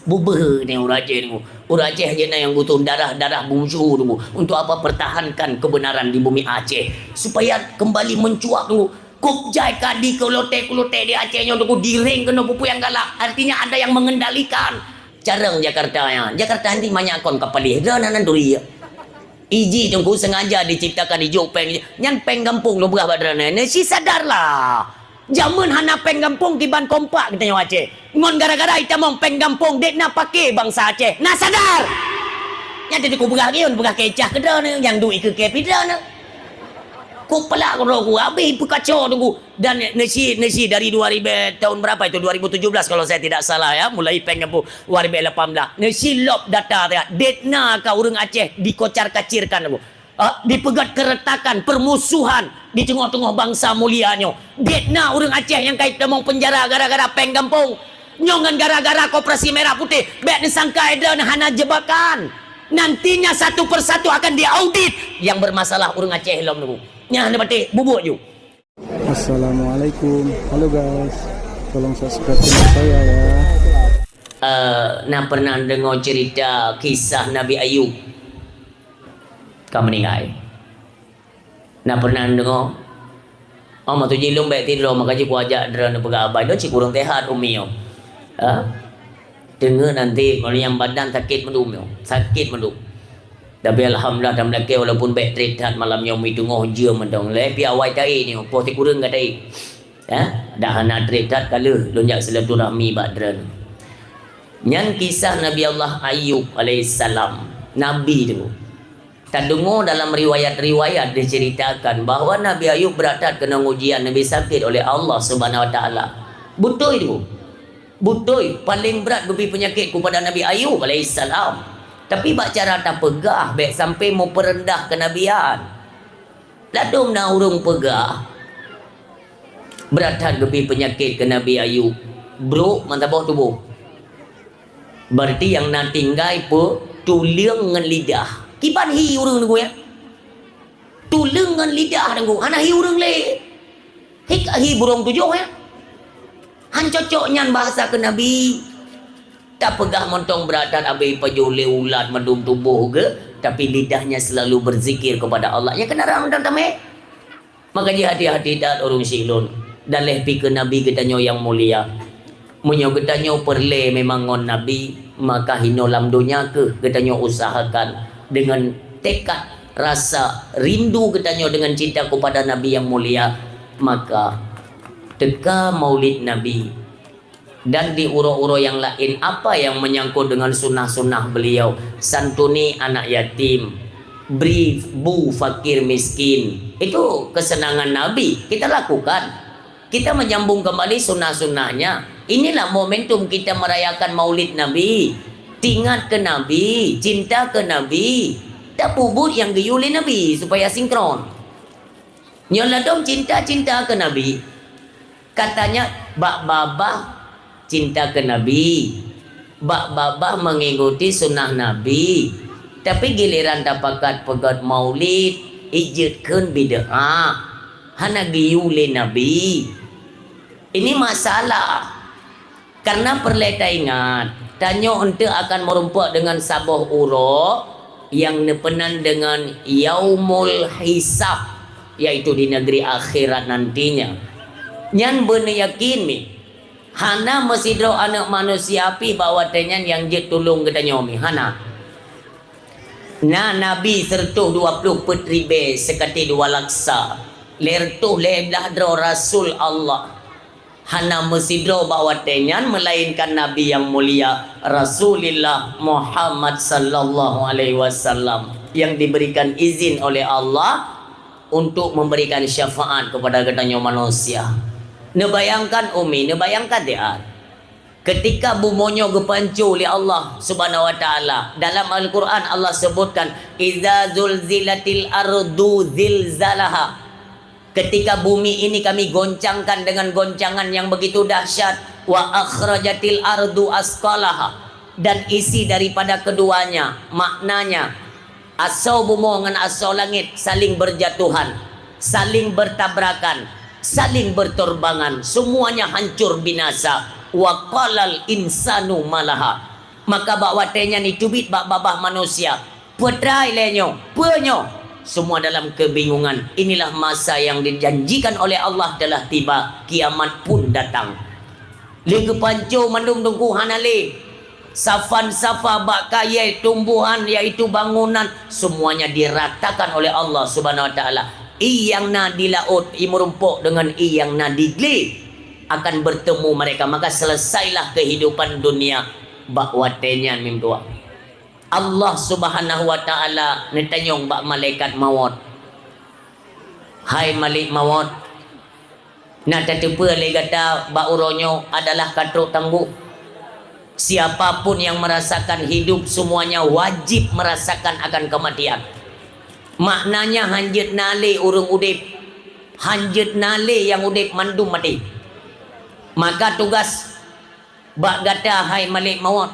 Bubur ni orang Aceh ni. Orang Aceh je yang butuh darah-darah bungsu tu. Untuk apa? Pertahankan kebenaran di bumi Aceh. Supaya kembali mencuat tu. Kupjai kadi kulote di Acehnya tu diring kena pupu yang galak. Artinya ada yang mengendalikan. Jarang Jakarta ya. Jakarta nanti banyak kon kapalih. Dah nan duri. Iji tunggu sengaja diciptakan di Jopeng. Nyan peng kampung lo berah badrana. Si sadarlah. Jamun hana peng kampung kiban kompak kita Aceh. Ngon gara-gara kita mau peng kampung dek nak pakai bangsa Aceh. Nak sadar. Yang tadi ku berah kion berah kecah ke dah ni. Yang duit ke kepida ni. Ku pelak ku roku. Habis kacau tunggu. Dan nasi dari 2000 tahun berapa itu? 2017 kalau saya tidak salah ya. Mulai peng kampung 2018. Nasi lop data dia. Detna ka urang Aceh dikocar-kacirkan aku. Dipegat keretakan, permusuhan di tengah-tengah bangsa mulianya. Detna urang Aceh yang kait mau penjara gara-gara peng kampung. Nyongan gara-gara Koperasi Merah Putih. Bet disangka ada hana jebakan. Nantinya satu persatu akan diaudit yang bermasalah urang Aceh lom niku. Nya hana pati bubuk ju. Assalamualaikum. Halo guys. Tolong subscribe channel saya ya. Nak pernah dengar cerita kisah Nabi Ayub? Kamu meninggal. Nak pernah dengar? Oh, mak tu jilung baik tidur makanya ku ajak drone pegabai dah cik kurang tehat umi yo. Dengar nanti kalau yang badan sakit mendum yo. Sakit mendum. Tapi alhamdulillah dalam laki walaupun baik treat malam yang umi tengah je mendong le pi awai tai ni po ti kurang ka tai. Dah hana treat kala lonjak silaturahmi badran. Nyan kisah Nabi Allah Ayub alaihissalam. Nabi tu. Tak dengar dalam riwayat-riwayat diceritakan bahawa Nabi Ayub beradat kena ujian Nabi sakit oleh Allah Subhanahu Wa Taala. Betul itu. Betul. Paling berat bebi penyakit kepada Nabi Ayub alaihissalam. Tapi bak cara tak pegah baik sampai mau perendah kenabian. Ladum na urung pegah. Beradat bebi penyakit ke Nabi Ayub. Bro, mantabah tubuh. Berarti yang nak tinggal pun tulang dengan lidah. Kiban hi urang nunggu ya. Tulang dengan lidah nunggu. Hana hi urang le. Hi burung tujuh ya. Han cocok nyan bahasa ke Nabi. Tak pegah montong beradat abai pajole ulat mendum tubuh ke. Tapi lidahnya selalu berzikir kepada Allah. Ya kena ramdan tamai. Makanya hati-hati dan orang silun. Dan lepi ke Nabi katanya yang mulia. Munyo katanya perle memang ngon Nabi. Maka hino lam dunia ke. Katanya usahakan. Dengan tekad rasa rindu katanya dengan cinta kepada Nabi yang mulia. Maka teka maulid Nabi. Dan di uro-uro yang lain apa yang menyangkut dengan sunnah-sunnah beliau. Santuni anak yatim, beri bu fakir miskin. Itu kesenangan Nabi. Kita lakukan. Kita menyambung kembali sunnah-sunnahnya. Inilah momentum kita merayakan maulid Nabi. Tingat ke Nabi, cinta ke Nabi. Tak bubut yang geyuli Nabi supaya sinkron. Nyoladom cinta-cinta ke Nabi. Katanya bak babah cinta ke Nabi. Bak babah mengikuti sunnah Nabi. Tapi giliran dapakat pegat maulid, ijitkan bid'ah. Hana giyuli Nabi. Ini masalah. Karena perleta ingat. Tanya ente akan merumpak dengan sabah uro. Yang nepenan dengan yaumul hisab. Yaitu di negeri akhirat nantinya. Nyan benar yakin mi. Hana mesidro anak manusia api bawa tenyan yang jet tolong katanya mi. Hana. Nabi sertuh 20 putri be sekati 2 laksa. Lertuh leblah dro Rasul Allah. Hana mesidro bawa tenyan melainkan Nabi yang mulia Rasulullah Muhammad sallallahu alaihi wasallam yang diberikan izin oleh Allah untuk memberikan syafaat kepada katanya manusia. Nebayangkan umi, nebayangkan dia. Ketika bumonyo gepancu oleh Allah Subhanahu Wa Taala dalam Al-Quran Allah sebutkan iza zulzilatil ardu zilzalaha. Ketika bumi ini kami goncangkan dengan goncangan yang begitu dahsyat. Wa akhrajatil ardu asqalaha. Dan isi daripada keduanya maknanya asau bumi dengan asau langit saling berjatuhan, saling bertabrakan, saling berterbangan, semuanya hancur binasa. Wa qalal insanu malaha. Maka bak watenya ni cubit bak babah manusia. Petrai lenyo, penyo. Semua dalam kebingungan. Inilah masa yang dijanjikan oleh Allah telah tiba. Kiamat pun datang. Lingku pancu mandum tungku hanale. Safan safa bak kaya tumbuhan iaitu bangunan. Semuanya diratakan oleh Allah subhanahu wa ta'ala. Iyang na di laut imerumpuk dengan iyang na di gli akan bertemu mereka. Maka selesailah kehidupan dunia. Bak watenya mim tua. Allah subhanahu wa ta'ala netanyong bak malaikat maut. Hai malik maut. Nak tetepa le kata bak uronyo adalah katruk tangguh. Siapapun yang merasakan hidup semuanya wajib merasakan akan kematian. Maknanya hanjit nale urung udip. Hanjit nale yang udip mandum mati. Maka tugas bak gata hai malik maut,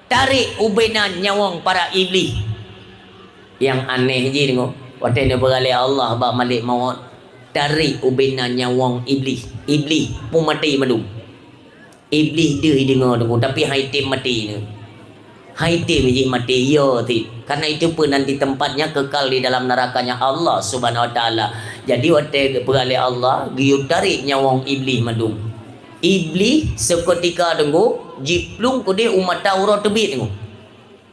tarik ubenan nyawang para iblis. Yang aneh je tengok. Waktu dia beralih Allah bak malik maut, tarik ubenan nyawang iblis. Iblis pun mati madum. Iblis dia dengar tengok. Tapi hai tim mati ni. Hai tim je mati. Ya ti. Karena itu pun nanti tempatnya kekal di dalam nerakanya Allah subhanahu wa ta'ala. Jadi waktu beralih Allah, giu tarik nyawang iblis madum. Iblis seketika tunggu jiplung ku dia umat Taurat tebit tunggu.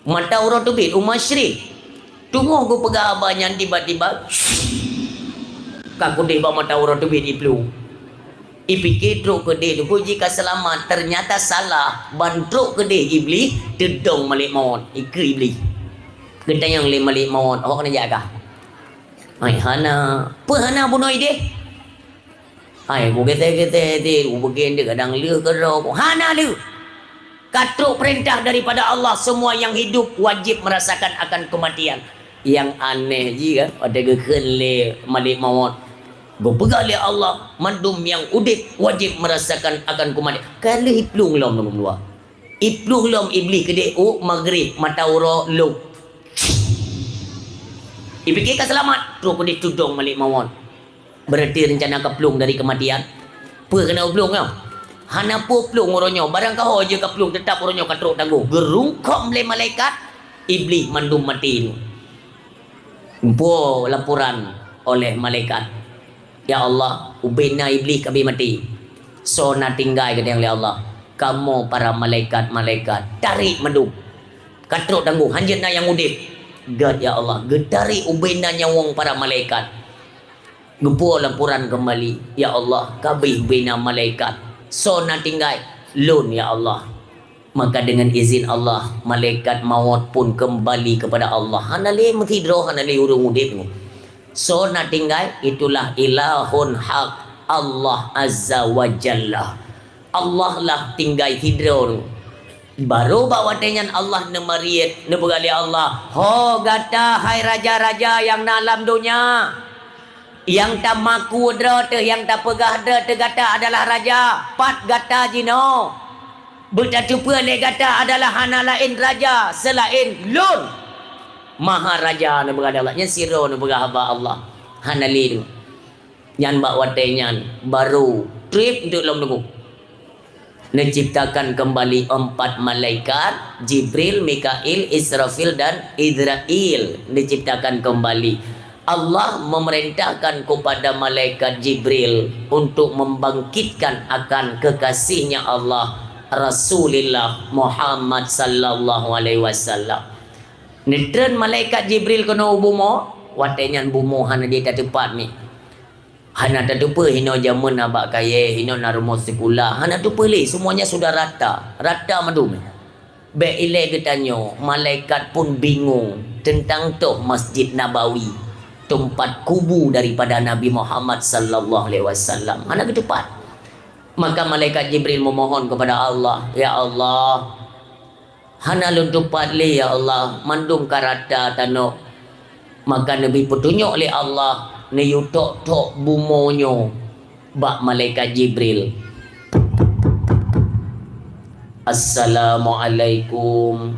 Umat Taurat tebit umat syirik. Tunggu ku pegang abahnya tiba-tiba kaku dia bawa Taurat tebit jiplung. Ipikir truk ke dia tunggu jika selamat ternyata salah bantruk ke dia iblis dedong malik maut. Iku iblis. Kita yang le malik maut. Awak kena jaga. Hai hana, apa hana bunuh dia? Hai, aku kata-kata dia, aku bagian dia kadang leh ke roh. Hana leh. Katruk perintah daripada Allah. Semua yang hidup wajib merasakan akan kematian. Yang aneh je kan. Ada keken leh malik maut. Gue pegang leh Allah. Mandum yang udip wajib merasakan akan kematian. Kalau iplung lom nombor dua. Iplung lom iblis ke dia. Oh, maghrib. Matauro lom. Dipikirkan selamat. Terus dia tudung malik maut. Berarti rencana keplung dari kematian. Apa kena plung kau? Hana po plung oronyo. Barang kau je keplung tetap oronyo katruk tangguh. Gerungkok oleh malaikat. Iblis mandum mati. Po laporan oleh malaikat. Ya Allah, ubena iblis kami mati. So na tinggai kata yang Allah. Kamu para malaikat-malaikat tarik mandum. Katruk tangguh. Hanjit na yang udip. God ya Allah. Getari ubena nyawang para malaikat. Gepo laporan kembali. Ya Allah, kabih bina malaikat. So na tinggai. Lun ya Allah. Maka dengan izin Allah, malaikat maut pun kembali kepada Allah. Hanali mentidro, hanali urung udip. So na tinggai. Itulah ilahun haq. Allah azza wa jalla. Allah lah tinggai hidro. Baru bawa dengan Allah nemariat. Nebegali Allah. Ho gata hai raja-raja yang dalam dunia. Yang tak maku drata, yang tak pegah drata gata adalah raja. Pat gata jino. Bertatupa le gata adalah hana lain raja selain lun. Maharaja ni berada Allah. Yang siro ni berada Allah. Hana lidu. Yang bak watenyan baru trip untuk lom nunggu. Menciptakan kembali 4 malaikat. Jibril, Mikail, Israfil dan Idrail. Diciptakan kembali. Allah memerintahkan kepada malaikat Jibril untuk membangkitkan akan kekasihnya Allah Rasulullah Muhammad sallallahu alaihi wasallam. Netren malaikat Jibril kena bumo, watenyan bumo hana dia tak tepat ni. Hana tak lupa hino jamun abak kaya, hino narumo sekula. Hana tu pelih semuanya sudah rata. Rata madum. Be ile getanyo, malaikat pun bingung tentang tu Masjid Nabawi. Tempat kubu daripada Nabi Muhammad sallallahu alaihi wasallam. Mana ke tepat? Maka malaikat Jibril memohon kepada Allah, ya Allah, hana lun tepat le ya Allah, mandum karata tano. Maka Nabi petunjuk oleh Allah, ne yutok-tok bumonyo bak malaikat Jibril. Assalamualaikum.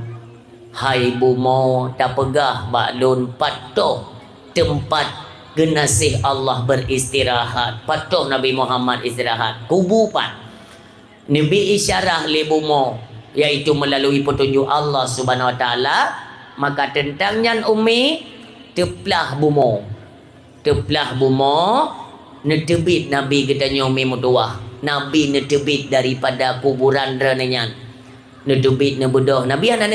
Hai bumo, tak pegah bak lun patuh tempat genasih Allah beristirahat. Patuh Nabi Muhammad istirahat. Kubu pat. Nabi isyarah le bumo. yaitu melalui petunjuk Allah Subhanahu Wa Taala, maka tentangnya umi teplah bumo netebit Nabi katanya umi mutuah. Nabi netebit daripada kuburan renenyan. Netebit nebedah Nabi anak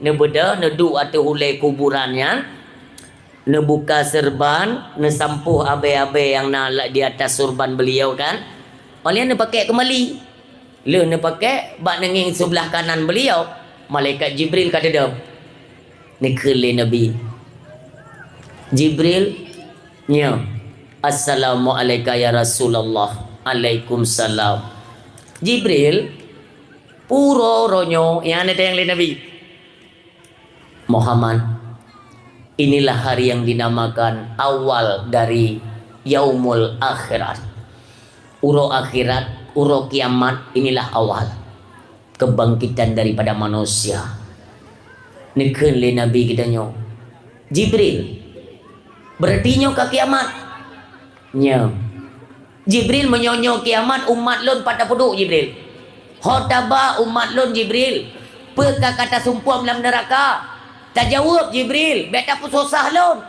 nebedah nedu atau hulai kuburannya, nebuka serban, nesampuh abe-abe yang nak di atas surban beliau kan. Oleh ne pakai kembali. Le ne pakai bak nenging sebelah kanan beliau. Malaikat Jibril kata dah. Ni kele Nabi. Jibril nya. Assalamualaikum ya Rasulullah. Waalaikumsalam. Jibril puro ronyo yang ada yang lain Nabi. Muhammad, inilah hari yang dinamakan awal dari yaumul akhirat. Uro akhirat, uro kiamat, inilah awal kebangkitan daripada manusia. Neken le Nabi kita nyo. Jibril, berarti nyo ke kiamat. Nya. Jibril menyonyo kiamat umat lon pada puduk Jibril. Hotaba umat lon Jibril. Peka kata sumpuam dalam neraka. Tak jawab Jibril. Beta pun susah lon.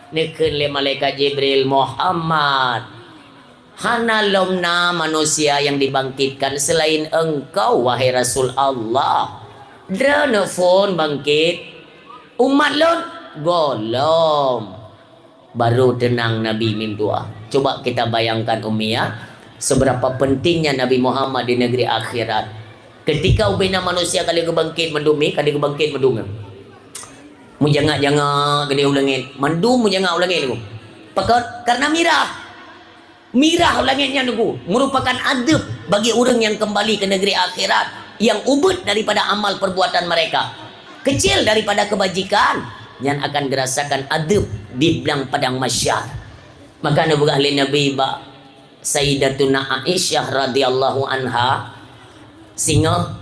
Neken le malaikat Jibril, Muhammad, hana lomna manusia yang dibangkitkan selain engkau wahai Rasul Allah. Drone phone bangkit. Umat lon golom. Baru tenang Nabi mintua. Coba kita bayangkan ya, seberapa pentingnya Nabi Muhammad di negeri akhirat. Ketika ubina manusia kali kebangkit mendumi, kali kebangkit mendunga. Mu jangan gede ulangin. Mandum mu jangan ulangin aku. Karena mirah ulangitnya aku merupakan adab bagi orang yang kembali ke negeri akhirat, yang ubud daripada amal perbuatan mereka, kecil daripada kebajikan, yang akan dirasakan adab di belang padang masyar. Maka Nabi Nabi ba Sayyidatuna Aisyah radhiyallahu anha singa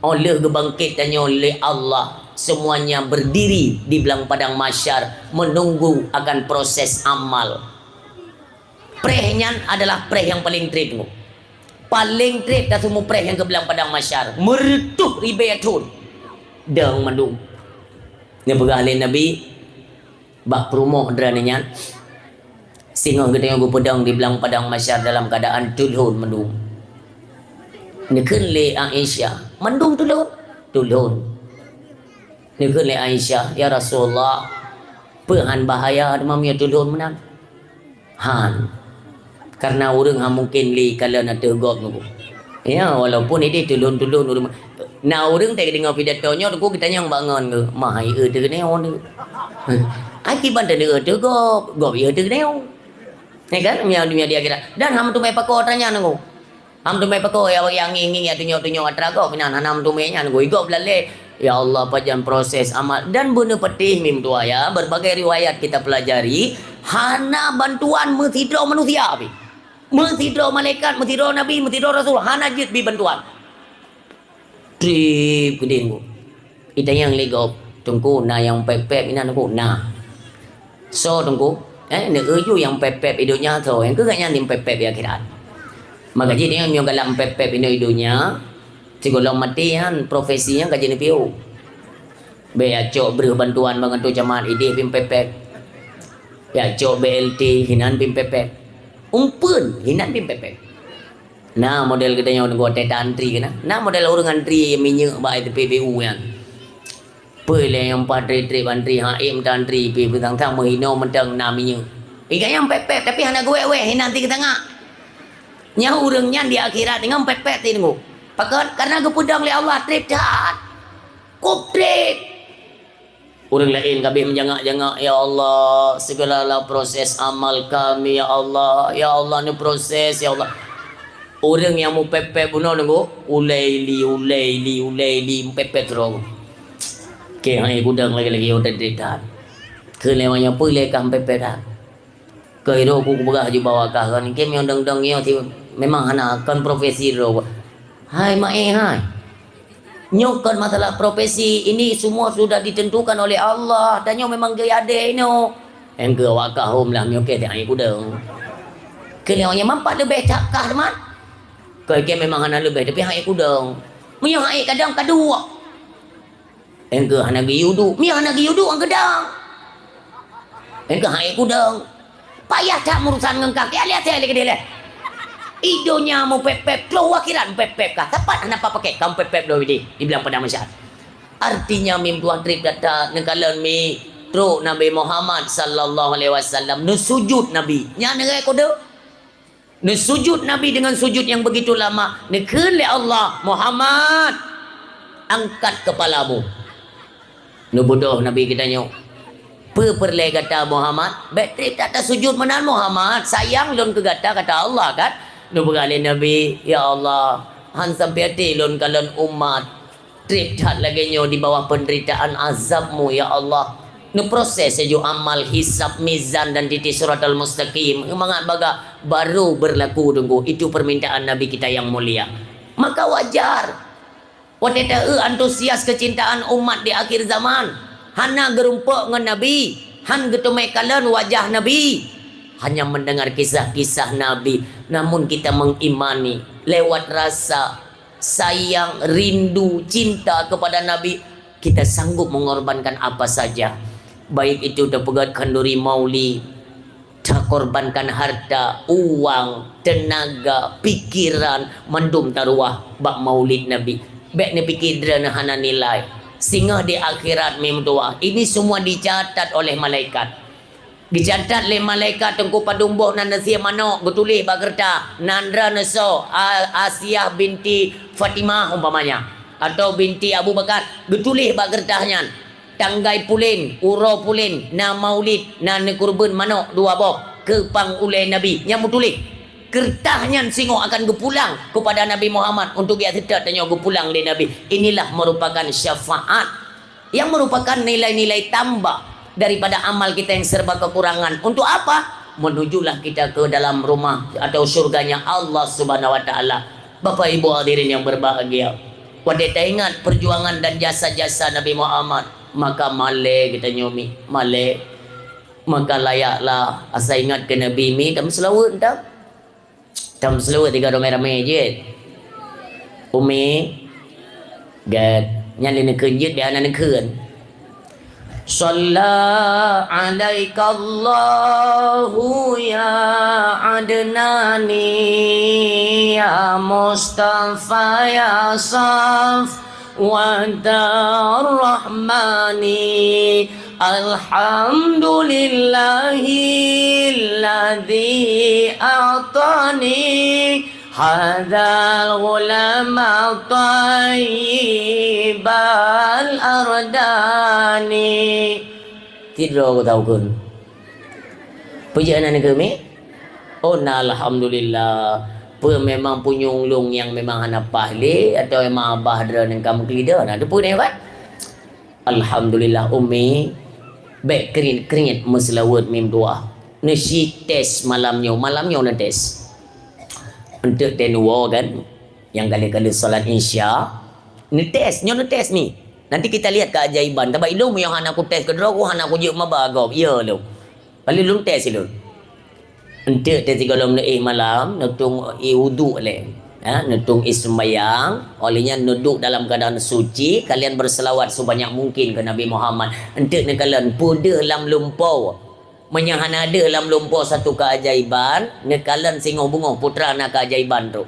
oleh kebangkitannya oleh Allah semuanya berdiri di belang padang masyar menunggu akan proses amal. Prehnya adalah preh yang paling trip. Paling trip dah semua preh yang ke belang padang masyar. Meretuh ribayatun. Dang mandung. Ni pegah Nabi bak perumoh drananya. Singa kita yang pedang di belang padang masyar dalam keadaan tulun mendung. Neken le Aisyah. Mendung tulun. Neken le Aisyah. Ya Rasulullah. Pehan bahaya demamnya tulun menang. Han. Karena orang mungkin li kalau nak tegok nuku. Ya walaupun ini tulun orang. Nah orang tak dengar pidatonya aku kita yang bangun ke. Mahai tu neo ni. Aki bantu dia tegok. Gop ya tu neo. Ni kan dunia dia kira. Dan ham tu mai pakor tanya nuku. Ham tu mai pakor yang ingin ya tunyo atrago pinan hanam tu mai nya nuku. Igop lale. Ya Allah panjang proses amal dan benar petih mim tua ya. Berbagai riwayat kita pelajari. Hana bantuan mentidro manusia api. Mentidro malaikat, mentidro nabi, mentidro rasul. Hana jid bi bantuan. Trip gede bu. Ita yang legop. Tunggu na yang pep-pep ina nuku na. So tunggu. Nak uju yang pep-pep hidupnya tu. Yang kegaknya ni pep-pep ya akhirat. Maka jadi yang galam pep-pep hidupnya. Sigolong mati kan profesinya kaji ni piu. Be acok beri bantuan bantu jamaat ide pim pep-pep. Ya acok BLT hinan pim pep-pep. Umpun hinan pim pep-pep. Nah model kita yang gua teta antri kan. Nah model orang antri minyak baik itu PBU kan. Boleh yang padre trip antri haim antri pi betang-tang menghino mentang namanya. Ikan yang pep-pep tapi hana gue nanti kita ngak. Nya urangnya di akhirat dengan pep-pep tengok. Pakat karena kepudang oleh Allah trip jahat. Kup trip. Orang lain kami menjangak-jangak ya Allah segala proses amal kami ya Allah ni proses ya Allah. Orang yang mau pep-pep bunuh nunggu ulai pep-pep terus. Ke hai gudang lagi udah dekat. Ke lewanya pulih kan pep-pep dah. Ke itu aku berah je bawa kan. Ke yang dang-dang ya memang hana kan profesi ro. Hai hai. Nyokkan masalah profesi ini semua sudah ditentukan oleh Allah. Tanya memang gaya ada ini. Yang ke wakahum lah nyoke tak ai gudang. Ke lewanya mampat lebih cakah teman. Ke memang hana lebih tapi hai gudang. Mia hai kadang kadua. Engke hana gi yudu. Mia hana gi yudu ang gedang. Engke hai kudang. Payah tak urusan ngengkak. Ya lihat saya lagi dia lihat. Idonya mau pep-pep, keluar kiran pep-pep kah? Tepat kenapa pakai kamu pep-pep dulu ini? Dibilang pada masyarakat. Artinya mim tuan trip kata nengkalan mi tro Nabi Muhammad sallallahu alaihi wasallam nu sujud Nabi. Nya nerai kode. Nu sujud Nabi dengan sujud yang begitu lama. Nekeun le Allah, Muhammad angkat kepalamu. Nu bodoh Nabi kita nyo. Perle kata Muhammad, baik tak ada sujud menan Muhammad, sayang lon ke kata Allah kan. Nu berkali Nabi, ya Allah, han sampai hati lon kalon umat trip tak lagi nyo di bawah penderitaan azabmu ya Allah. Nu proses seju amal hisab mizan dan titik suratul mustaqim mangat baga baru berlaku tunggu. Itu permintaan Nabi kita yang mulia. Maka wajar wateta antusias kecintaan umat di akhir zaman. Hana gerumpuk dengan Nabi, han getumai kalan wajah Nabi. Hanya mendengar kisah-kisah Nabi, namun kita mengimani lewat rasa sayang, rindu, cinta kepada Nabi, kita sanggup mengorbankan apa saja. Baik itu dapat kanduri mauli, tak korbankan harta, uang, tenaga, pikiran, mendum taruah bak maulid Nabi. Baik ni pikir drana hana nilai. Sehingga di akhirat memang ini semua dicatat oleh malaikat. Dicatat oleh malaikat tengku padumbuh nan nasia manok betulis bagerta Nandra Neso Asiyah binti Fatimah umpamanya atau binti Abu Bakar betulis bagertahnya tanggai pulin uro pulin na maulid na kurban manok dua boh kepang ulai Nabi yang betulis kertahnya singo akan gepulang kepada Nabi Muhammad untuk dia tidak tanya gepulang dari Nabi. Inilah merupakan syafaat yang merupakan nilai-nilai tambah daripada amal kita yang serba kekurangan. Untuk apa? Menujulah kita ke dalam rumah atau surganya Allah Subhanahu wa taala. Bapak Ibu hadirin yang berbahagia, wadita ingat perjuangan dan jasa-jasa Nabi Muhammad, maka male kita nyomi, male maka layaklah asa ingat ke Nabi mi tam selawat tak? Tam selawat tiga ramai-ramai je. Umi gad nyan ni keunjeut dia anak keun. Shalla alaika Allahu ya adnani ya Mustafa ya Saf wa rahmani alhamdulillahilladzi a'tani hadzal ulama tayyibal ardani. Tidur aku tahu kun. Pujian anak kami. Oh na alhamdulillah. Memang punyunglung yang memang hana pahli atau memang abah dera nang kamu kelida. Nah, depu ni kan. Alhamdulillah umi baik keringat meselawat mim doa. Nasi tes malamnya na tes. Untuk tenua kan yang kali-kali solat isya netes ni nanti kita lihat keajaiban tabak ilmu yang anak aku tes kedua aku anak aku je mabagau ya lo kali lu tes lu untuk tes kalau malam nutung wudu le nutung ismayang olehnya duduk dalam keadaan suci kalian berselawat sebanyak mungkin ke Nabi Muhammad untuk kalian pudah lam lumpau menyahan ada dalam lumpur satu keajaiban nekalan singo bungo putra nak keajaiban tu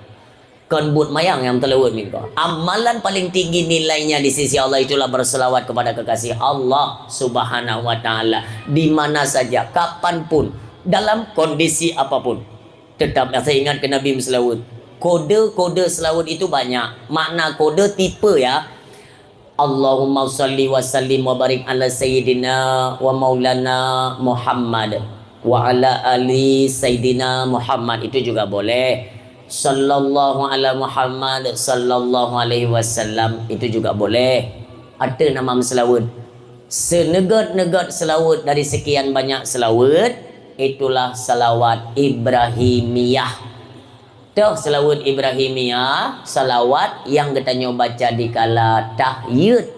kon but mayang yang telawat minta amalan paling tinggi nilainya di sisi Allah itulah berselawat kepada kekasih Allah Subhanahu wa taala di mana saja kapanpun dalam kondisi apapun tetap saya ingat ke Nabi selawat kode-kode selawat itu banyak makna kode tipe ya Allahumma salli wa sallim wa barik ala sayyidina wa maulana Muhammad wa ala ali sayyidina Muhammad itu juga boleh. Sallallahu ala Muhammad sallallahu alaihi wasallam itu juga boleh. Ada nama selawat. Senegat-negat selawat dari sekian banyak selawat itulah salawat Ibrahimiyah. Tuh selawat Ibrahimiyah, salawat yang kita baca di kala tahyid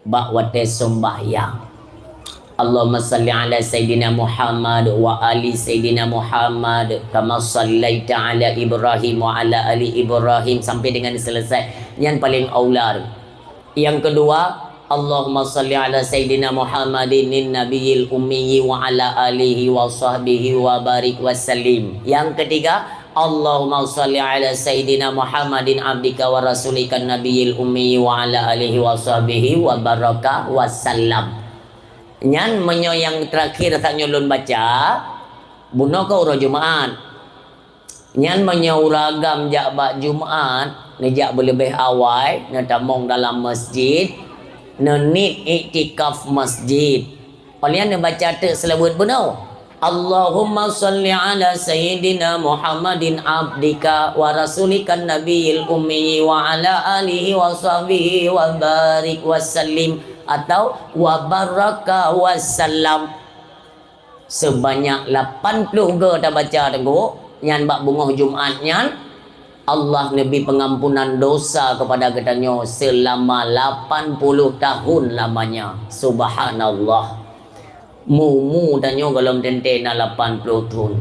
bak wate sembahyang. Allahumma salli ala Sayyidina Muhammad wa ali Sayyidina Muhammad kama sallaita ala Ibrahim wa ala ali Ibrahim sampai dengan selesai. Yang paling aula. Yang kedua, Allahumma salli ala Sayyidina Muhammadin nabiyil ummi wa ala alihi wa sahbihi wa barik wa sallim. Yang ketiga, Allahumma salli ala Sayyidina Muhammadin abdika wa rasulika nabiyil ummi wa ala alihi wa sahbihi wa baraka wa sallam. Nyan menyo yang terakhir tak nyolon baca buno ke urang Jumaat. Nyan menyo uragam jak bak Jumaat nejak berlebih awal netamong dalam masjid nenit iktikaf masjid. Oleh yang baca tak selawat buno. Allahumma salli ala Sayyidina Muhammadin abdika wa rasulika nabiyil ummi wa ala alihi wa sahbihi wa barik wa sallim atau wa baraka wassalam sebanyak 80 ge dah baca tengok nyan bak bungoh Jumaat nyan Allah nabi pengampunan dosa kepada katanya selama 80 tahun lamanya. Subhanallah. Mumu tanyo golong tentena 80 tahun.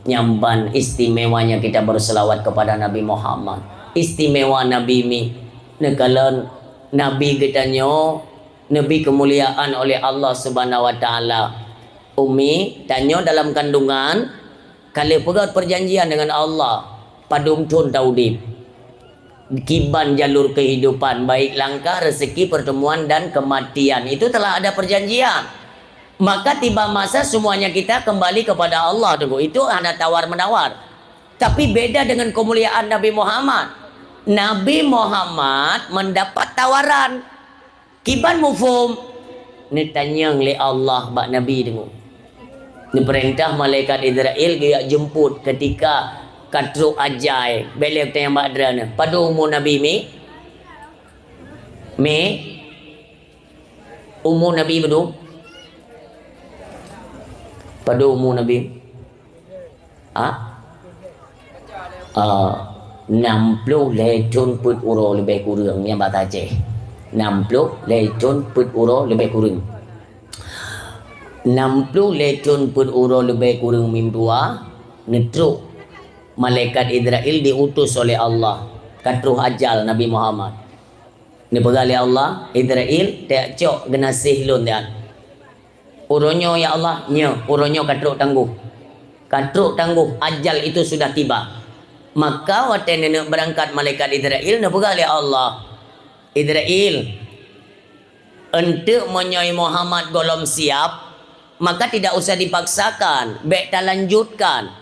Nyamban istimewanya kita berselawat kepada Nabi Muhammad. Istimewa Nabi mi nekalan Nabi katanya Nabi kemuliaan oleh Allah Subhanahu wa taala. Umi tanya dalam kandungan kalau pegat perjanjian dengan Allah padum tun taudib. Kiban jalur kehidupan baik langkah rezeki pertemuan dan kematian itu telah ada perjanjian. Maka tiba masa semuanya kita kembali kepada Allah tunggu. Itu ada tawar menawar. Tapi beda dengan kemuliaan Nabi Muhammad. Nabi Muhammad mendapat tawaran. Kiban mufum ni tanya oleh Allah bak Nabi tengok. Ni perintah malaikat Israel dia jemput ketika katru ajai belek tanya bak drana. Pada umur Nabi mi umur Nabi betul. Pada umur Nabi 60 lecun put uro lebih kurang yang bak Aceh. 60 lecun put uro lebih kurang 60 lecun put uro lebih kurang mimdua netruk malaikat Israel diutus oleh Allah katruh ajal Nabi Muhammad ni pegali Allah Israel tak cok genasih lun dia uronyo ya Allah nya uronyo katruh tangguh ajal itu sudah tiba maka waktu nenek berangkat malaikat Israel ni pegali Allah Israel untuk menyoi Muhammad golom siap maka tidak usah dipaksakan baik tak lanjutkan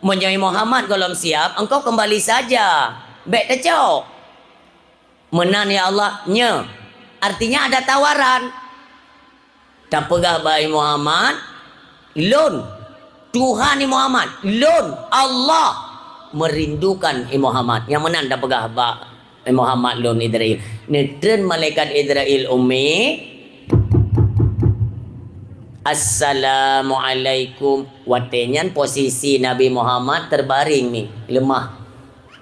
menyoi Muhammad golom siap engkau kembali saja baik tak cok menan ya Allah nya artinya ada tawaran tak pegah baik Muhammad lun Tuhan ni Muhammad lun Allah merindukan Muhammad yang menan tak pegah baik Muhammad lun Israel. Netren malaikat Israel ummi. Assalamualaikum. Watenyan posisi Nabi Muhammad terbaring ni, lemah.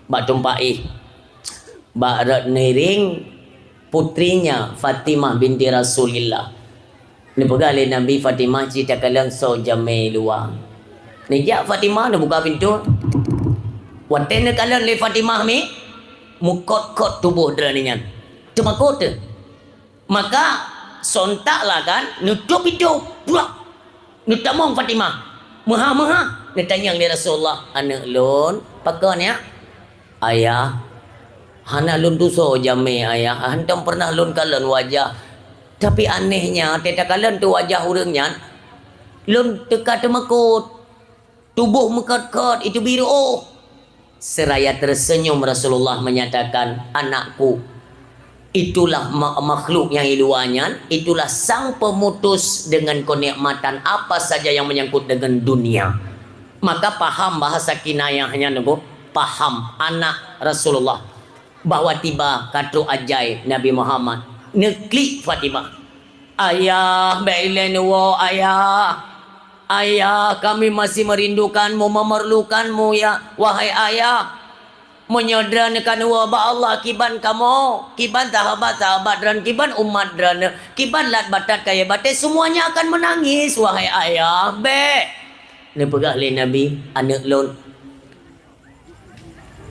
Bak tumpai. Bak niring putrinya Fatimah binti Rasulillah. Ni pegali Nabi Fatimah cerita kalian so jamai luar. Ni jak Fatimah nak buka pintu. Waten kalian le Fatimah mi mukot-kot tubuh deraninya cuma kota maka sontaklah kan nutup itu buak nutamong Fatimah maha ditanya di Rasulullah anak lun pakan ya ayah hana lun tu so jame ayah hantam pernah lun kalian wajah tapi anehnya teta kalian tu wajah urangnya lun teka temakut tubuh mekot-kot itu biru seraya tersenyum Rasulullah menyatakan anakku itulah makhluk yang iluannya itulah sang pemutus dengan kenikmatan apa saja yang menyangkut dengan dunia maka paham bahasa kinayahnya nunggu paham anak Rasulullah bahwa tiba katu ajai Nabi Muhammad neklik Fatimah ayah bailen wo ayah kami masih merindukanmu memerlukanmu ya wahai ayah menyodran kan wa ba Allah kiban kamu, kiban sahabat-sahabat dan kiban umat dan kiban lat batat kaya batai semuanya akan menangis wahai ayah. Be. Ni pegah le Nabi anak lon.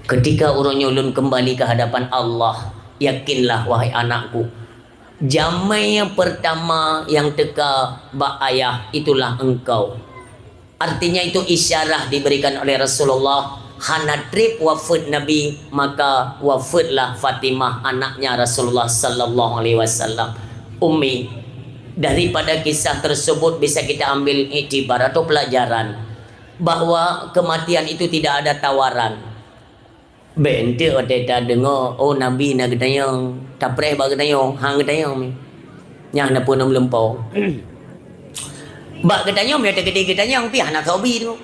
Ketika orangnya ulun kembali ke hadapan Allah, yakinlah wahai anakku, jamai yang pertama yang teka bak ayah itulah engkau. Artinya itu isyarah diberikan oleh Rasulullah. Hana trip wafat Nabi, maka wafatlah Fatimah anaknya Rasulullah sallallahu alaihi wasallam. Ummi, daripada kisah tersebut bisa kita ambil iktibar atau pelajaran bahwa kematian itu tidak ada tawaran. Bente oteta dengar oh Nabi nak ketayang tapreh ba ketayang hang ketayang nyah na pun lempau ba ketayang me te gede ketayang pi hana sobi tu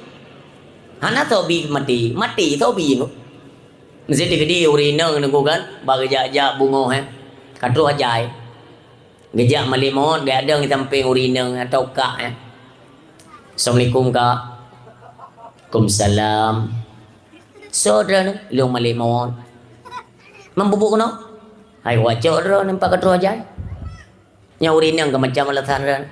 hana sobi mati sobi tu mesti gede urina ngene kan ba gejak bungo katru ajai gejak malimot ga ada sampai urina atau kak Assalamualaikum kak. Waalaikumsalam. Saudara long malimon membubuk no hai wajah ro nampak katru aja nyaurin yang macam alasan ran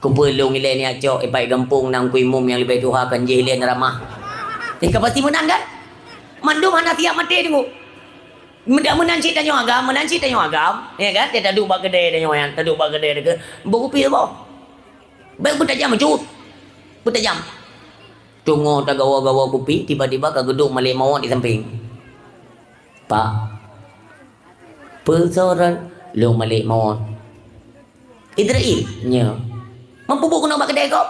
kumpul long ile ni acok ipai gampung nang kuimum yang lebih tuhakan jehlian ramah ika pasti menang kan mandu mana tiap mati tunggu mudah menang cita nyo agam ya kan dia tadu ba gede dia nyo yang tadu ba gede ke buku pi bo baik butajam cut butajam tunggu tak gawa-gawa kopi, tiba-tiba ke gedung Malik Mawat di samping. Pak, persoalan lu Malik Mawat. Idrail, nya. Mampu buku nak kedai kau?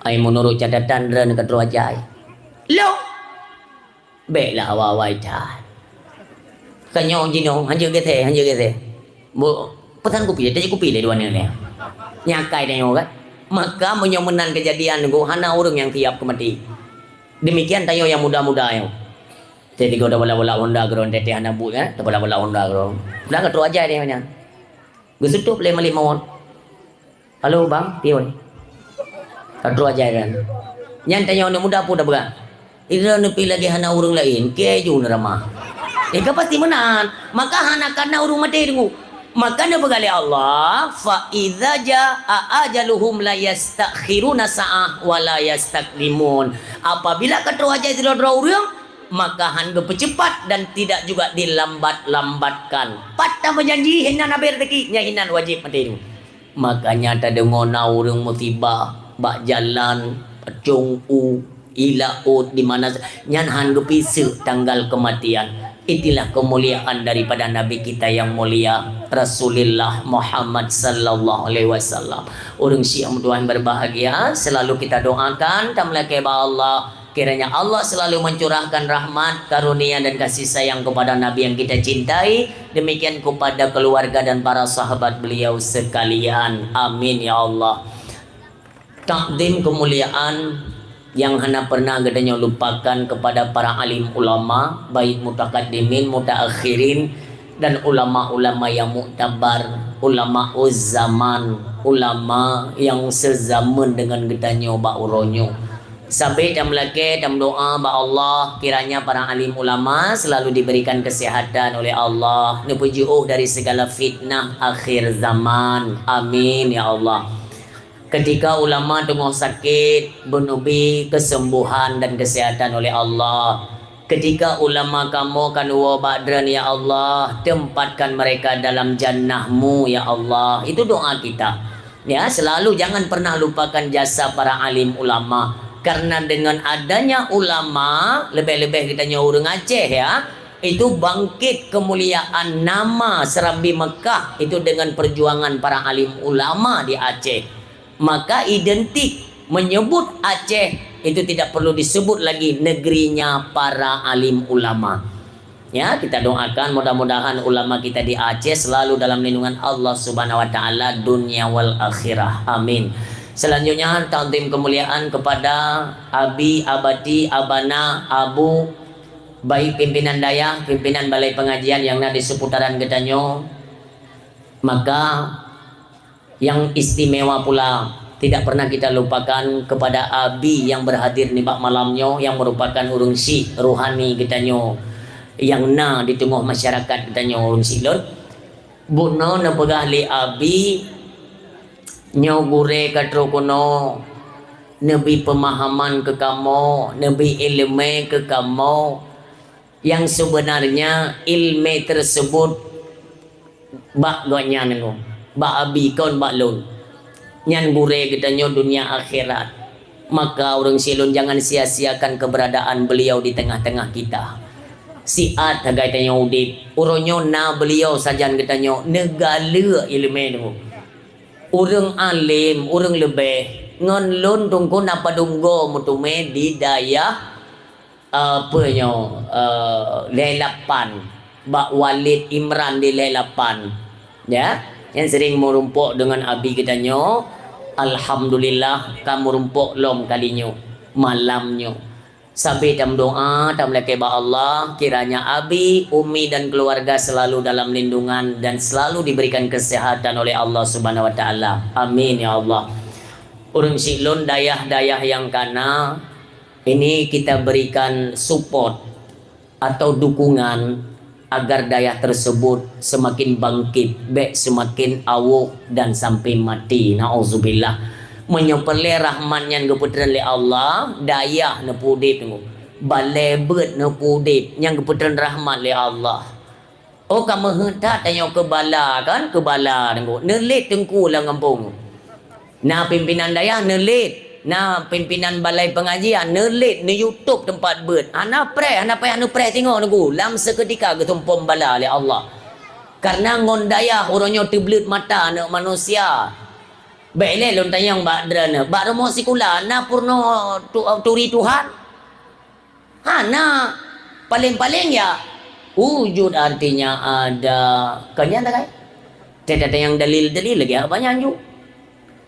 Ai menurut catatan ran kat Ruajai. Lu. Baiklah awal-awal dah. Kanyo jino, hanja ke. Bu, pesan kopi, tadi kopi le dua ni. Nyakai dah kan. Maka menyomenan kejadian itu hana orang yang tiap kemati. Demikian tayo yang muda-muda yo. Jadi kau dah bola-bola Honda geron tete hana bu ya, dah bola-bola Honda geron. Belah kat aja dia nya. Gesutup le mali mawon. Halo bang, piye? Kat aja kan. Nyan tayo ni muda pun dah berat. Ira nepi lagi hana orang lain, keju nerama. Eka pasti menang. Maka hana karena orang mati tunggu. Maka dia berkali Allah fa idza jaa ajaluhum la yastakhiruna sa'ah wa la yastaqdimun. Apabila kata wajah tidak orang maka han bercepat dan tidak juga dilambat-lambatkan. Patah berjanji hinan nabi rezeki nya hinan wajib mati itu. Makanya tak dengar orang musibah bak jalan pecung ilaut di mana nyan han gepise tanggal kematian. Itulah kemuliaan daripada Nabi kita yang mulia Rasulullah Muhammad sallallahu alaihi wasallam. Orang Syiah Tuhan berbahagia, selalu kita doakan tamlake ba Allah kiranya Allah selalu mencurahkan rahmat, karunia dan kasih sayang kepada Nabi yang kita cintai, demikian kepada keluarga dan para sahabat beliau sekalian. Amin ya Allah. Takdim kemuliaan yang hana pernah gedenya lupakan kepada para alim ulama, baik mutakaddimin, mutaakhirin dan ulama-ulama yang muktabar, ulama zaman, ulama yang sezaman dengan gedenya ba uronyo. Sampai jam lagi jam doa ba Allah kiranya para alim ulama selalu diberikan kesehatan oleh Allah, dipujuh dari segala fitnah akhir zaman. Amin ya Allah. Ketika ulama tengah sakit, menubi kesembuhan dan kesehatan oleh Allah. Ketika ulama kamu kan wa badran ya Allah, tempatkan mereka dalam jannahmu ya Allah. Itu doa kita. Ya, selalu jangan pernah lupakan jasa para alim ulama. Karena dengan adanya ulama, lebih-lebih kita orang Aceh ya, itu bangkit kemuliaan nama Serambi Mekah itu dengan perjuangan para alim ulama di Aceh. Maka identik menyebut Aceh itu tidak perlu disebut lagi negerinya para alim ulama. Ya, kita doakan mudah-mudahan ulama kita di Aceh selalu dalam lindungan Allah Subhanahu wa taala dunia wal akhirah. Amin. Selanjutnya takdim kemuliaan kepada Abi, Abati, Abana, Abu, baik pimpinan daya, pimpinan balai pengajian yang ada di seputaran Gedanyo. Maka yang istimewa pula tidak pernah kita lupakan kepada abi yang berhadir di bak malamnya, yang merupakan urung si rohani kita nyo, yang na di tengah masyarakat kita nyo urung silon. Bono na pegah li abi nyo gure katro kono, nabi pemahaman ke kamu, nabi ilmu ke kamu, yang sebenarnya ilmu tersebut bak gonya nengo, bak abi kon bak lon, nyan gure kita nyo dunia akhirat. Maka orang silon jangan sia-siakan keberadaan beliau di tengah-tengah kita. Siat hagai tanya udip, uronyo na beliau sajan kita nyo negala ilmu nengo. Urang alim, urang lebih ngon lon tungku napa dunggo mutume di daya apa nyo lelapan Bak Walid Imran di lelapan ya, yang sering merumpuk dengan abi kita nyo. Alhamdulillah kamu rumpuk lom kalinyo malamnyo sampai tam doa tam leke ba Allah, kiranya abi, umi dan keluarga selalu dalam lindungan dan selalu diberikan kesehatan oleh Allah Subhanahu wa taala. Amin ya Allah. Urang silon dayah-dayah yang kana ini kita berikan support atau dukungan agar dayah tersebut semakin bangkit, semakin awuk dan sampai mati. Nauzubillah. Menyopele rahmatnya keputeran le Allah, dayah na pudip tengok. Balebet na pudip yang keputeran rahmat le Allah. Oh kamu hendak tanya ke bala kan, ke bala tengok. Nelit tengku lah ngampung. Nah pimpinan dayah nelit, nah pimpinan balai pengajian nelit ni YouTube tempat ber. Ana payah tengok tengku. Lam seketika ketumpom bala le Allah. Karena ngon dayah orangnya terbelut mata anak manusia. Baiklah lon tanyang bak drana, bak remo sikula na purno turi Tuhan. Na paling-paling ya wujud artinya ada. Kalian tak kai? Tidak ada yang dalil-dalil lagi banyak juga.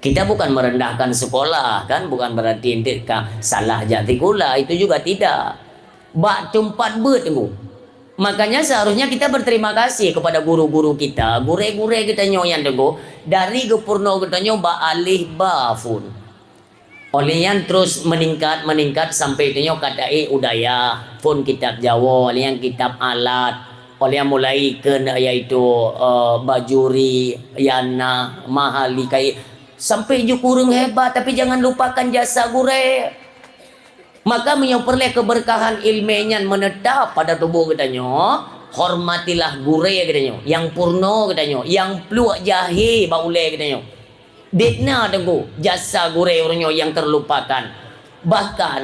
Kita bukan merendahkan sekolah kan, bukan berarti intikah salah jati kula, itu juga tidak. Bak tempat ber tunggu. Makanya seharusnya kita berterima kasih kepada guru-guru kita, gure-gure kita nyoyan tunggu dari gepurno kita nyoba alih bafun. Oleh yang terus meningkat sampai itu nyo kadai udaya, pun kitab Jawa, oleh yang kitab alat, oleh yang mulai ke yaitu bajuri, yana, mahali kai sampai ju kurang hebat, tapi jangan lupakan jasa gure. Maka menyoperleh keberkahan ilmunya menetap pada tubuh kita nyo. Hormatilah gure kita nyo, yang purno kita nyo, yang pluak jahi baule kita nyo. Dekna tengku jasa gure orangnya yang terlupakan. Bahkan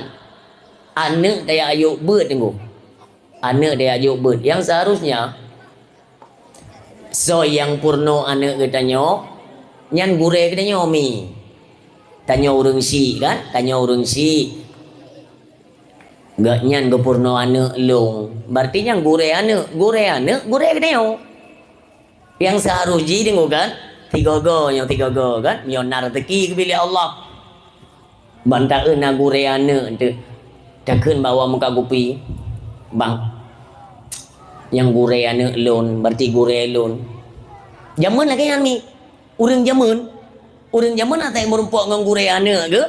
anak daya ayuk ber tengku, anak daya ayuk ber yang seharusnya so yang purno anak kita nyo nyan gure kita nyo mi tanya urang si kan, tanya urang si gak nyan gepurno anak long, berarti yang gure anak kita nyo yang seharusnya tengku kan. Tiga go kan, nyonar teki ke bilik Allah. Bantaeun na gure aneuk teu. Dakeun bawa muka gupi. Bang. Yang gure aneuk lon, berarti gure lon. Jamun lagi kan mi. Urang jamun atai merumpuk ngan gure aneuk ke.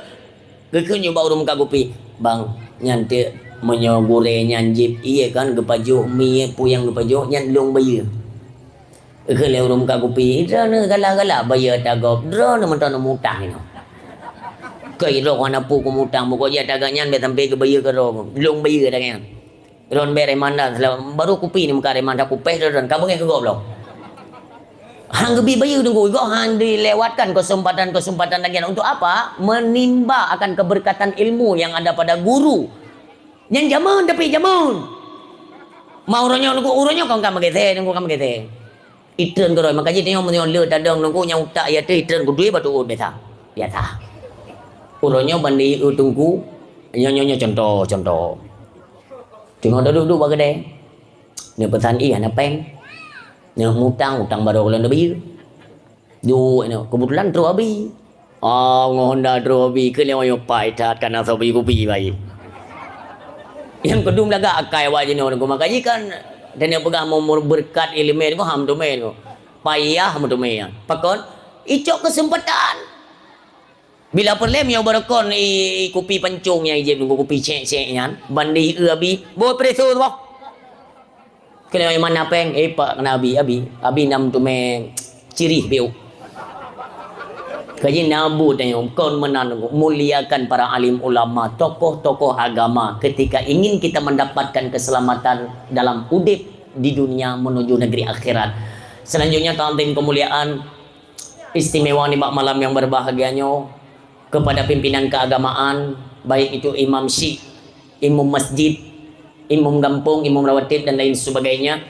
Gekeun nyoba urang muka gupi. Bang, nyan teu menyo gure nyan jip ieu kan gepajuk mi puyang gepajuk nyan long bayu. Kalau orang muka kopi, drone gala-gala bayar tagap, drone mentang mutang ini. Kira orang apa ku mutang, pokoknya dagangnya biar sampai ke bayar ke rom, long bayar dagangnya. Ron bere mana, baru kopi ni muka remanda kupeh drone, kamu yang kegop loh. Hang gebi bayar tunggu, kau hang dilewatkan kesempatan lagi untuk apa? Menimba akan keberkatan ilmu yang ada pada guru. Yang jamun tapi jamun. Mau orangnya kau kamu kete. Itren ko roy makanya tengok menyo le tadang nunggu nya utak ya te itren ko duit batu beta biasa uronyo bandi utungku nyo contoh tengok duduk bagade ne pesan i ana peng ne utang baru kalau lebih du ne kebetulan tro abi ngonda tro abi ke lewa yo pai tat kana so bi kopi bai yang kedua laga akai wajin orang makanya kan. Dan yang pegang mau berkat ilmu itu ham tu main ko. Payah ham tu main. Pakon icok kesempatan. Bila perlem yang berekon kopi pencungnya je nunggu kopi cek-ceknya bandi abi bo preso tu kena yang mana peng pak kena abi nam tu me ciri biu kaji nabu tanya kon menan muliakan para alim ulama tokoh-tokoh agama ketika ingin kita mendapatkan keselamatan dalam udip di dunia menuju negeri akhirat. Selanjutnya ta'zim kemuliaan istimewa di malam yang berbahagianya kepada pimpinan keagamaan, baik itu imam syekh, imam masjid, imam kampung, imam rawatib dan lain sebagainya.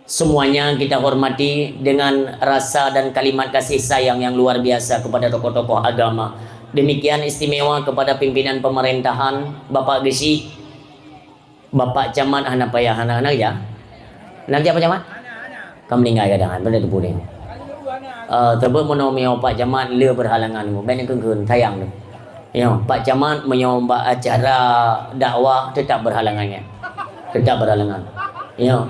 Semuanya kita hormati dengan rasa dan kalimat kasih sayang yang luar biasa kepada tokoh-tokoh agama. Demikian istimewa kepada pimpinan pemerintahan, Bapak Gesi, Bapak Camat, anak payah anak-anak ya. Nanti apa Camat? Kamu meninggal kadang-kadang, benda tu puning. Terbuk menomio Pak Camat le berhalangan banyak kengkun tayang tu. Ya, Pak Camat menyomba acara dakwah tetap berhalangannya. Tetap berhalangan. Ya.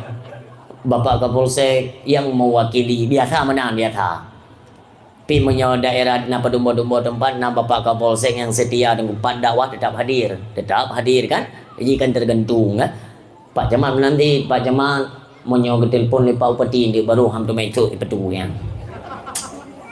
Bapak Kapolsek yang mewakili biasa menang biasa. Pi menyo daerah na pedumbo-dumbo tempat na Bapak Kapolsek yang setia dengan tempat dakwah tetap hadir kan? Jadi kan tergantung kan. Pak Camat nanti Pak Camat menyo ke telefon le Pak Upati dia baru ham tu mai tu petunya.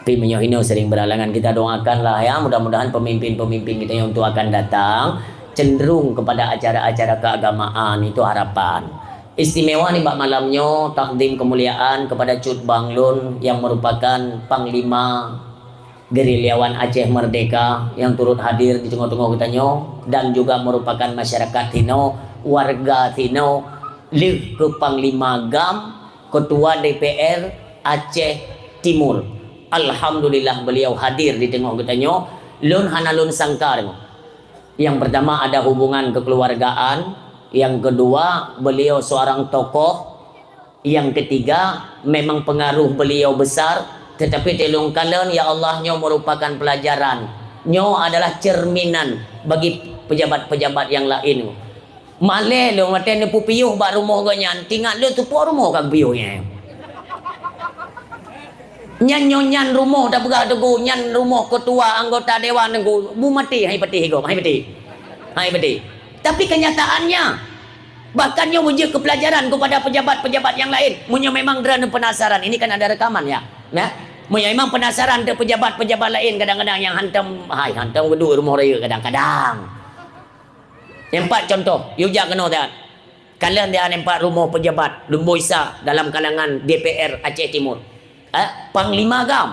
Pi menyohino sering berhalangan, kita doakanlah ya mudah-mudahan pemimpin-pemimpin kita yang untuk akan datang cenderung kepada acara-acara keagamaan, itu harapan. Istimewa nih Mbak malamnya takdim kemuliaan kepada Cut Banglun yang merupakan Panglima Gerilyawan Aceh Merdeka yang turut hadir di tengah-tengah kita dan juga merupakan masyarakat Tino, warga Tino, lih ke Panglima GAM, Ketua DPR Aceh Timur. Alhamdulillah beliau hadir di tengah kita lun hanalun sangkar. Yang pertama ada hubungan kekeluargaan, yang kedua beliau seorang tokoh, yang ketiga memang pengaruh beliau besar, tetapi telung kalian ya Allah nyo merupakan pelajaran. Nyo adalah cerminan bagi pejabat-pejabat yang lain. Male lu ngaten pu piyuh ba rumah ganyan, tinggal lu tu po rumah kag piyuhnya. Nyan rumah dah berah teguh nyan rumah ketua anggota dewan teguh bu mati hai peti hidup hai peti tapi kenyataannya bahkan nyo uji kepelajaran kepada pejabat-pejabat yang lain munyo memang derana penasaran ini kan ada rekaman ya munyo memang penasaran ke pejabat-pejabat lain kadang-kadang yang hantam kedua rumah raya kadang-kadang empat contoh yujak kena tak kalian dia empat rumah pejabat lumboisa dalam kalangan DPR Aceh Timur Panglima GAM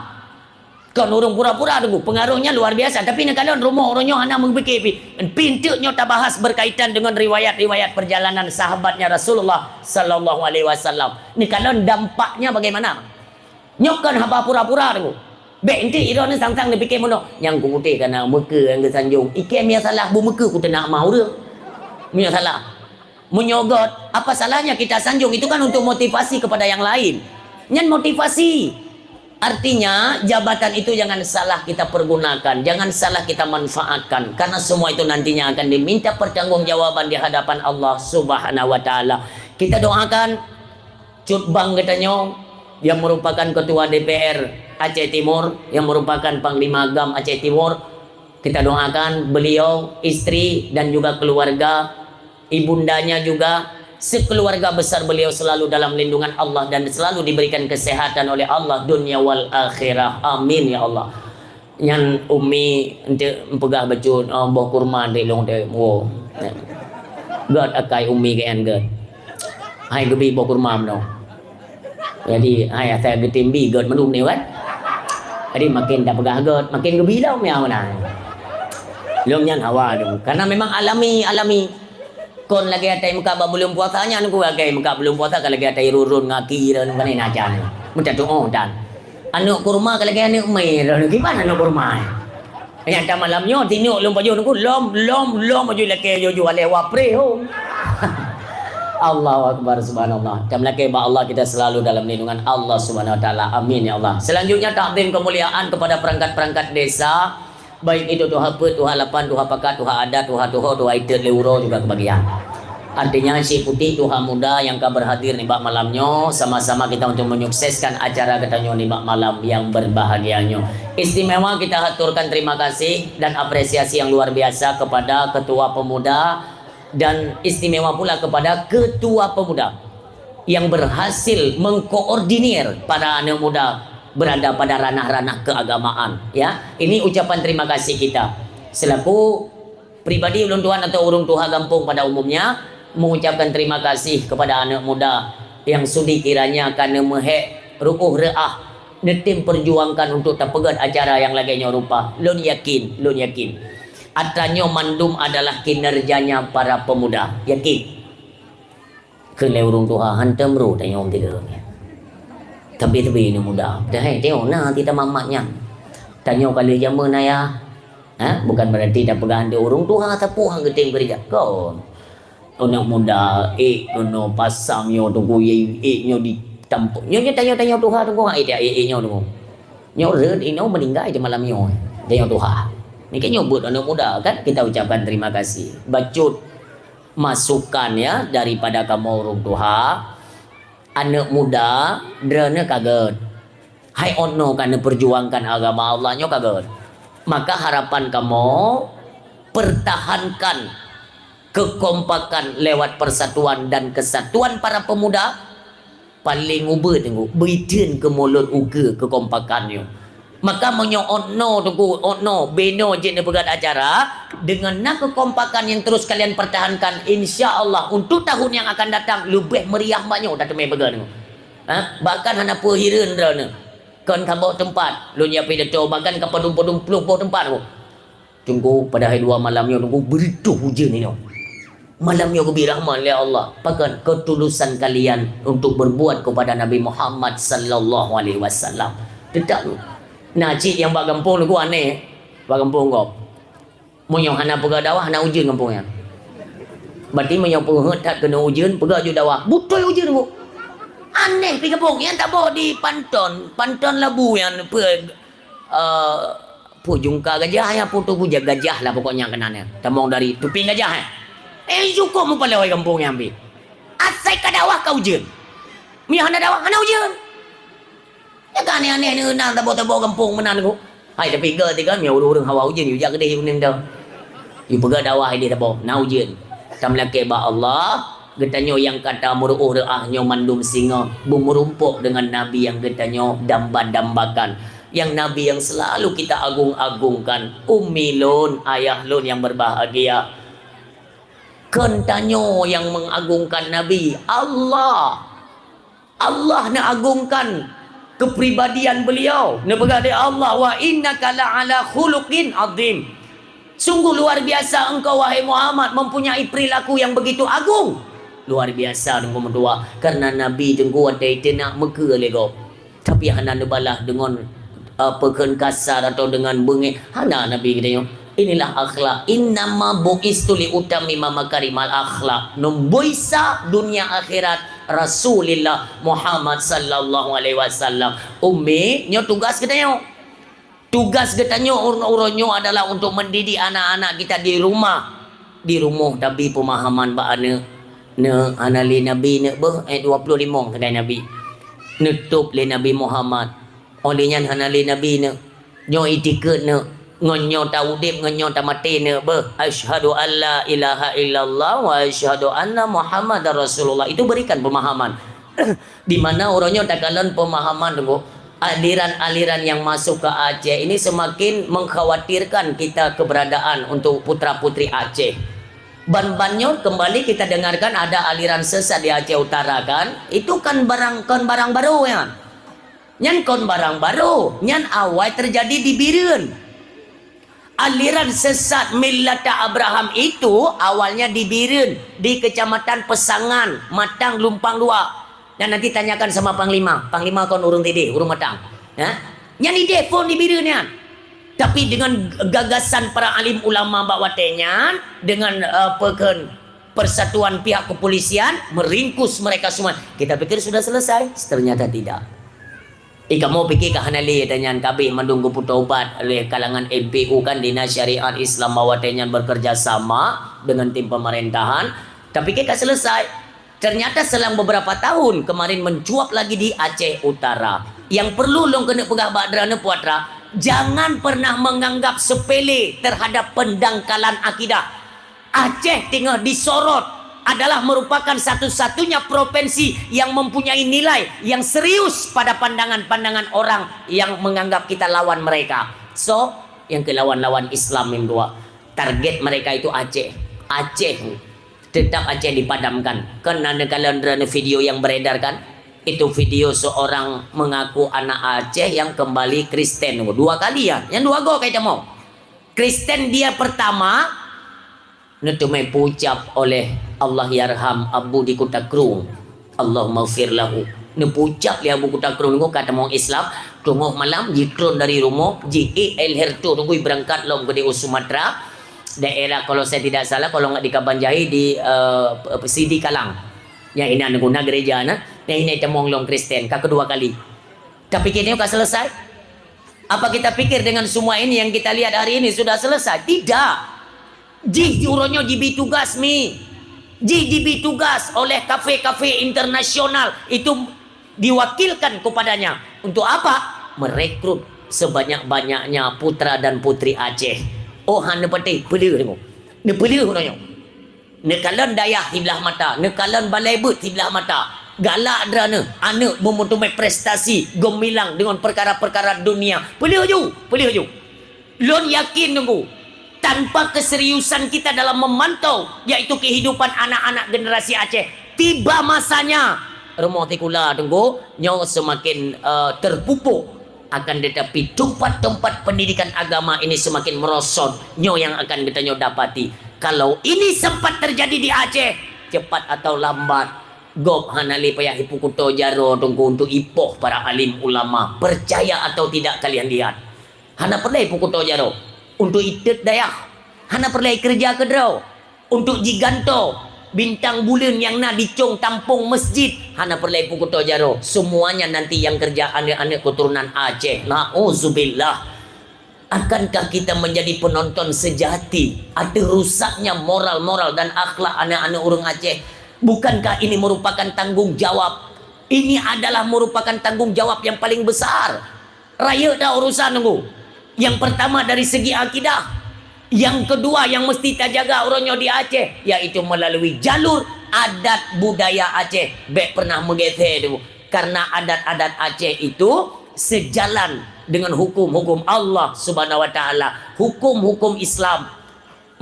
kan orang pura-pura tu pengaruhnya luar biasa tapi nak kalau rumah orangnya hanya memikir pintunya tak bahas berkaitan dengan riwayat-riwayat perjalanan sahabatnya Rasulullah sallallahu alaihi wasallam ni kalau dampaknya bagaimana nyokan haba pura-pura tu baik nanti irone sang-sang dia fikir mono yang ku putih kana Mekah yang ke Sanjung ikem yang salah bu Mekah ku tak nak mau dia punya salah menyogot apa salahnya kita sanjung itu kan untuk motivasi kepada yang lain. Nyan motivasi. Artinya jabatan itu jangan salah kita pergunakan, jangan salah kita manfaatkan karena semua itu nantinya akan diminta pertanggungjawaban di hadapan Allah Subhanahu wa taala. Kita doakan Cut Bang katanya yang merupakan ketua DPR Aceh Timur, yang merupakan Panglima GAM Aceh Timur. Kita doakan beliau, istri dan juga keluarga, ibundanya juga sekeluarga besar beliau selalu dalam lindungan Allah dan selalu diberikan kesehatan oleh Allah dunia wal akhirah. Amin ya Allah. Yang umi untuk pegah bacun boh kurma de long de wo. God akai umi ke an god. Hai gebi boh kurma no. Jadi hai saya getimbi god menung ni kan. Jadi makin dah pegah god makin gebi dah miau nah. Long nyan hawa dong. Karena memang alami kon lagi atai muka belum puasanya aku lagi muka belum puasa kalau lagi atai rurun ngaki dan mana najan mudah tu dan anu kurma kalau lagi anu mer gimana anu kurma yang dah malamnya tinuk lom baju aku lom baju lagi jojo lewa pre ho Allahu akbar subhanallah dan lagi ba Allah kita selalu dalam lindungan Allah subhanahu wa taala amin ya Allah. Selanjutnya takdim kemuliaan kepada perangkat-perangkat desa baik itu tuha pe, tuha lapan, tuha pakat, tuha adat, tuha itet leuro juga kebagian. Artinya si putih Tuhan muda yang kau berhadir nih bak malamnya, sama-sama kita untuk menyukseskan acara katanya nih bak malam yang berbahagianya. Istimewa kita haturkan terima kasih dan apresiasi yang luar biasa kepada ketua pemuda, dan istimewa pula kepada ketua pemuda yang berhasil mengkoordinir para anak muda berada pada ranah-ranah keagamaan. Ya, ini ucapan terima kasih kita selaku pribadi ulun tuhan atau urung tuha kampung pada umumnya, mengucapkan terima kasih kepada anak muda yang sudi kiranya karena mehek rukuh re'ah netim perjuangkan untuk terpegat acara yang laginya rupa. Lun yakin atanya mandum adalah kinerjanya para pemuda. Yakin kele urung tuha hantem ru tanya om tiga ni. Tapi ini muda. Dah tengok nah kita mamaknya. Tanya kali zaman ya. Bukan berarti dah pegang dia urung tuha tapi hang geting kerja kon. Anak muda kono pasang nyo tunggu nyo di tampuk. Nyo tanya tuha tunggu dia nyo tunggu. Nyo red ino meninggal je malam nyo. Tanya tuha. Ni kan nyebut anak muda kan, kita ucapkan terima kasih. Bacut masukan ya daripada kamu urung tuha. Anak muda drone kaget. Hai ono karena perjuangkan agama Allah nyo kaget. Maka harapan kamu pertahankan kekompakan lewat persatuan dan kesatuan para pemuda. Paling ubah tengok beritin ke mulut uga kekompakannya. Maka menyo ono tunggu ono beno je nebegat acara dengan nak kekompakan yang terus kalian pertahankan, insya Allah untuk tahun yang akan datang lebih meriah banyak dah temai begal tengok. Bahkan hana perhiran drone kan kabau tempat lu nyapi deto bahkan ke pedum-pedum peluk tempat tu. Tunggu pada hari 2 malamnya tunggu berituh hujan ni. Malamnya aku birahman oleh Allah. Pakan ketulusan kalian untuk berbuat kepada Nabi Muhammad sallallahu alaihi wasallam. Tidak lu. Nah, cik yang bak kampung tu aneh. Bak kampung kau. Moyo hana pegak dawah hana ujian kampungnya. Berarti moyo pegak tak kena ujian pegak ju dawah. Betul ujian tu. Aneh pergi kampung yang tak bawa di Panton Labu yang jungka gajah ya putu puja gajah lah pokoknya kenanya. Tamong dari tuping gajah cukup mu pala oi kampung yang ambil. Asai ka dawah kau ujian. Mi hana dawah hana ujian. Ya kan aneh ni nang tak bawa kampung menan ku. Hai tapi ke tiga mi urang hawa ujian yu jak gede yu ning dah. Yu pegak dawah dia tak bawa na ujian. Tam laki ba Allah getanyo yang kata muruh re'ahnya mandum singa merumpuk dengan Nabi yang getanyo damba-dambakan, yang Nabi yang selalu kita agung-agungkan, Ummi Lun, ayah Lun yang berbahagia. Kentanyo yang mengagungkan Nabi Allah nak agungkan kepribadian beliau. Nebagade Allah wa innaka la'ala khuluqin azim. Sungguh luar biasa engkau wahai Muhammad mempunyai perilaku yang begitu agung. Luar biasa dengan berdua karena Nabi tengku ada itu nak meka lego. Tapi hana nebalah dengan pekan kasar atau dengan bengek. Hana Nabi katanya. Inilah akhlak. Innama bu'istu li utammima makarimal akhlak. Numbuisa dunia akhirat Rasulullah Muhammad sallallahu alaihi wasallam. Ummi nyo tugas katanya. Tugas katanya urun-urunnya adalah untuk mendidik anak-anak kita di rumah. Di rumah tapi pemahaman ba ana anali Nabi ne 25 kedai Nabi nutup le Nabi Muhammad olehnya anali Nabi ne nyo itiket ne ngonyo taudib ngonyo tamati ne asyhadu alla ilaha illallah wa asyhadu anna Muhammadar Rasulullah. Itu berikan pemahaman di mana orangnya takalan pemahaman tunggu aliran-aliran yang masuk ke Aceh ini semakin mengkhawatirkan kita keberadaan untuk putra-putri Aceh. Ban-bannya kembali kita dengarkan ada aliran sesat di Aceh Utara kan. Itu kan barang baru ya. Nyan kon barang baru. Nyan awal terjadi di Biren. Aliran sesat Millata Abraham itu awalnya di Biren, di Kecamatan Pesangan, Matang, Lumpang 2. Dan nanti tanyakan sama Panglima. Panglima kon urung tidi, urung Matang. Ya. Nyan di Devon di Biren ya. Tapi dengan gagasan para alim ulama bakwatenya, dengan persatuan pihak kepolisian, meringkus mereka semua. Kita pikir sudah selesai, ternyata tidak. Kamu pikir kahanali tanyan kabeh mendunggu putobat oleh kalangan MPU kan Dinas Syariat Islam bakwatenya bekerja sama dengan tim pemerintahan. Tapi kita selesai. Ternyata selang beberapa tahun kemarin mencuap lagi di Aceh Utara. Yang perlu long kena pegah badrana puatra, jangan pernah menganggap sepele terhadap pendangkalan akidah. Aceh tengah disorot adalah merupakan satu-satunya provinsi yang mempunyai nilai yang serius pada pandangan-pandangan orang yang menganggap kita lawan mereka. So, yang ke lawan-lawan Islam yang dua, target mereka itu Aceh. Aceh tetap Aceh dipadamkan. Kan ada kalian video yang beredar kan? Itu video seorang mengaku anak Aceh yang kembali Kristen. 2 kali ya. Yang 2 go kayak mau. Kristen dia pertama netumai pucap oleh Allah yarham Abu di Kutakrung. Allahumma ghfir lahu. Nepucap dia Abu Kutakrung itu kata mau Islam. Tunggu malam jikron dari rumah. Ji el hertu tunggu berangkat lom ke di Sumatera. Daerah kalau saya tidak salah kalau nggak di Kabanjahi di Sidi Kalang. Yang ini ada guna gereja na. Yang ini temong long Kristen. Kedua kali. Tapi kini sudah selesai. Apa kita pikir dengan semua ini yang kita lihat hari ini sudah selesai? Tidak. Uronyo jibi tugas mi. Jibi tugas oleh kafe-kafe internasional itu diwakilkan kepadanya. Untuk apa? Merekrut sebanyak-banyaknya putra dan putri Aceh. Oh hanya pati pelih tengok. Ne pelih uronyo. Ne kalan dayah sebelah mata, ne kalan balai but sebelah mata. Galak drana anak mempunyai prestasi gemilang dengan perkara-perkara dunia. Pelih ju. Lon yakin tunggu. Tanpa keseriusan kita dalam memantau yaitu kehidupan anak-anak generasi Aceh, tiba masanya rumah tikula tunggu nyo semakin terpupuk, akan tetapi tempat-tempat pendidikan agama ini semakin merosot. Nyo yang akan kita nyo dapati kalau ini sempat terjadi di Aceh, cepat atau lambat gop hanali payah ipukuto jaro tunggu untuk ipoh para alim ulama. Percaya atau tidak kalian lihat, hana perlu ipukuto jaro untuk itet dayah, hana perlu kerja kedrau untuk jiganto bintang bulan yang nak dicong tampung masjid, hana perlu ipukuto jaro. Semuanya nanti yang kerja anak-anak keturunan Aceh. Nauzubillah. Akankah kita menjadi penonton sejati ada rusaknya moral dan akhlak anak-anak orang Aceh? Bukankah ini merupakan tanggung jawab? Ini adalah merupakan tanggung jawab yang paling besar. Raya dah urusan nunggu. Yang pertama dari segi akidah, yang kedua yang mesti kita jaga orangnya di Aceh, yaitu melalui jalur adat budaya Aceh. Bek pernah menggeteh tu, karena adat-adat Aceh itu sejalan dengan hukum-hukum Allah Subhanahu wa taala, hukum-hukum Islam.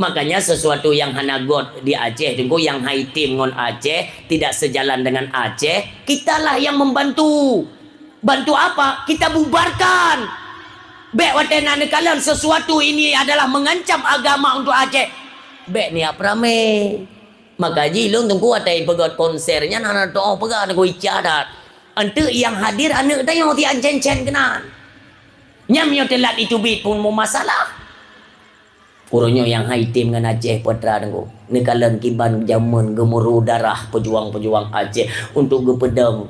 Makanya sesuatu yang hanagot di Aceh tunggu yang haitim ngon Aceh tidak sejalan dengan Aceh, kitalah yang membantu. Bantu apa? Kita bubarkan. Bek watenan kalian sesuatu ini adalah mengancam agama untuk Aceh. Bek ni apa rame? Maka jilung tunggu atai pegat konsernya nana doa pegat aku icadat. Ante yang hadir anak dah yang ti ancen-cen kenan. Nyam yo telat itu bit pun mau masalah. Uronyo yang haitim dengan Aceh putra tunggu. Ni kalian kiban zaman gemuruh darah pejuang-pejuang Aceh untuk gepedang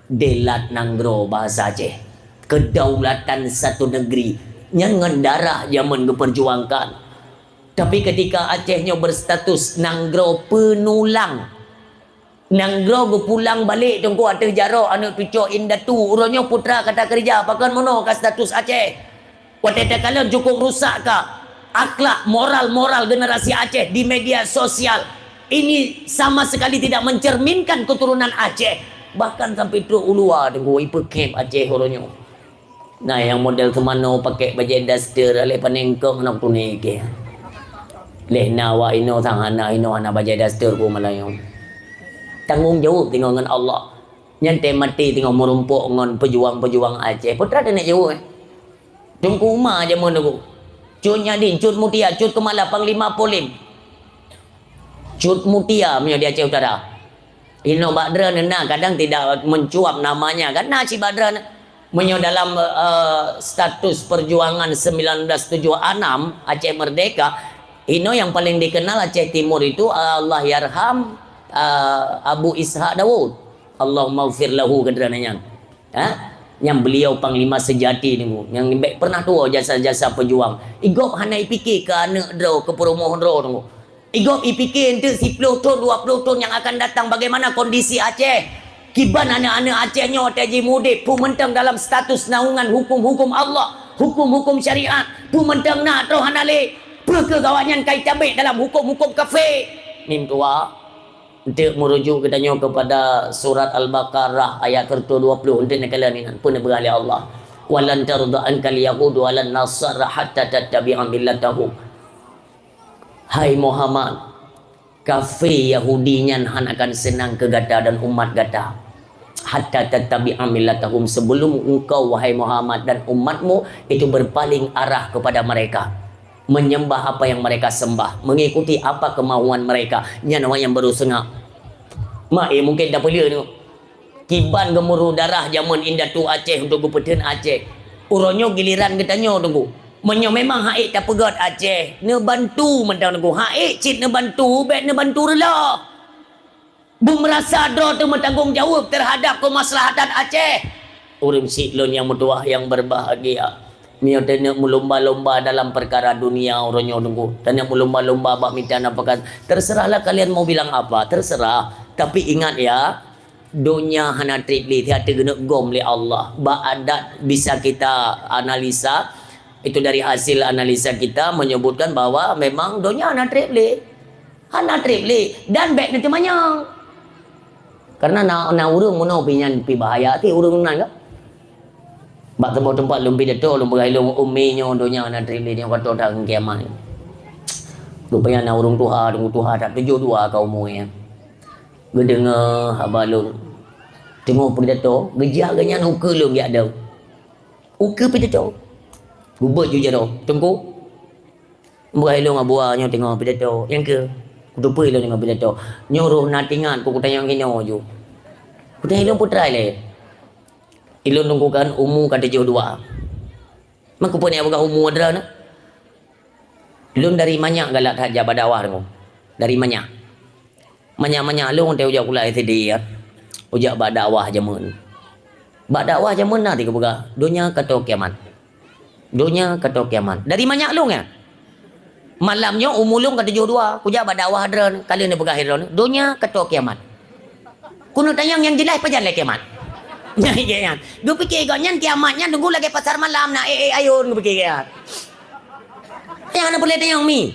delat nanggro bahasa Aceh. Kedaulatan satu negeri yang darah zaman diperjuangkan. Tapi ketika Acehnya berstatus nanggro penulang, nanggro pulang balik tunggu ada jaro anak cucu indatu uronyo putra kata kerja pakan mono ke status Aceh. Wateta kalian cukup rusak ke akhlak moral generasi Aceh di media sosial. Ini sama sekali tidak mencerminkan keturunan Aceh. Bahkan sampai tu ulua tunggu ipekep Aceh uronyo. Nah yang model kemana pakai baju daster alih panengkong nak tu ni ke. Leh nawa ino tanghana ino ana baju daster ku malayong. Tanggung jawab tinggal dengan Allah. Nyante mati tinggal merumpuk dengan pejuang-pejuang Aceh. Putra dia nak jauh Tunggu rumah aja mana ku. Cut Nyadin, Cut Mutia, Cut Kemala, Panglima Polim. Cut Mutia punya di Aceh Utara. Ino Badra nena kadang tidak mencuap namanya kan si Badra menyo dalam status perjuangan 1976 Aceh Merdeka. Ino yang paling dikenal Aceh Timur itu Allah yarham Abu Ishaq Dawud. Allahumma ghfir lahu kedrananya. Yang beliau panglima sejati ni yang pernah tua jasa-jasa pejuang. Igop hanai fikir ke anak draw ke perumahan draw tu. Igop ipikir tu 10 tahun 20 tahun yang akan datang bagaimana kondisi Aceh. Kiban anak-anak Aceh nyo taji mudik pu mentang dalam status naungan hukum-hukum Allah, hukum-hukum syariat, pu mentang nak roh hanale perkegawannya kai cabik dalam hukum-hukum kafir. Mim tua untuk merujuk katanya kepada surat Al-Baqarah ayat ke-20 untuk nakala ni pun berali Allah. Walan tarda ankal yahud walan nasara hatta tattabi'a millatahum. Hai Muhammad, kafir Yahudi nyan han akan senang ke gata dan umat gata. Hatta tattabi'a millatahum, sebelum engkau wahai Muhammad dan umatmu itu berpaling arah kepada mereka, menyembah apa yang mereka sembah, mengikuti apa kemauan mereka. Nyan orang yang baru sengak. Mak mungkin dah pelia ni. Kiban gemuruh darah zaman indah tu Aceh untuk gupeten Aceh. Uronyo giliran katanya tunggu. Menyo memang haik tak pegat Aceh. Ne bantu mentang tunggu. Haik cit ne bantu, bet ne bantu rela. Bu merasa ada tu bertanggungjawab terhadap kemaslahatan Aceh. Urang siklon yang mutuah yang berbahagia. Mio tanya melomba-lomba dalam perkara dunia orangnya tunggu. Tanya melomba-lomba bak minta apakah. Terserahlah kalian mau bilang apa, terserah. Tapi ingat ya, dunia hana tripli tiada guna gom oleh Allah. Bak adat bisa kita analisa. Itu dari hasil analisa kita menyebutkan bahwa memang dunia hana tripli. Hana tripli dan baik nanti banyak. Karena na urang mono pinyan pi bahaya ti urang nan ka. Bak tempat lumpi dato lumpi gailung umminya dunia hana tripli yang kata dah kiamat. Rupanya na urang Tuhan tak tujuh dua kau mu ya. Gedengar habalung. Tengok pidato, gejah ganyan uka lung ya ada. Uka pidato. Gubet je dah. Tengku. Murai long abuanya tengok pidato. Yang ke? Kutupai lo tengok pidato. Nyuruh natingan ku tanya kino ju. Ku tanya ilong putra le. Ilong tunggukan umur kata jauh dua. Mak ku punya bukan umur ada na. Ilong dari banyak galak haja badawah tengok. Dari banyak. Banyak-banyak long teu jak kula SD ya. Ujak badakwah jamun. Badakwah jamun na tiga buka. Dunia kata kiamat. Dunia kata kiamat. Dari banyak long ya. Malamnya umulung kata jauh dua. Kujak badakwah hadran. Kalian ni buka hadran. Dunia kata kiamat. Kuno tanya yang jelas apa jalan kiamat. Ya. Gue pikir ganyan kiamatnya tunggu lagi pasar malam na ayun gue pikir ya. Yang mana boleh tanya mi.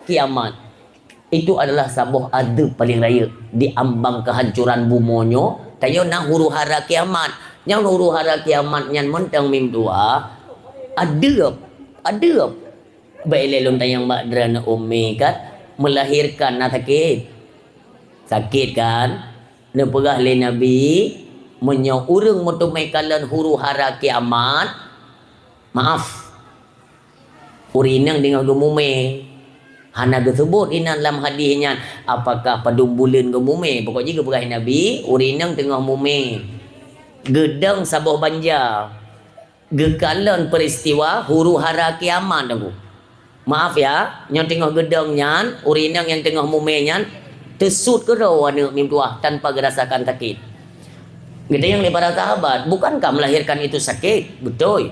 Kiamat itu adalah sebuah adab paling raya di ambang kehancuran bumonyo. Tayo na huru hara kiamat. Yang huru hara kiamat nyan mentang mim dua adab. Baik lelong tayang makdrana ummi kat melahirkan na sakit kan. Ne pegah le Nabi menyo urang motomai kalan huru hara kiamat. Maaf. Urinang dengan gemume. Hana tersebut inan dalam hadisnya apakah padung bulan gemume. Pokoknya ke pegah Nabi urinang tengah mume. Gedang sabah banja. Gekalan peristiwa huru hara kiamat aku. Maaf ya, yang tengah gedang nyan, urinang yang tengah mume nyan tersut ke rawana mim tuah tanpa gerasakan sakit. Kita yang para sahabat, bukankah melahirkan itu sakit? Betul.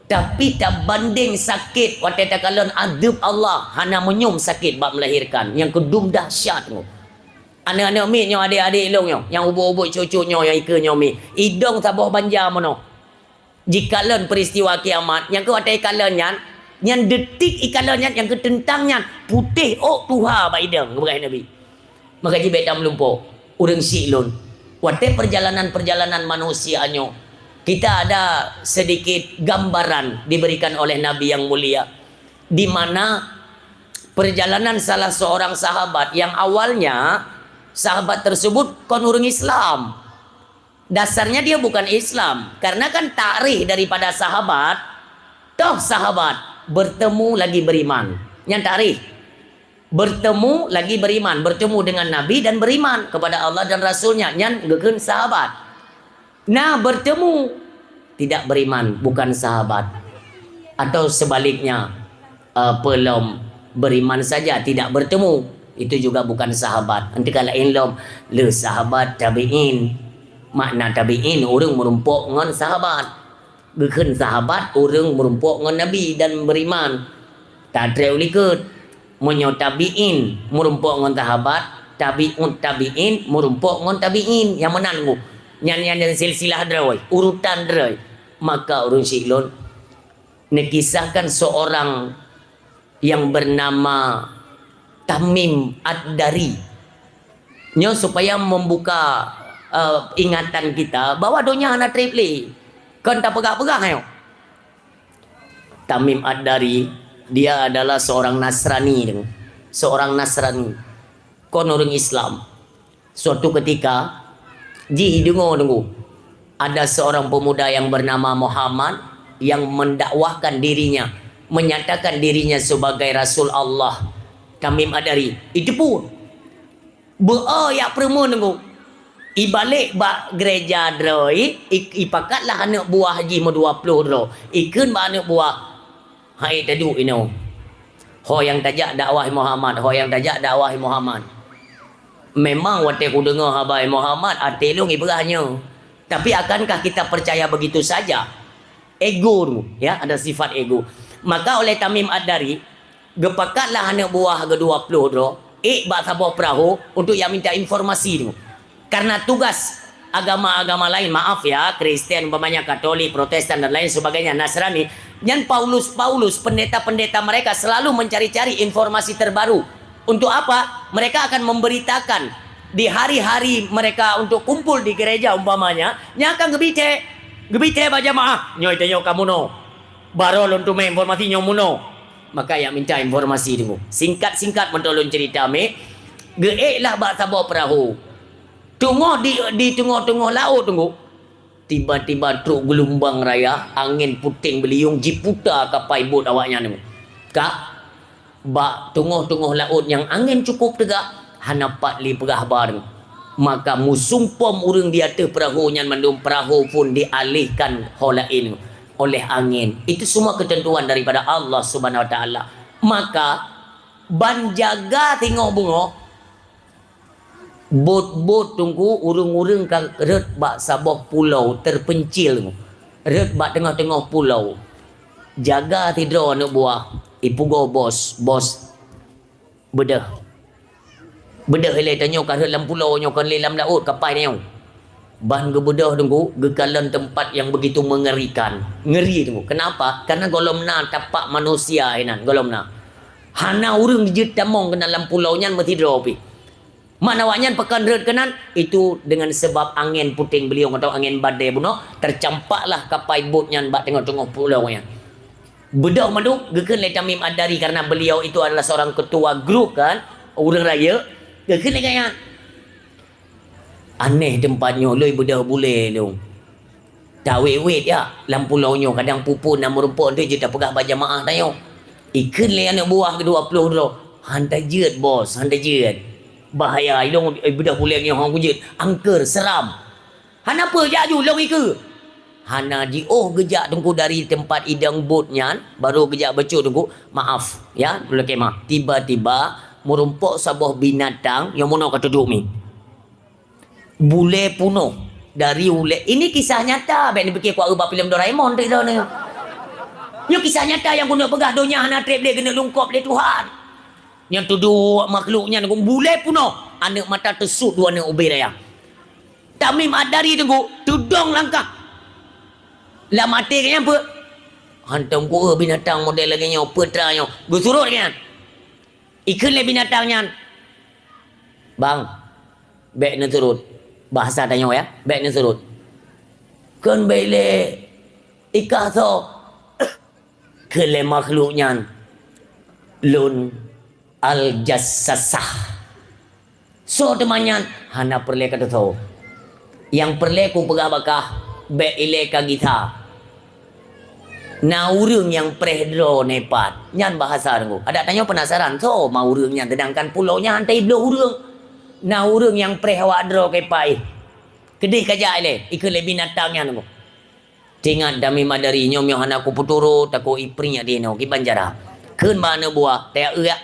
Tapi tak banding sakit waktu takalan adab Allah hana menyum sakit bab melahirkan yang kedum dahsyat tu. Anak-anak mi nyo adik-adik ilong nyo yang ubuk-ubuk cucu nyo yang ika nyo mi idong sabah banja mono. Jikalan peristiwa kiamat yang ke waktu kalan yang detik ikalan yang ke tentangnya putih Tuha ba idang keberah Nabi. Maka jibet dah melumpuk urang silun. Waktu perjalanan manusianya kita ada sedikit gambaran diberikan oleh Nabi yang mulia di mana perjalanan salah seorang sahabat yang awalnya sahabat tersebut kon urang Islam. Dasarnya dia bukan Islam karena kan takrih daripada sahabat toh sahabat bertemu lagi beriman. Yang takrih bertemu lagi beriman, bertemu dengan Nabi dan beriman kepada Allah dan Rasulnya. Yang gekeun sahabat. Nah bertemu tidak beriman bukan sahabat atau sebaliknya pelom beriman saja tidak bertemu itu juga bukan sahabat. Nanti kalau ilom le sahabat tabiin makna tabiin orang merumpuk dengan sahabat. Gekeun sahabat orang merumpuk dengan Nabi dan beriman. Tadre ulikut. Munyo tabi'in murumpuk ngon sahabat. Tabi'un tabi'in murumpuk ngon tabi'in. Yang menan ku. Nyan dan silsilah drawai. Urutan drawai. Maka urun siklon. Nekisahkan seorang yang bernama Tamim Ad-Dari. Nyo supaya membuka ingatan kita bahwa donya anak triple. Kan tak pegah-pegah ayo. Tamim Ad-Dari dia adalah seorang Nasrani, seorang Nasrani. Kon orang Islam. Suatu ketika dengo ada seorang pemuda yang bernama Muhammad yang mendakwahkan dirinya, menyatakan dirinya sebagai Rasul Allah. Tamim Ad-Dari itu pun ya perempuan nunggu. Ibalik bak gereja droi, ipakatlah anak buah haji mo 20 dro. Ikun ba anak buah. Hai tadu ino. Ho yang tajak dakwah Muhammad, ho yang tajak dakwah Muhammad. Memang wate ku dengar habai Muhammad atelung ibrahnya. Tapi akankah kita percaya begitu saja? Ego tu, ya, ada sifat ego. Maka oleh Tamim Ad-Dari, gepakatlah anak buah ke-20 dro. Bak sabar perahu untuk yang minta informasi tu. Karena tugas agama-agama lain, maaf ya, Kristen, umpamanya Katolik, Protestan dan lain sebagainya, Nasrani, dan Paulus, pendeta-pendeta mereka selalu mencari-cari informasi terbaru. Untuk apa? Mereka akan memberitakan di hari-hari mereka untuk kumpul di gereja umpamanya, nyakang gebite berjamaah, nyoy tanya kamu no. Baru untuk informasi nyomuno. Maka yang minta informasi dulu. Singkat-singkat mentolong cerita me. Geeklah bak sabar perahu. Tunggu di tengah-tengah laut tunggu. Tiba-tiba truk gelombang raya, angin puting beliung jiputa kapai bot awaknya tunggu. Kak, bak tengah-tengah laut yang angin cukup tegak, hanapat li perah bar. Maka musumpom urang di atas perahu yang mandum perahu pun dialihkan holain oleh angin. Itu semua ketentuan daripada Allah Subhanahu Wa Taala. Maka ban jaga tengok bungo bot-bot tunggu urung-urung kang ret bak sabah pulau terpencil. Ret bak tengah-tengah pulau. Jaga tidur anak buah. Ipu go bos bedah hele tanya kan dalam pulau nyo kan dalam laut kapai nyo. Ban gebedah tunggu gekalan tempat yang begitu mengerikan. Ngeri tunggu. Kenapa? Karena golomna tapak manusia inan golomna. Hana urang dijut tamong ke dalam pulau nyan bertidur pi. Mana wanyan pekan red kanan itu dengan sebab angin puting beliung atau angin badai buno tercampaklah kapai bot nyan bak tengok-tengok pulau nyan. Bedah madu gekeun le Tamim Ad-Dari karena beliau itu adalah seorang ketua grup kan urang raya. Gekeun le kaya aneh tempatnya loi bedah boleh tu. Tak wait ya dalam pulau nyo kadang pupun dan merumpuk tu je tak pegah berjamaah tayo. Ikun le anak buah ke-20 dulu. Hantai jeut bos, hantai jeut. Bahaya ilong bedah boleh nyo hang jeut. Angker seram. Han apa jak ju long ike? Hana di gejak tunggu dari tempat idang botnya baru gejak becu tunggu. Maaf ya, boleh kemah. Tiba-tiba merumpuk sebuah binatang yang mono kata duduk ni. Bule puno dari ule. Ini kisah nyata. Baik ni fikir kuat ubah filem Doraemon tak tahu ni. Ini kisah nyata yang guna pegah donya anak trip dia kena lungkop dia Tuhan. Yang tuduk makhluknya nunggu bule puno. Anak mata tersut dua anak ubi raya. Tamim Ad-Dari tunggu tudung langkah. Lah mati kayaknya apa? Hantam ku binatang model lagi nyo petranya. Gusurut kan. Ikun le binatangnya. Bang. Baik nak turut. Bahasa tanya ya, baiknya surut. Kan bele ikah so kele makhluknya lun al jassasah. So temannya hana perle kata so. Yang perle ku pegah bakah be ile ka kita. Na urang yang prehdro nepat. Nyan bahasa dengu. Ada tanya penasaran so mau urangnya sedangkan pulaunya hantai belah urang. Na urang yang prehawak dro ke pai. Kedih kajak le, ikut le binatangnya nunggu. Tingat Tamim Ad-Dari nyom yang anak ku puturu taku iprinya dia no ki banjara. Keun mana buah teh ya.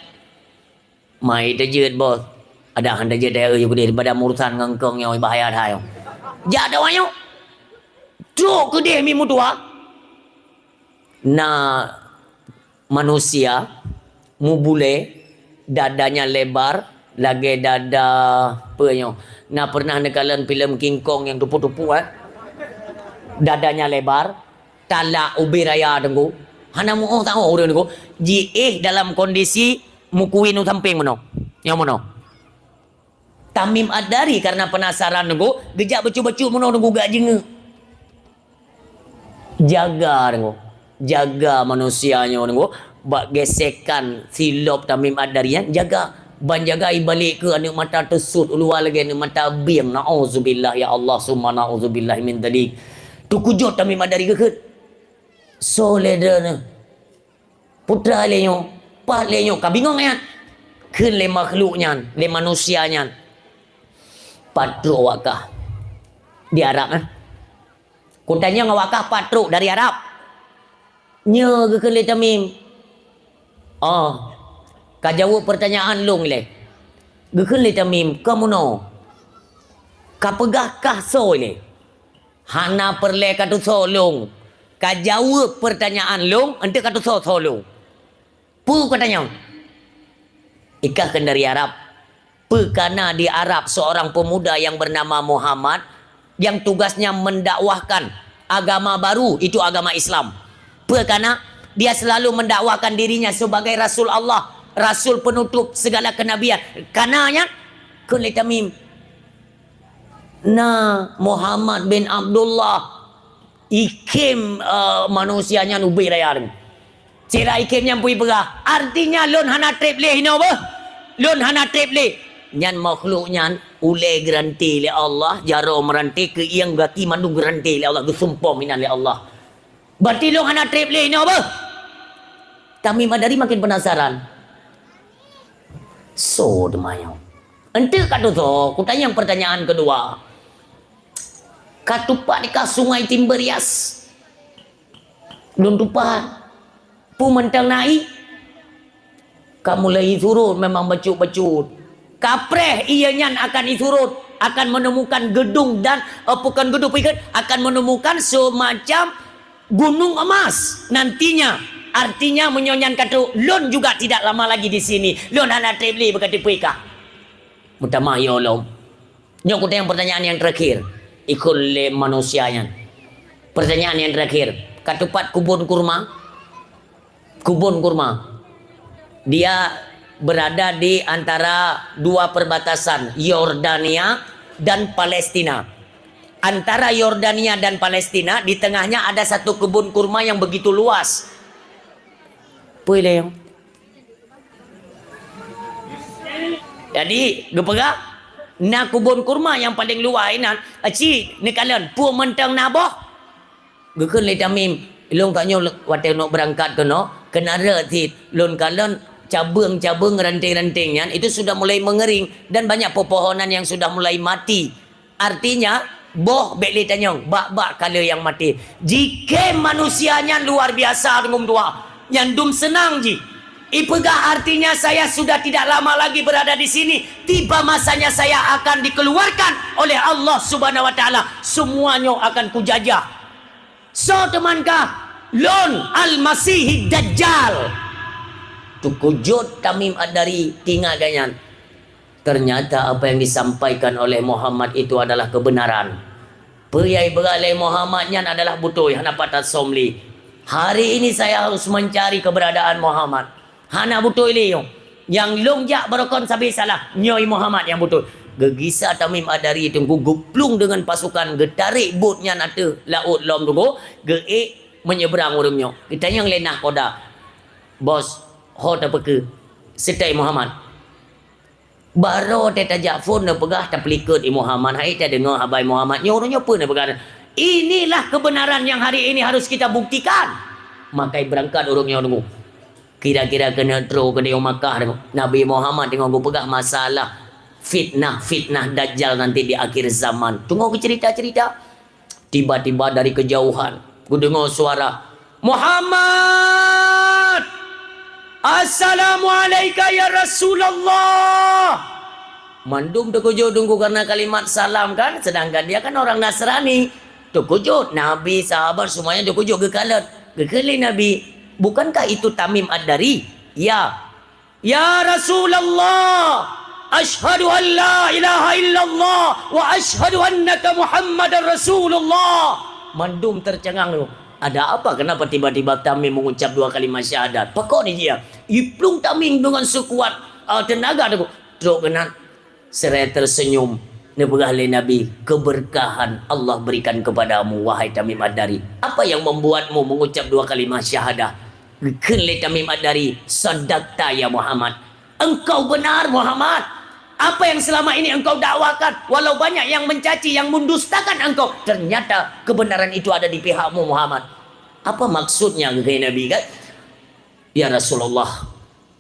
Mai tejeut bos. Ada handa je teh yo gede pada urusan ngengkeng yo bahaya dah yo. Jak ada wanyo. Truk kedih mi mutua. Na manusia mu bule, dadanya lebar, lagi dada apa yo. Nah pernah nekalan filem King Kong yang tupu-tupu dadanya lebar, talak ubi raya dengku. Hana mu tahu orang dengku. Ji dalam kondisi mukuin samping mano. Yang mano? Tamim Ad-Dari karena penasaran dengku, gejak becu-becu mano dengku gak jenge. Jaga dengku. Jaga manusianya dengku. Bak gesekan silop Tamim Ad-Dari jaga. Ban jagai balik ke anak mata tersut luar lagi anak mata biang. Na'udzubillah ya Allah summa na'udzubillah min dzalik. Tu kujut Tamim Ad-Dari ke. So ledana. Putra lenyo, pak lenyo, ka bingung ya. Keun le makhluknya, le manusianya. Patro wakah. Di Arab Ku tanya ngawakah patro dari Arab. Nya ke le Tamim. Ka jawab pertanyaan long le. Gekun le Tamim, kamu no. Ka pegahkah so le. Hana perle katu so long. Ka jawab pertanyaan long, ente katu so long. Pu katanya. Ikahkan dari Arab. Karena di Arab seorang pemuda yang bernama Muhammad yang tugasnya mendakwahkan agama baru, itu agama Islam. Karena dia selalu mendakwahkan dirinya sebagai Rasul Allah, Rasul penutup segala kenabian. Karenanya Kun Tamim Muhammad bin Abdullah ikim manusianya nubi rayar. Cira ikimnya pui pegah. Artinya lon hana trip le hino bah. Lon hana trip le. Nyan makhluk nyan ule garanti le Allah, jaro meranti ke yang gaki mandu garanti le Allah, gesumpah minan le Allah. Berarti lon hana trip le hino bah. Tamim Ad-Dari makin penasaran. So demayau. Ente kata so, ku tanya yang pertanyaan kedua. Katupak dekat sungai Timberias. Lon tupat. Pu mentang naik. Kamu lagi surut memang becut-becut. Kapreh ianya akan disurut. Akan menemukan gedung dan bukan gedung pikir. Akan menemukan semacam gunung emas. Nantinya. Artinya menyonyan kata lon juga tidak lama lagi di sini. Lon hana trebli berkata puika. Mutama ya Allah. Nyok yang pertanyaan yang terakhir. Ikut le manusianya. Pertanyaan yang terakhir. Katupat kubun kurma. Kubun kurma. Dia berada di antara dua perbatasan. Yordania dan Palestina. Antara Yordania dan Palestina. Di tengahnya ada satu kebun kurma yang begitu luas. Puileng. Jadi, gepega na kubun kurma yang paling luas ini, aci ni kalian pu mentang naboh. Gekun le Tamim, ilong kanyo wate nak berangkat keno, kenara ti lon kalian cabang-cabang ranting-rantingnya itu sudah mulai mengering dan banyak pepohonan yang sudah mulai mati. Artinya, boh beli tanyong, bak-bak kala yang mati. Jika manusianya luar biasa dengan dua. Yang dum senang ji. Ipegah artinya saya sudah tidak lama lagi berada di sini. Tiba masanya saya akan dikeluarkan oleh Allah Subhanahu wa taala. Semuanya akan kujajah. So temankah lon al-Masih Dajjal. Tukujud Tamim Ad-Dari tinggal ganyan. Ternyata apa yang disampaikan oleh Muhammad itu adalah kebenaran. Peyai beralai Muhammadnya adalah betul. Hana patat somli. Hari ini saya harus mencari keberadaan Muhammad. Hana betul ini yang longjak berokon sabi salah. Nyoi Muhammad yang betul. Gegisa Tamim Ad-Dari itu guguplung dengan pasukan. Getarik botnya nata laut lom tunggu. Geik menyeberang orangnya. Kita yang lenah koda. Bos, hot apa ke? Setai Muhammad. Baru teta Ja'far nak pegah tak pelikut Muhammad. Hai tak dengar habai Muhammad. Nyornya pun nak pegah. Inilah kebenaran yang hari ini harus kita buktikan. Makai berangkat orangnya tunggu. Kira-kira kena throw ke dia Makkah tengok. Nabi Muhammad tengok aku pegah masalah fitnah Dajjal nanti di akhir zaman. Tunggu ke cerita-cerita. Tiba-tiba dari kejauhan aku dengar suara Muhammad. Assalamualaikum ya Rasulullah. Mandum terkejut tunggu karena kalimat salam kan. Sedangkan dia kan orang Nasrani. Terkejut. Nabi, sahabat semuanya terkejut. Gekalat. Gekali Nabi. Bukankah itu Tamim Ad-Dari? Ya. Ya Rasulullah, ashhadu an la ilaha illallah wa ashhadu annaka Muhammadar Rasulullah. Mandum tercengang tu. Ada apa? Kenapa tiba-tiba Tamim mengucap 2 kalimat syahadat? Pokok ni dia. Iplung Tamim dengan sekuat tenaga tu. Teruk kena. Serai tersenyum. Ni berahli Nabi. Keberkahan Allah berikan kepadamu, wahai Tamim Ad-Dari. Apa yang membuatmu mengucap 2 kalimat syahadat? Kenli Tamim Ad-Dari. Sadaqta ya Muhammad. Engkau benar Muhammad. Apa yang selama ini engkau dakwakan, walau banyak yang mencaci, yang mendustakan engkau, ternyata kebenaran itu ada di pihakmu Muhammad. Apa maksudnya kata Nabi kan? Ya Rasulullah,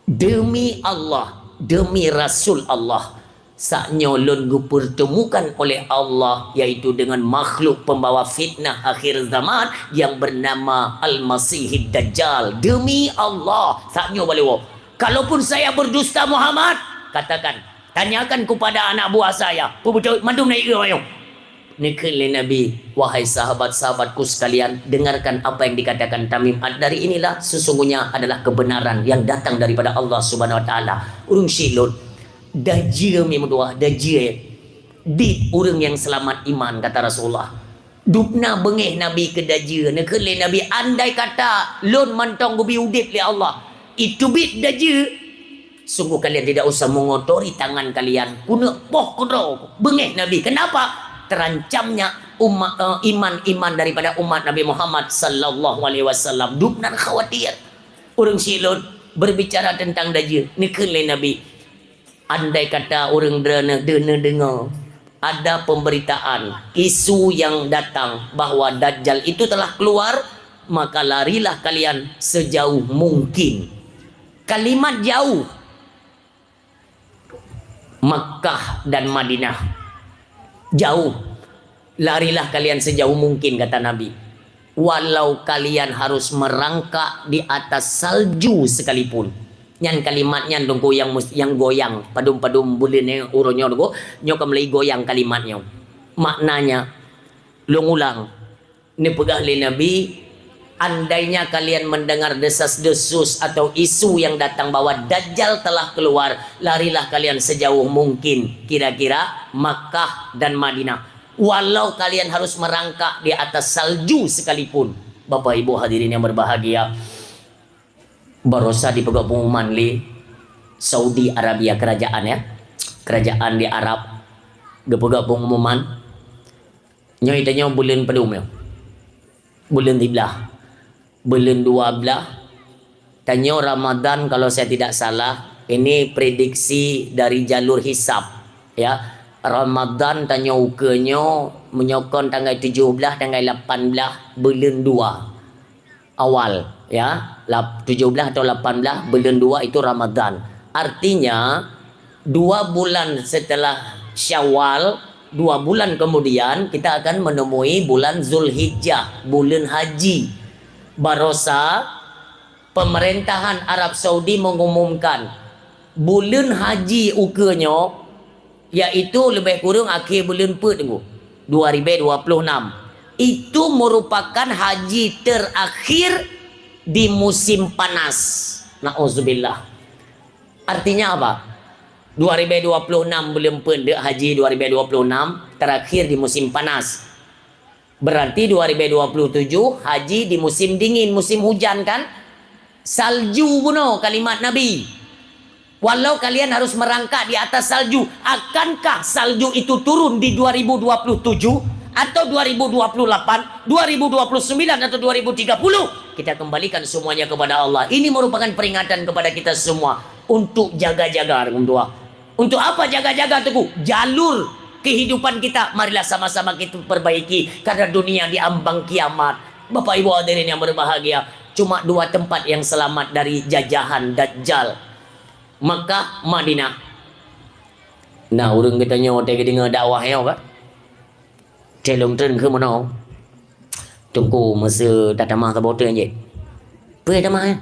demi Allah, demi Rasul Allah, saknya ulun dipertemukan oleh Allah, yaitu dengan makhluk pembawa fitnah akhir zaman yang bernama Al-Masihid Dajjal. Demi Allah, saknya balewo. Kalaupun saya berdusta Muhammad, katakan, tanyakan kepada anak buah saya. Betul mandum naik ke ayo. Nikil Nabi, wahai sahabat-sahabatku sekalian, dengarkan apa yang dikatakan Tamim Ad-Dari inilah sesungguhnya adalah kebenaran yang datang daripada Allah Subhanahu wa taala. Urung silun dajir memang dajir di urang yang selamat iman kata Rasulullah. Dupna bengih Nabi ke dajir. Nikil Nabi, andai kata lun mantong gubi udip li Allah. Itu bit dajir, sungguh kalian tidak usah mengotori tangan kalian. Kuna poh kodro bengih Nabi. Kenapa? Terancamnya iman daripada umat Nabi Muhammad sallallahu alaihi wasallam. Dupnan khawatir. Orang silun berbicara tentang dajjal. Nikele Nabi. Andai kata orang dengar ada pemberitaan, isu yang datang bahawa dajjal itu telah keluar, maka larilah kalian sejauh mungkin. Kalimat jauh, Makkah dan Madinah. Jauh. Larilah kalian sejauh mungkin kata Nabi. Walau kalian harus merangkak di atas salju sekalipun. Yang kalimatnya dongko yang goyang. Padum-padum bulinnya urunya dongko. Nyoka mulai goyang kalimatnya. Maknanya. Ulang. Ini pegahli Nabi. Andainya kalian mendengar desas-desus atau isu yang datang bahwa Dajjal telah keluar, larilah kalian sejauh mungkin, kira-kira Makkah dan Madinah. Walau kalian harus merangkak di atas salju sekalipun. Bapak Ibu hadirin yang berbahagia, barosa di pegawai pengumuman li Saudi Arabia, kerajaan ya, kerajaan di Arab, di pegawai pengumuman nyoy bulan pedum ya, bulan 13, bulan 12 tanya Ramadan kalau saya tidak salah. Ini prediksi dari jalur hisab ya. Ramadan tanya ukenya menyokong tanggal 17 tanggal 18 bulan 2 awal ya, 17 atau 18 bulan 2 itu Ramadan. Artinya 2 bulan setelah Syawal, 2 bulan kemudian kita akan menemui bulan Zulhijjah, bulan haji. Barosa pemerintahan Arab Saudi mengumumkan bulan haji ukenya yaitu lebih kurang akhir bulan tunggu 2026. Itu merupakan haji terakhir di musim panas. Nauzubillah. Artinya apa? 2026 bulan pendek haji 2026 terakhir di musim panas. Berarti 2027 haji di musim dingin, musim hujan kan? Salju buno kalimat Nabi. Walau kalian harus merangkak di atas salju, akankah salju itu turun di 2027 atau 2028, 2029 atau 2030? Kita kembalikan semuanya kepada Allah. Ini merupakan peringatan kepada kita semua untuk jaga-jaga. Untuk apa jaga-jaga teguh? Jalur kehidupan kita marilah sama-sama kita perbaiki, karena dunia diambang kiamat. Bapak Ibu hadirin yang berbahagia, cuma 2 tempat yang selamat dari jajahan Dajjal, Makkah, Madinah. Nah, orang katanya hotel dengar dakwah ya Pak. Celong tren ke mana? Tunggu masa tak tamah ke botol je. Pergi tamah ya.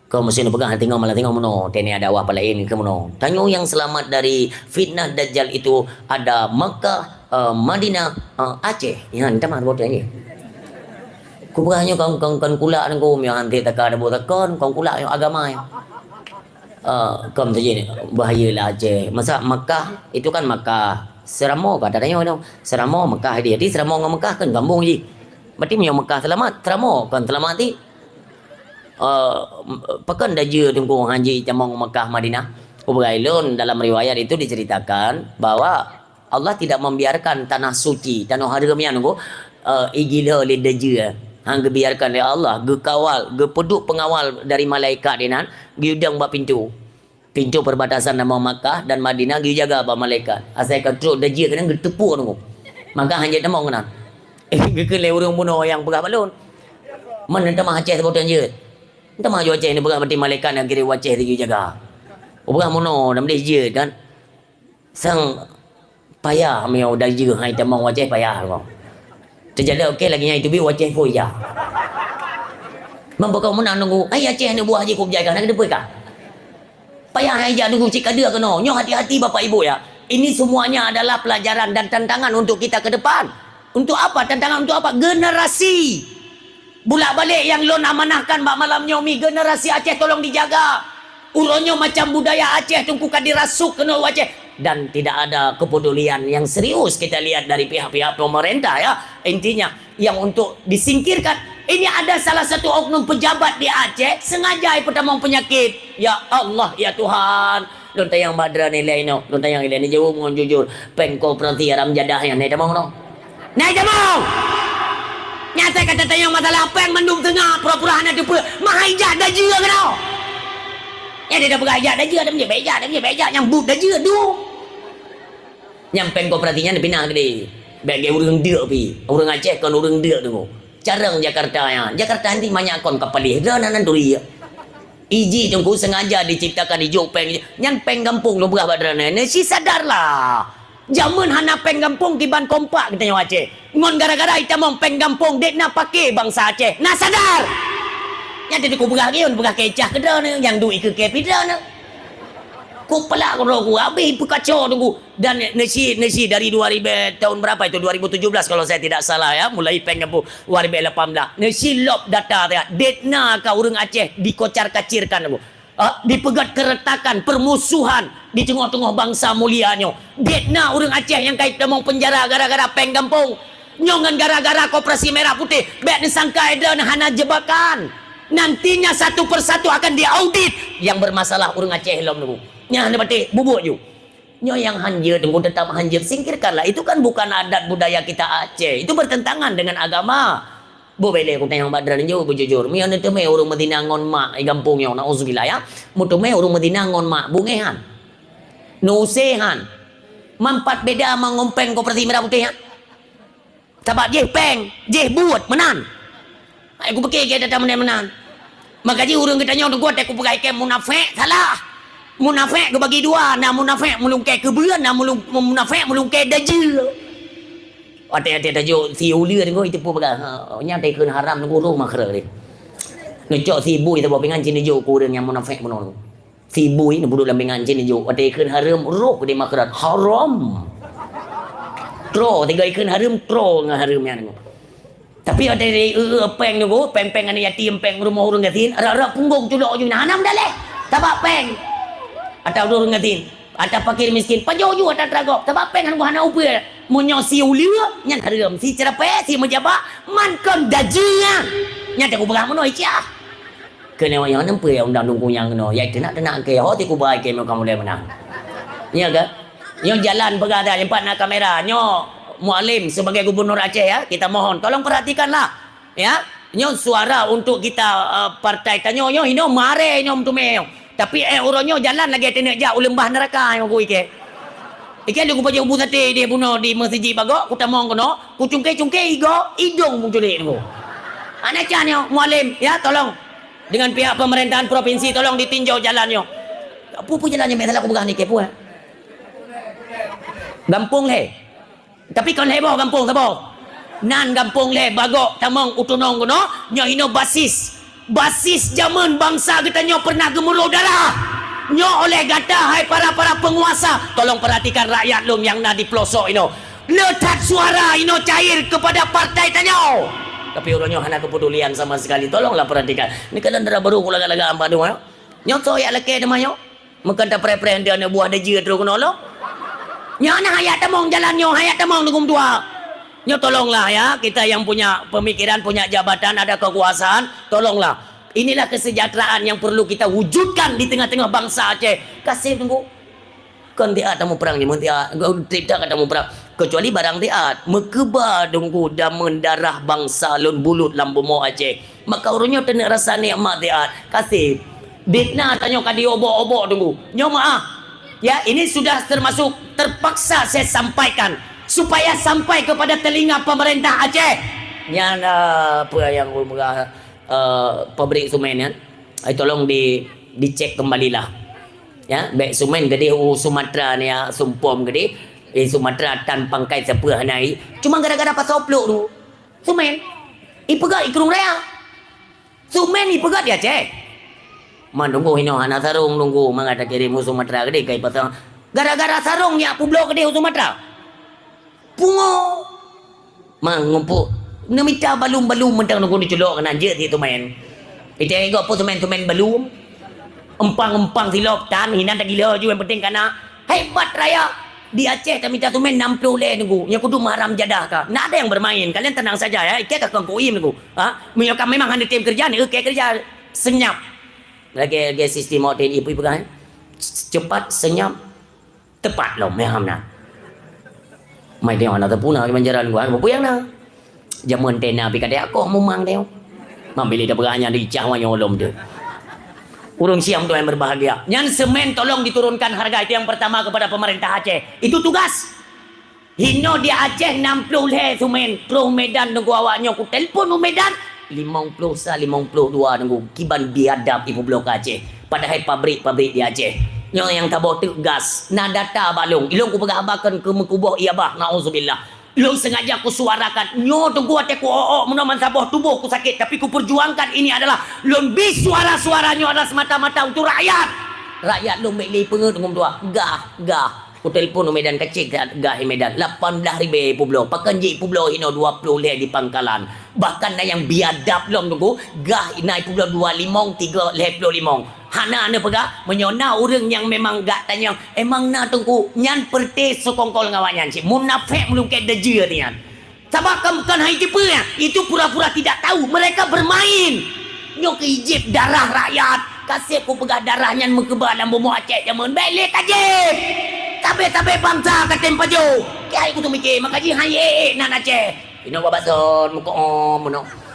Kau mesti nak pegang tengok malah tengok mana. Teni ada dakwah lain ke mana. Tanya yang selamat dari fitnah Dajjal itu ada Makkah, Madinah, Aceh. Ya, entah mana botol je. Ku beranya kau kulak dan kau yang nanti takkan ada botakan, kau kulak yang agama ya. Kom saja ni bahayalah Aceh. Masa Makkah itu kan Makkah Seramo katanya tu. Seramo Makkah dia. Di Seramo dengan Makkah kan gambung je. Berarti punya Makkah selamat, Seramo kan selamat ti. Pekan daja tunggu haji camong Makkah Madinah. Ubailun dalam riwayat itu diceritakan bahwa Allah tidak membiarkan tanah suci, tanah haram yang nunggu igila le daja. Hang biarkan oleh Allah, ge kawal, ge peduk pengawal dari malaikat dinan, gi udang ba pintu. Pintu perbatasan nama Makkah dan Madinah gi jaga ba malaikat. Asal kontrol daja kena ge tepuk nunggu. Maka hanya temo kena. Ge kele urang bunuh yang pegah balun. Mana tamah Aceh sebutan je. Tamah jo Aceh ni pegah mati malaikat yang kira Aceh gi jaga. Pegah mono dalam dia kan. Sang payah meu daja hai tamang Aceh payah kau. Terjadi okey lagi yang itu bi Aceh pun ya. Mampu kau menang nunggu. Ai Aceh ni buah haji ku berjaga nak depa ka. Payah hai ja nunggu cik kada kena. Nyo hati-hati bapak ibu ya. Ini semuanya adalah pelajaran dan tantangan untuk kita ke depan. Untuk apa? Tantangan untuk apa? Generasi. Bulak-balik yang lon amanahkan mak malam nyomi generasi Aceh tolong dijaga. Uronyo macam budaya Aceh tungku kan dirasuk kena Aceh. Dan tidak ada kepedulian yang serius kita lihat dari pihak-pihak pemerintah ya. Intinya yang untuk disingkirkan. Ini ada salah satu oknum pejabat di Aceh sengaja pertama penyakit. Ya Allah ya Tuhan. Lontar yang badra nilai no. Lontar yang nilai ni jauh mohon jujur. Pengko perhati aram jadah yang naik tamang no. Naik tamang. Nyata kata tayang masalah apa yang mendung tengah pura-pura anak depa. Mahijat dah jua kena. Ya dia dah berajak dah je, dia punya bejak yang but dah je tu. Yang pen kau perhatinya dia pinang tadi. Bagi orang dia pi. Orang Aceh kan orang dia tu. Carang Jakarta ya. Jakarta nanti banyak kon kapalih dan duri. Iji tunggu sengaja diciptakan di Jopeng. Yang peng kampung lu berah badrana. Si sadarlah. Zaman hana peng kampung kiban kompak kita yang Aceh. Ngon gara-gara kita mau peng kampung dek nak pakai bangsa Aceh. Nak sadar. Yang tadi ku berah kion berah kecah ke dah ni. Yang duit ke kepidah ni. Ku pelak ku roh ku habis kacau tunggu. Dan nasi dari 2000 tahun berapa itu 2017 kalau saya tidak salah ya, mulai peng kampung 2018. Nasi lop data dia. Detna ka urang Aceh dikocar-kacirkan aku. Dipegat keretakan, permusuhan di tengah-tengah bangsa mulianya. Detna urang Aceh yang kait mau penjara gara-gara peng kampung. Nyongan gara-gara Koperasi Merah Putih. Bet disangka ada hana jebakan. Nantinya satu persatu akan diaudit yang bermasalah urang Aceh lom tu. Nya ni batik bubuk ju. Nyo yang hanja tunggu tetap hanja singkirkanlah. Itu kan bukan adat budaya kita Aceh. Itu bertentangan dengan agama. Bu bele ku tanya badran jo bujujur. Mi ane teme urang Madinah ngon mak ai kampung yo nauzubillah ya. Mutume urang Madinah ngon mak bungehan. Nusehan. Mampat beda mengompeng Koperasi Merah Putih ya. Sebab je peng, je buat menan. Aku fikir dia datang menan. Maka je urang kita nyo kuat aku pegai ke munafik salah. Munafik ke bagi dua, nak munafik mulungkai keberan, nak munafik mulungkai dajil. Ada tajuk si ulia ni itu pun pegang. Nyata keun haram tu guru makra ni. Ngecok si bui tu bawa pengan cini jo kurang yang munafik menon. Si bui ni buduk dalam pengan cini jo. Ada keun haram roh dia makra haram. Tro tiga keun haram tro dengan haram yang ni. Tapi ada peng tu peng-peng anak yatim, peng rumah orang yatim, arah-arah punggung culok je nah hanam dah leh. Tabak peng. Atau orang ngatin, atau fakir miskin, pajoju atau teragok, sebab pengen gua hana upaya, menyosi ulia, nyan haram, si cerapet, si menjabak, mankon dajinya, nyan tak kubah menoi cia. Kena yang nampak ya undang dungku yang kena, ya tenak ke, hoti kubah ke kamu boleh menang. Ya ke? Yang jalan berada yang nak kamera, nyo mualim sebagai gubernur Aceh ya, kita mohon, tolong perhatikanlah, ya, nyo suara untuk kita partai tanyo, nyo hino mare nyo mtumeo. Tapi orangnya jalan lagi tenek jak ulembah neraka yang aku ike. Ike lu baca ubu sate dia bunuh di masjid bagok, ku tamong kono, ku cungke-cungke idong muncul ni. Anak canyo mualim ya tolong dengan pihak pemerintahan provinsi tolong ditinjau jalannya. Apa pun jalannya mek salah aku begah ni ke pu. Gampung le. Tapi kon heboh gampung sabo. Nan gampung le bagok tamong utunong kono, nyo hino basis zaman bangsa kita nyo pernah gemuruh darah nyo oleh gata hai para penguasa. Tolong perhatikan rakyat lum yang nak di pelosok ino, letak suara ino cair kepada partai tanyo. Tapi orangnya hana kepedulian sama sekali. Tolonglah perhatikan. Ni kalau ndara baru kulaga-laga ampa dua nyo so ya leke de mayo Makan tak pre-pre dia nak buah dia terus kena lo. Nya nak hayat temong jalan nyo, hayat temong nunggu tua. Nyo tolonglah ya, kita yang punya pemikiran, punya jabatan, ada kekuasaan, tolonglah. Inilah kesejahteraan yang perlu kita wujudkan di tengah-tengah bangsa Aceh. Kasih tunggu. Kan dia tamu perang ni, dia tidak tamu perang. Kecuali barang dia, mekeba tunggu dan mendarah bangsa lun bulut lambumo Aceh. Maka orangnya kena rasa nikmat dia. Kasih. Bitna tanya kadi obok-obok tunggu. Nyo maaf. Ya, ini sudah termasuk terpaksa saya sampaikan supaya sampai kepada telinga pemerintah Aceh. Yang apa yang pabrik semen ya. Tolong dicek kembalilah. Ya, baik semen gede Sumatera ni ya, sumpom gede. Sumatera tan pangkai siapa hanai. Cuma gara-gara pasal oplok tu. Semen. Ipegat ikrung raya. Semen ipegat dia Aceh. Man tunggu hino anak sarung tunggu mangata kirim Sumatera gede kai pasang gara-gara sarung nya publok gede Sumatera pungo mang ngumpuk nemita balum-balum mentang tunggu dicelok kena je ti tu main ite ego apa semen balum empang-empang silop tan hinan tak gila je yang penting kana hebat raya di Aceh kami minta semen 60 le tunggu yang kudu maram jadah ka nak ada yang bermain kalian tenang saja ya ike ka kongkoim tunggu menyokan memang ada tim kerja ni kerja senyap lagi sistem hotel ibu pegang cepat senyap tepat loh meham na mai dia nak terpuna ke banjaran gua apa yang na jamun tena pi kadek aku memang dia mambili dah beranya di cahwa nyolom tu urung siam tu yang berbahagia nyan semen tolong diturunkan harga itu yang pertama kepada pemerintah Aceh itu tugas hino di Aceh 60 le semen pro Medan nunggu awaknya ku telefon Medan 52 nunggu kiban biadab ibu blok Aceh padahal pabrik di Aceh yang tabok tegas na data balung ilong ku pagahabakan ke mekubah iabah nauzubillah ilong sengaja ku suarakan nyo tunggu ate ku menaman sabah tubuh ku sakit tapi ku perjuangkan ini adalah lebih suara-suaranya adalah semata-mata untuk rakyat lu mek li pengen tunggu dua gah ku telefon Medan kecil gah Medan 18,000 publok pakan ji publok hino 20 le di Pangkalan bahkan na yang biadab long tunggu gah inai publok 25 3 le 25 hana ane pega menyona orang yang memang gak tanya emang na tunggu nyan perte sokongkol ngawanyan si munafik belum ke deje nian sabak kan hai tipe ya itu pura-pura tidak tahu mereka bermain nyok ijib darah rakyat kasih ku pegah darahnya mekeba dalam bomo Aceh jaman balik ajib tabe bangsa katem pajo kiai ku tu mikir makaji hai nan Aceh ino babason muko muno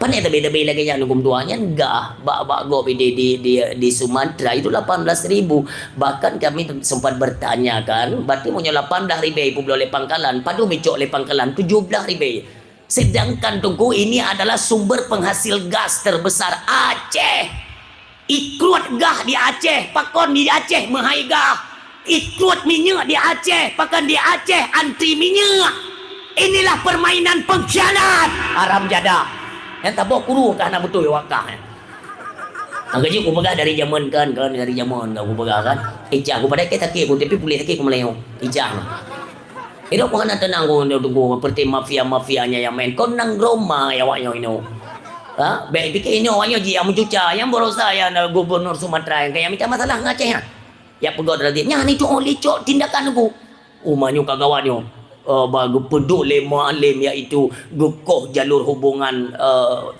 Pan yang lebih lagi yang nunggu duanya enggak bak go di Sumatera itu 18,000 bahkan kami sempat bertanya kan berarti punya 18,000 pulau le Pangkalan padu micok le Pangkalan 17,000 sedangkan tunggu ini adalah sumber penghasil gas terbesar Aceh ikrut gah di Aceh pakon di Aceh mahai gah ikrut minyak di Aceh pakan di Aceh anti minyak inilah permainan pengkhianat haram jadah yang tabok kuru kan nak betul wakah anggaji aku pegang dari zaman kan dari zaman aku pegang kan ijah aku pada kita takik aku tapi boleh takik aku meleo ijah itu aku nak tenang aku tunggu seperti mafia-mafianya yang main kau nang Roma ya waknya ini baik fikir ini waknya ji yang mencuca yang berusaha yang gubernur Sumatera yang kayak minta masalah ngaceh ya pegang dari dia ni tu oleh cok tindakan aku umahnya kagawannya bagi peduk lema alim iaitu gekoh jalur hubungan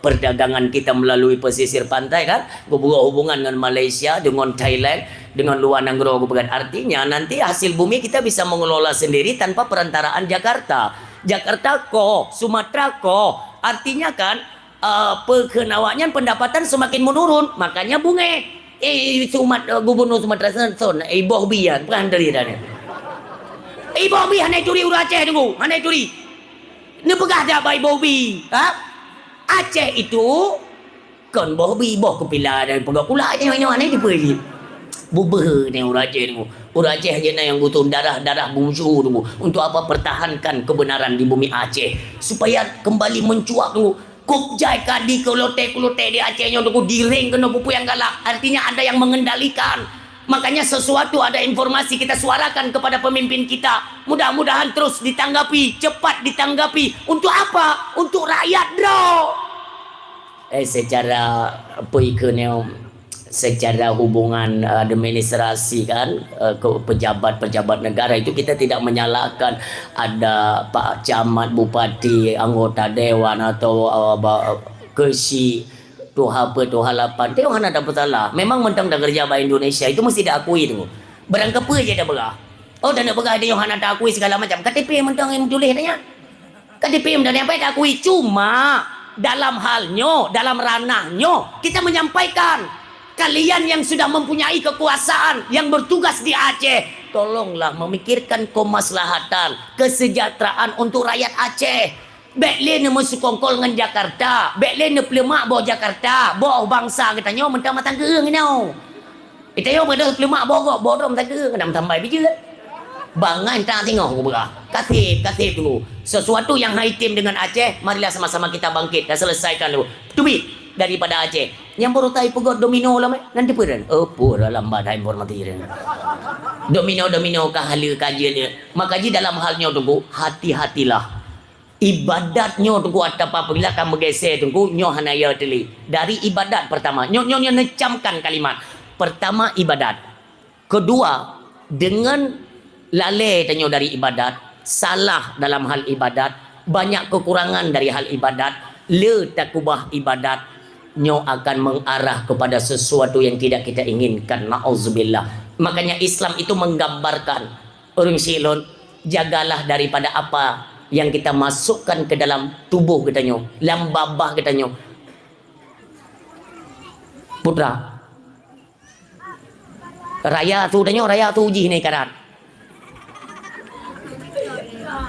perdagangan kita melalui pesisir pantai kan hubungan dengan Malaysia dengan Thailand dengan luar negara artinya nanti hasil bumi kita bisa mengelola sendiri tanpa perantaraan Jakarta Sumatera artinya kan perkenawannya pendapatan semakin menurun makanya bunga gubernur Sumatera Selatan Ibu Bian bukan dari sana Ibu Bi hanai curi urang Aceh tunggu hanai curi ni pegah dah bai Bobby Aceh itu kan Bobby boh kepila dan pegah pula Aceh yang hanai diperi bubeh ni urang Aceh tunggu urang Aceh je yang butuh darah bungsu tunggu untuk apa pertahankan kebenaran di bumi Aceh supaya kembali mencuat tunggu Kopjai kadi kulote di Acehnya tunggu diring kena pupu yang galak artinya ada yang mengendalikan. Makanya sesuatu ada informasi kita suarakan kepada pemimpin kita. Mudah-mudahan terus ditanggapi, cepat ditanggapi. Untuk apa? Untuk rakyat bro. Secara apa ikannya secara hubungan administrasi kan, ke pejabat-pejabat negara itu kita tidak menyalahkan ada Pak Camat, Bupati, anggota dewan atau kesi tuha apa tuha lapan. Tengok mana ada bersalah. Memang mentang dah kerja bahasa Indonesia itu mesti diakui tu. Barang kepa je dah berah. Oh dah nak berah dia Yohana tak akui segala macam. KTP mentang yang tulis tanya. KTP mentang apa tak akui. Cuma dalam halnya, dalam ranahnya kita menyampaikan, kalian yang sudah mempunyai kekuasaan, yang bertugas di Aceh, tolonglah memikirkan kemaslahatan, kesejahteraan untuk rakyat Aceh. Bekle nama sukongkol dengan Jakarta, bekle ne pelemak bawa Jakarta, bawa bangsa katanya mentang matang gereng nau. Kita yo pada pelemak bawa bodoh matang gereng kena tambah biji. Bangan tak tengok aku berah. Kasih dulu. Sesuatu yang haitim dengan Aceh, marilah sama-sama kita bangkit dan selesaikan dulu. Tubik daripada Aceh. Yang baru tahu pegot domino lah nanti peran. Apa dalam badan informasi dia. Domino kahala kaji dia. Maka dalam halnya tunggu hati-hatilah. Ibadatnya tunggu apabila kamu bergeser tunggu nyo hanaya teli. Dari ibadat pertama, nyo necamkan kalimat. Pertama ibadat. Kedua dengan lalai tanya dari ibadat, salah dalam hal ibadat, banyak kekurangan dari hal ibadat, le takubah ibadat, nyo akan mengarah kepada sesuatu yang tidak kita inginkan. Na'udzubillah. Makanya Islam itu menggambarkan orang silon, jagalah daripada apa yang kita masukkan ke dalam tubuh katanya, dalam babah katanya. Putra, raya tu tanya, raya tu uji ni karat.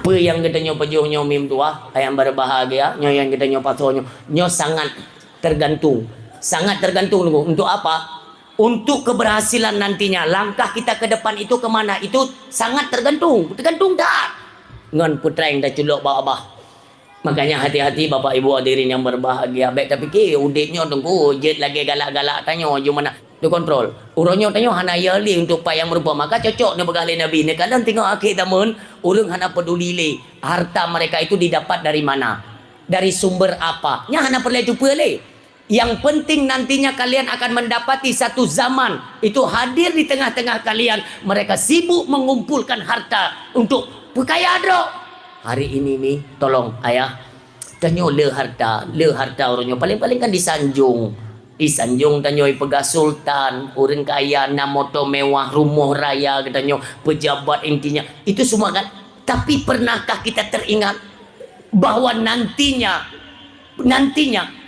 Apa yang katanya pejuhnya mim tua yang berbahagia, nyo yang katanya pasonya, nyo sangat tergantung untuk apa? Untuk keberhasilan nantinya, langkah kita ke depan itu kemana, itu sangat tergantung dah ngan putra yang dah culuk bah. Makanya hati-hati bapak ibu hadirin yang berbahagia. Baik tapi ke udiknya tunggu jet lagi galak-galak tanya gimana tu kontrol. Urangnya tanya hana yali untuk pak yang merupa maka cocok ne begalai nabi ne kadang tengok akhir tamun urang hana peduli le harta mereka itu didapat dari mana, dari sumber apa nya hana perlu jumpa le. Yang penting nantinya kalian akan mendapati satu zaman itu hadir di tengah-tengah kalian, mereka sibuk mengumpulkan harta untuk berkaya adro. Hari ini nih tolong ayah tanyo le harta orangnya paling-paling kan disanjung tanyoi pegah sultan, orang kaya, na motor mewah, rumah raya katanya, pejabat intinya. Itu semua kan. Tapi pernahkah kita teringat bahwa nantinya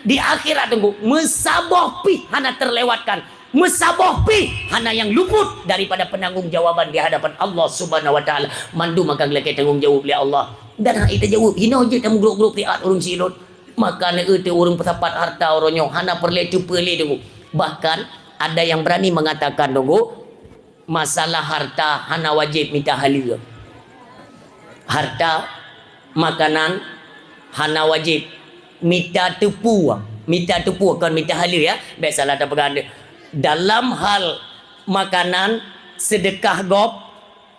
di akhirat tunggu mesaboh pi hana terlewatkan, mesaboh pi hana yang luput daripada penanggung jawaban di hadapan Allah Subhanahu wa taala. Mandu maka gelek tanggung jawab oleh Allah. Dan kita jawab hina je kamu grup-grup tiat urang silot. Maka itu orang pesapat harta orangnya hana perle cupele dulu. Bahkan ada yang berani mengatakan dulu masalah harta hana wajib minta halil. Harta makanan hana wajib minta tepu kan minta halil ya. Baik salah tak pegang. Dalam hal makanan sedekah gop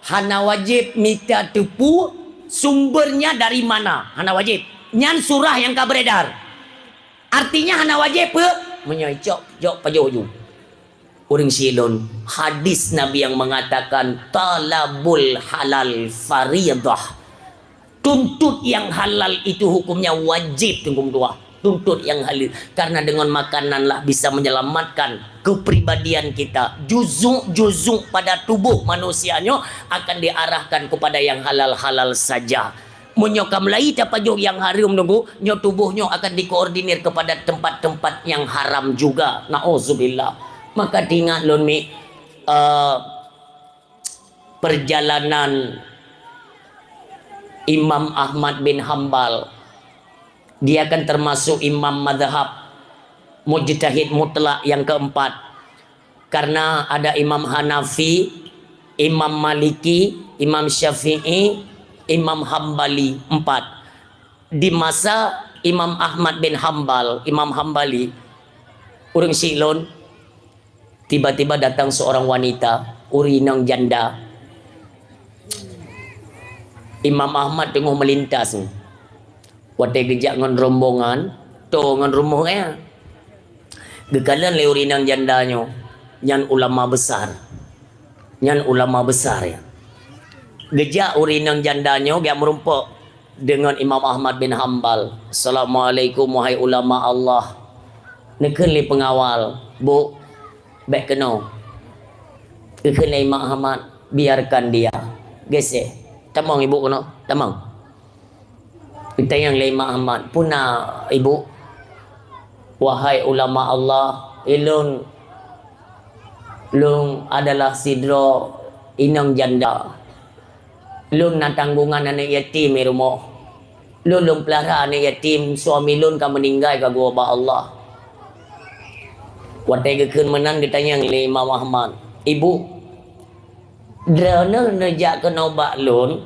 hana wajib minta tepu, sumbernya dari mana hana wajib. Nyan surah yang beredar. Artinya hana wajib menyocok pajoju. Orang silon hadis Nabi yang mengatakan talabul halal faridah. Tuntut yang halal itu hukumnya wajib tunggu dua. Tuntut yang halal karena dengan makananlah bisa menyelamatkan kepribadian kita. Juzuk pada tubuh manusianya akan diarahkan kepada yang halal-halal saja. Menyokam lai tapajok yang haram nunggu nyo tubuhnya akan dikoordinir kepada tempat-tempat yang haram juga. Nauzubillah. Maka ingat lon mi perjalanan Imam Ahmad bin Hambal, dia kan termasuk imam madhab mujtahid mutlak yang keempat, karena ada Imam Hanafi, Imam Maliki, Imam Syafi'i, Imam Hambali, 4. Di masa Imam Ahmad bin Hambal, Imam Hambali, orang silon, tiba-tiba datang seorang wanita, urinang janda. Imam Ahmad tengah melintas. Watai gejak ngan rombongan, to ngan rumahnya. Gekalan le urinang jandanya. Nyan ulama besar. Nyan ulama besar ya. Gejak urinang jandanya dia merumpuk dengan Imam Ahmad bin Hanbal. Assalamualaikum wahai ulama Allah. Neken li pengawal. Bu, baik kena. Neken li Imam Ahmad. Biarkan dia. Gesek. Tamang ibu kena. Tamang. Kita yang li Imam Ahmad. Punah ibu. Wahai ulama Allah. Ilun adalah sidro inang janda. Lun nak tanggungan anak yatim di rumah. Lun pelihara anak yatim. Suami lun kan meninggal ke gua Allah. Watai kekeun menang ditanya oleh Imam Ahmad. Ibu, drana nejak kena bak lun,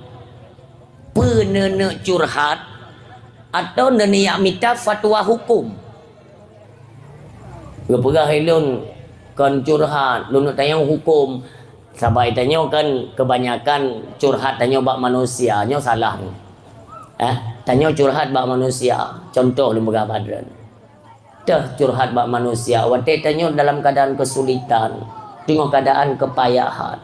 penene curhat, atau neniak minta fatwa hukum. Gepegah lun kan curhat, lun nak tanya hukum. Sabai tanya kan kebanyakan curhat tanya bak manusia, nyo salah. Tanya curhat bak manusia. Contoh lembaga badran. Dah curhat bak manusia. Watai tanya dalam keadaan kesulitan, tengok keadaan kepayahan.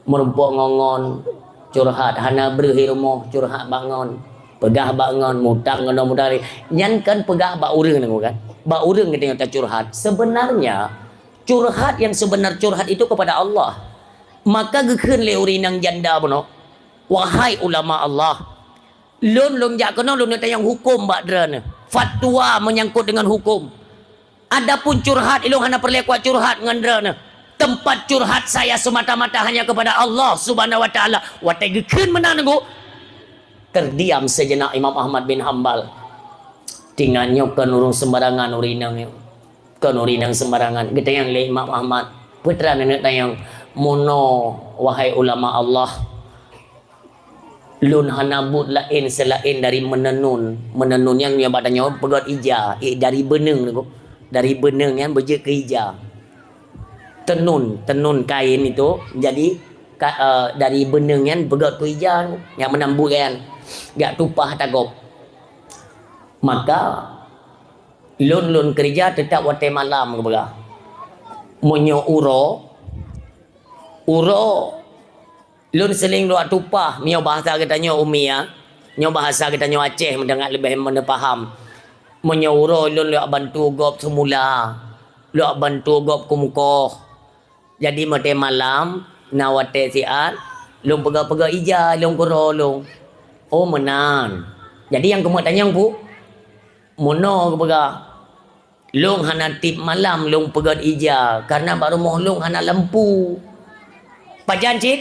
Merumpuk ngongon, curhat hana berhi rumah, curhat bangun. Pegah bangun, mutang ngono mudari. Nyan kan pegah bak urang kan. Bak urang kita tengok curhat. Sebenarnya curhat yang sebenar curhat itu kepada Allah. Maka gekeun le urinang janda bono. Wahai ulama Allah, lun jak kena lun tayang hukum bak drana. Fatwa menyangkut dengan hukum. Adapun curhat ilung hana perlu kuat curhat dengan drana. Tempat curhat saya semata-mata hanya kepada Allah Subhanahu wa taala. Watai gekeun menang nunggu. Terdiam sejenak Imam Ahmad bin Hanbal. Tinggalnya kan urung sembarangan urinang. Kan urinang sembarangan. Kita yang le Imam Ahmad. Putra nenek tayang mono wahai ulama Allah. Lun hanabut lain selain dari menenun. Menenun yang badannya pegat ija. Dari beneng tu. Dari beneng yang berje ke ija. Tenun kain itu jadi dari beneng yang pegat ke ija yang menambut kan. Gak tupah tagop. Maka lun kerja tetap watai malam ke belah. Monyo uro lun seling luak tupah mio bahasa kita nyo umia nyo bahasa kita nyo Aceh mendengar lebih faham monyo uro lun luak bantu gop semula luak bantu gop kumkoh jadi mate malam nawate siat lun pega-pega ija lun kuro lun oh menan jadi yang kamu tanya bu mono pega lung hana tip malam lung pegat ija karena baru moh lung hana lampu. Pajan cik?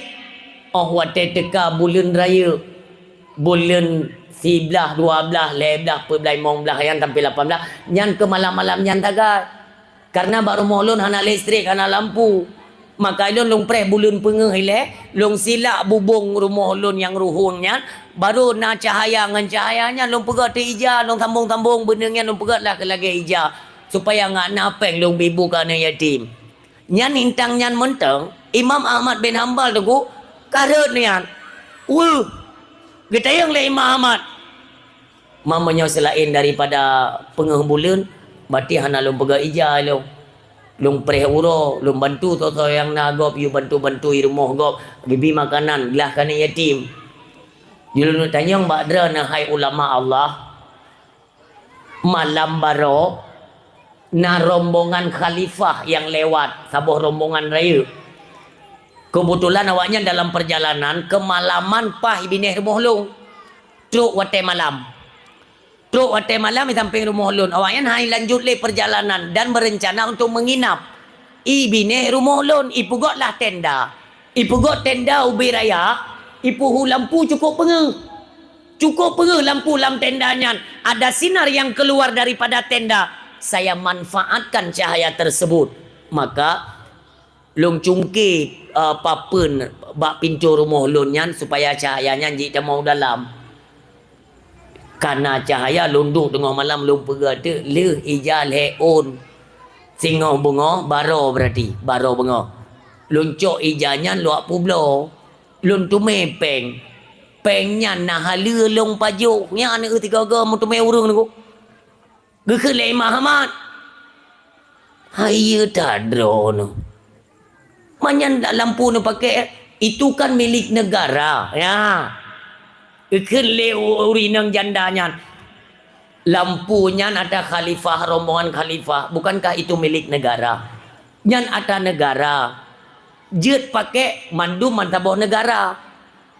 Oh watai teka bulan raya. Bulan 11, 12, 11, perbelai mong belah yang sampai 18. Nyan ke malam-malam nyan tagat. Karena baru moh lun hana listrik, hana lampu. Maka lun preh bulan pengeh ile, lung silak bubung rumah lun yang ruhungnya, baru na cahaya ngan cahayanya lung pegat te ija, lung tambung-tambung benengnya lung pegat lah ke lagi ija. Supaya ngak napeng lung bibu kana yatim. Nyan intang nyan menteng Imam Ahmad bin Hanbal tu karet nian. Kita yang le Imam Ahmad. Mamanya selain daripada pengeh bulan berarti hana lung pega ija lung. Lung preh uro, lung bantu toto yang nagop you bantu-bantu i rumah gop bibi makanan belah kana yatim. Julun tanya mbak dra na hai ulama Allah. Malam baro na rombongan khalifah yang lewat sabuh rombongan raya. Kebetulan awaknya dalam perjalanan kemalaman pah ibineh rumah lung. Truk watai malam. Truk watai malam di samping rumah lun. Awaknya hai lanjut le perjalanan dan berencana untuk menginap. Ibineh rumah lun ipugotlah tenda. Ipugot tenda ubi raya. Ipuhu lampu cukup pengeh. Cukup pengeh lampu lam tendanya. Ada sinar yang keluar daripada tenda. Saya manfaatkan cahaya tersebut. Maka lung cungki papen bak pintu rumah lun nyan supaya cahayanya jika mau dalam. Karena cahaya lunduk tengah malam lung pegade leh ijal heun. Singo bunga baro berarti baro bunga. Lun cok ijanya luak publo. Lun tu mepeng. Pengnya nah halu lung pajuk nya ne tiga ga mu tu me urang tu. Gekeun le Imam Ahmad. Hayu tadro no. Manyan lampu nu pakai itu kan milik negara ya. Ikan leu urinang jandanya. Lampunya ada khalifah, rombongan khalifah. Bukankah itu milik negara? Nyan ada negara. Jet pakai mandu mantaboh negara.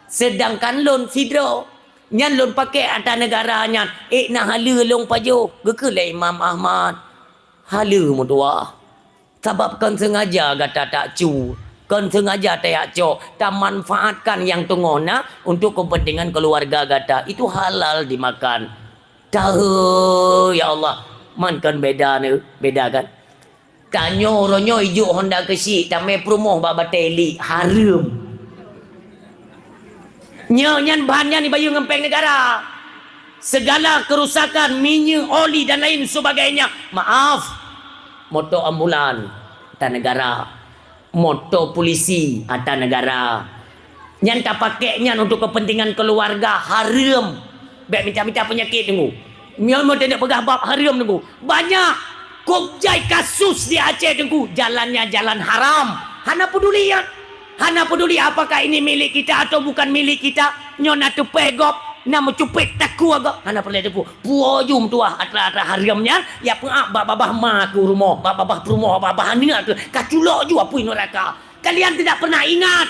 Sedangkan lon sidro. Nyan lon pakai ada negaranya. Nah hala long pajo. Gekelai Imam Ahmad. Hala mutua. Sebabkan sengaja kata tak cu. Kan sengaja tak cok. Tak manfaatkan yang tungona untuk kepentingan keluarga kata. Itu halal dimakan. Tahu ya Allah. Man kan beda ni. Beda kan. Tanyo ronyo ijuk Honda kesi. Tamai promoh baba teli. Haram. Nyan bahannya ni bayu ngempeng negara. Segala kerusakan minyak, oli dan lain sebagainya. Maaf. Motor ambulan atas negara, motor polisi atas negara. Yang tak pakainya untuk kepentingan keluarga haram. Baik minta-minta penyakit tunggu. Memang tidak pegang bab haram tunggu. Banyak kopjai kasus di Aceh tunggu. Jalannya jalan haram. Hana peduli ya. Hana peduli apakah ini milik kita atau bukan milik kita. Nyona tu pegop. Nama cupik taku agak. Hana perlu depu. Puajum tuah atra-atra haramnya. Ya pengak babah ma ke rumah. Babah rumah babah ni tu. Kaculok juga pun neraka. Kalian tidak pernah ingat.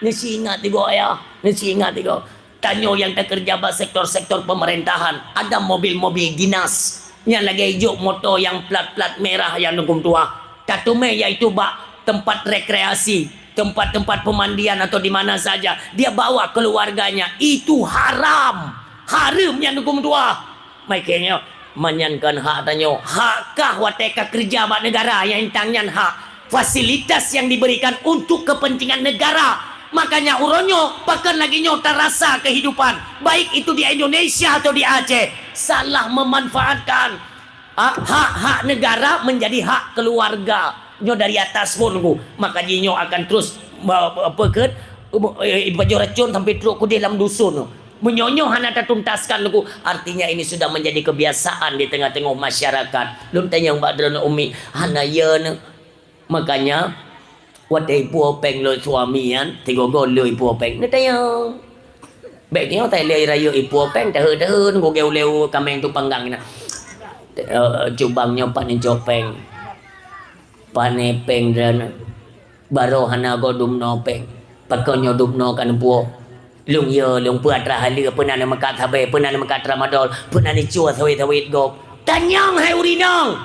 Nasi ingat tiga ya. Nasi ingat tiga. Tanyo yang terkerjabat sektor-sektor pemerintahan. Ada mobil-mobil dinas. Yang lagi hijau motor yang plat-plat merah yang nunggu tua. Tatume iaitu bak tempat rekreasi. Tempat-tempat pemandian atau di mana saja dia bawa keluarganya, itu haram. Haram yang hukum tua. Makanya menyankan hak tanyo. Hakkah wateka kerja bak negara yang tangan hak fasilitas yang diberikan untuk kepentingan negara. Makanya uronyo bahkan lagi nyota rasa kehidupan baik itu di Indonesia atau di Aceh salah memanfaatkan hak-hak negara menjadi hak keluarga. Nyo dari atas pun ku maka nyo akan terus peket baju racun sampai teruk ku dalam dusun. Menyonyo hana tuntaskan ku. Artinya ini sudah menjadi kebiasaan di tengah-tengah masyarakat. Lun tanya mbak Dran Umi hana yen. Makanya wadai puopeng lo suamian tigogo lo puopeng. Ni tanya baiknya tai le raya puopeng dah ku geu kameng tu panggang na. Jubangnya panen copeng. Panepeng dan baro hana godum nopeng pakonyo dubno kan puo lung ye lung puat rahali pernah nama kat habe pernah nama kat ramadol pernah ni cua thawit gok tanyang hai urinang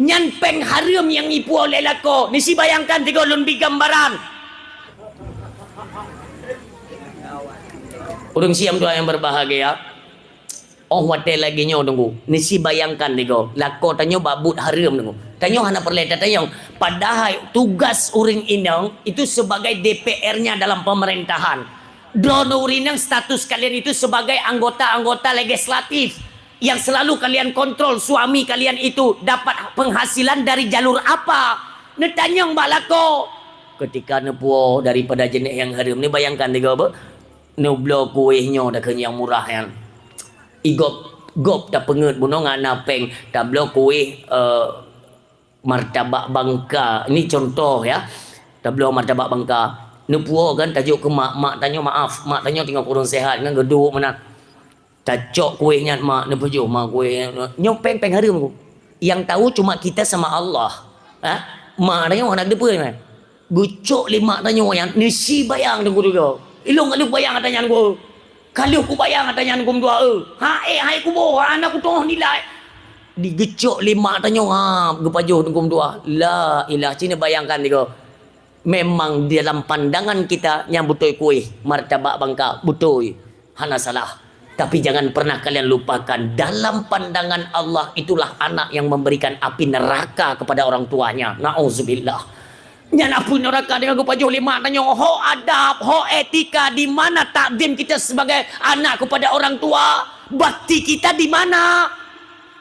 nyan peng haram yang ipu oleh lako ni si bayangkan tiga lun bigambaran urung siam doa yang berbahagia. Oh watel lagi nyo tunggu. Nisi bayangkan tiga lako tanyo babut haram tunggu. Tanyo hana perleta tanyo. Padahal tugas uring inang itu sebagai DPR-nya dalam pemerintahan. Dono urinang status kalian itu sebagai anggota-anggota legislatif yang selalu kalian kontrol suami kalian itu dapat penghasilan dari jalur apa? Netanyang balako. Ketika nepuo daripada jenis yang haram ni bayangkan tiga apa? Nublo kuihnya dah kenyang murah yang igop tak pengut buno ngana peng tablo kuih martabak bangka. Ini contoh ya. Tablo martabak bangka. Nepuo kan tajuk ke mak tanya maaf. Mak tanya tengok kurang sehat kan geduk mana. Tacok kuihnya mak nepujo mak kuih. Nyopeng peng harum ku. Yang tahu cuma kita sama Allah. Ha? Mak tanya nak depa kan. Gucuk lima tanya yang nisi bayang tengku juga. Ilung ada bayang tanya ku. Kalau ku bayang tanya ku dua hai ku boh anak ku toh nilai. Digecok lima tanya gepajo tengku dua. La ilah cina bayangkan tiga. Memang dalam pandangan kita yang betul kuih martabak bangka betul. Hana salah. Tapi jangan pernah kalian lupakan dalam pandangan Allah itulah anak yang memberikan api neraka kepada orang tuanya. Nauzubillah. Nyana pun neraka dengan kepajuh lima tanya ho adab, ho etika di mana takdim kita sebagai anak kepada orang tua? Bakti kita di mana?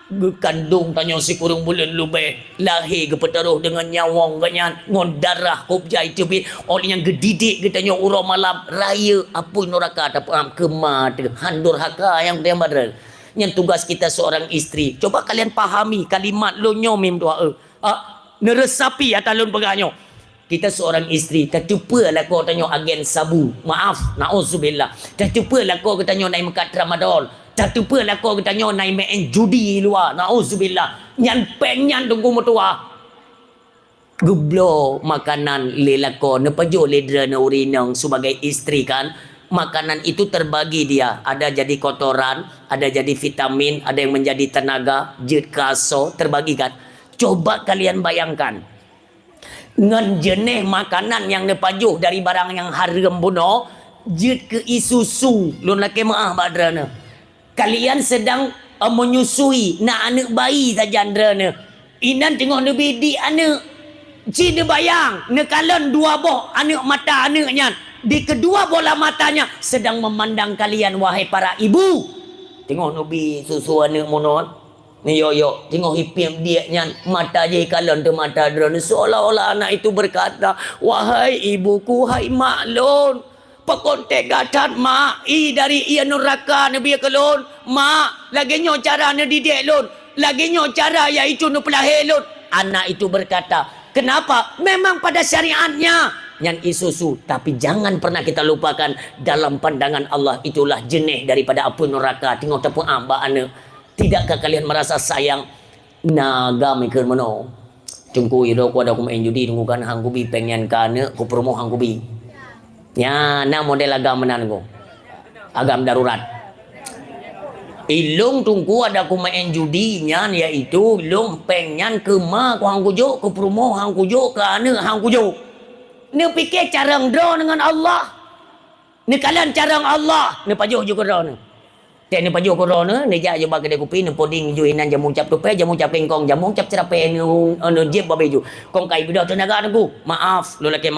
Gekandung tanya si kurung bulan lebih lahir ke petaruh dengan nyawang ganyan ngon darah kopjai cebit oleh yang gedidik katanya urang malam raya apa neraka tak paham kemat handur haka yang dia badal yang tugas kita seorang isteri coba kalian pahami kalimat lo nyomim doa neresapi atalun pegahnya Kita seorang isteri, tercupa lah kau tanya agen sabu. Maaf, na'udzubillah. Tercupa lah kau tanya naik mekat Ramadan. Tercupa lah kau tanya naik main judi luar. Na'udzubillah. Nyan penyan tunggu mertua. Gublo makanan lelako. Nepajo ledra na urinang sebagai isteri kan. Makanan itu terbagi dia. Ada jadi kotoran, ada jadi vitamin, ada yang menjadi tenaga, jid kaso, terbagi kan. Coba kalian bayangkan. Ngan jenis makanan yang nepajuh dari barang yang haram buno, jid ke isusu lun laki maah badrana. Kalian sedang menyusui nak anak bayi saja andrana. Inan tengok nabi di anak. Cina bayang, nekalan dua boh anak mata anaknya. Di kedua bola matanya sedang memandang kalian wahai para ibu. Tengok nabi susu anak monot. Ni yo tengok hipim dia nyan mata je kalon tu mata drone seolah-olah anak itu berkata, wahai ibuku, hai mak lon, pakontek gatat mak dari ia neraka nabi kelon, mak lagi nyo cara ne didik lon, lagi nyo cara iaitu nu pelahir lon. Anak itu berkata, kenapa? Memang pada syariatnya yang isusu, tapi jangan pernah kita lupakan dalam pandangan Allah itulah jenis daripada api neraka. Tengok tepuk amba anak. Tidakkah kalian merasa sayang? Naga mikir mano. Cungku ido ku ada ku main judi tunggu kan hang ku bi pengen kana ku promo hang ku bi. Ya, na model agam menan ku. Agam darurat. Ilung tunggu ada ku main judi nyan yaitu ilung pengen ke ma ku hang ku jo ku promo hang ku jo kana hang ku jo. Ne fikir carang draw dengan Allah. Ne kalian carang Allah, ne pajuh juga draw ne. Tek ni paju corona ni ja je bagi kopi ni poding ju inan jamu cap tupai jamu cap kengkong jamu cap cerape ni jeb babe ju kong kai bidak tenaga aku maaf lu laki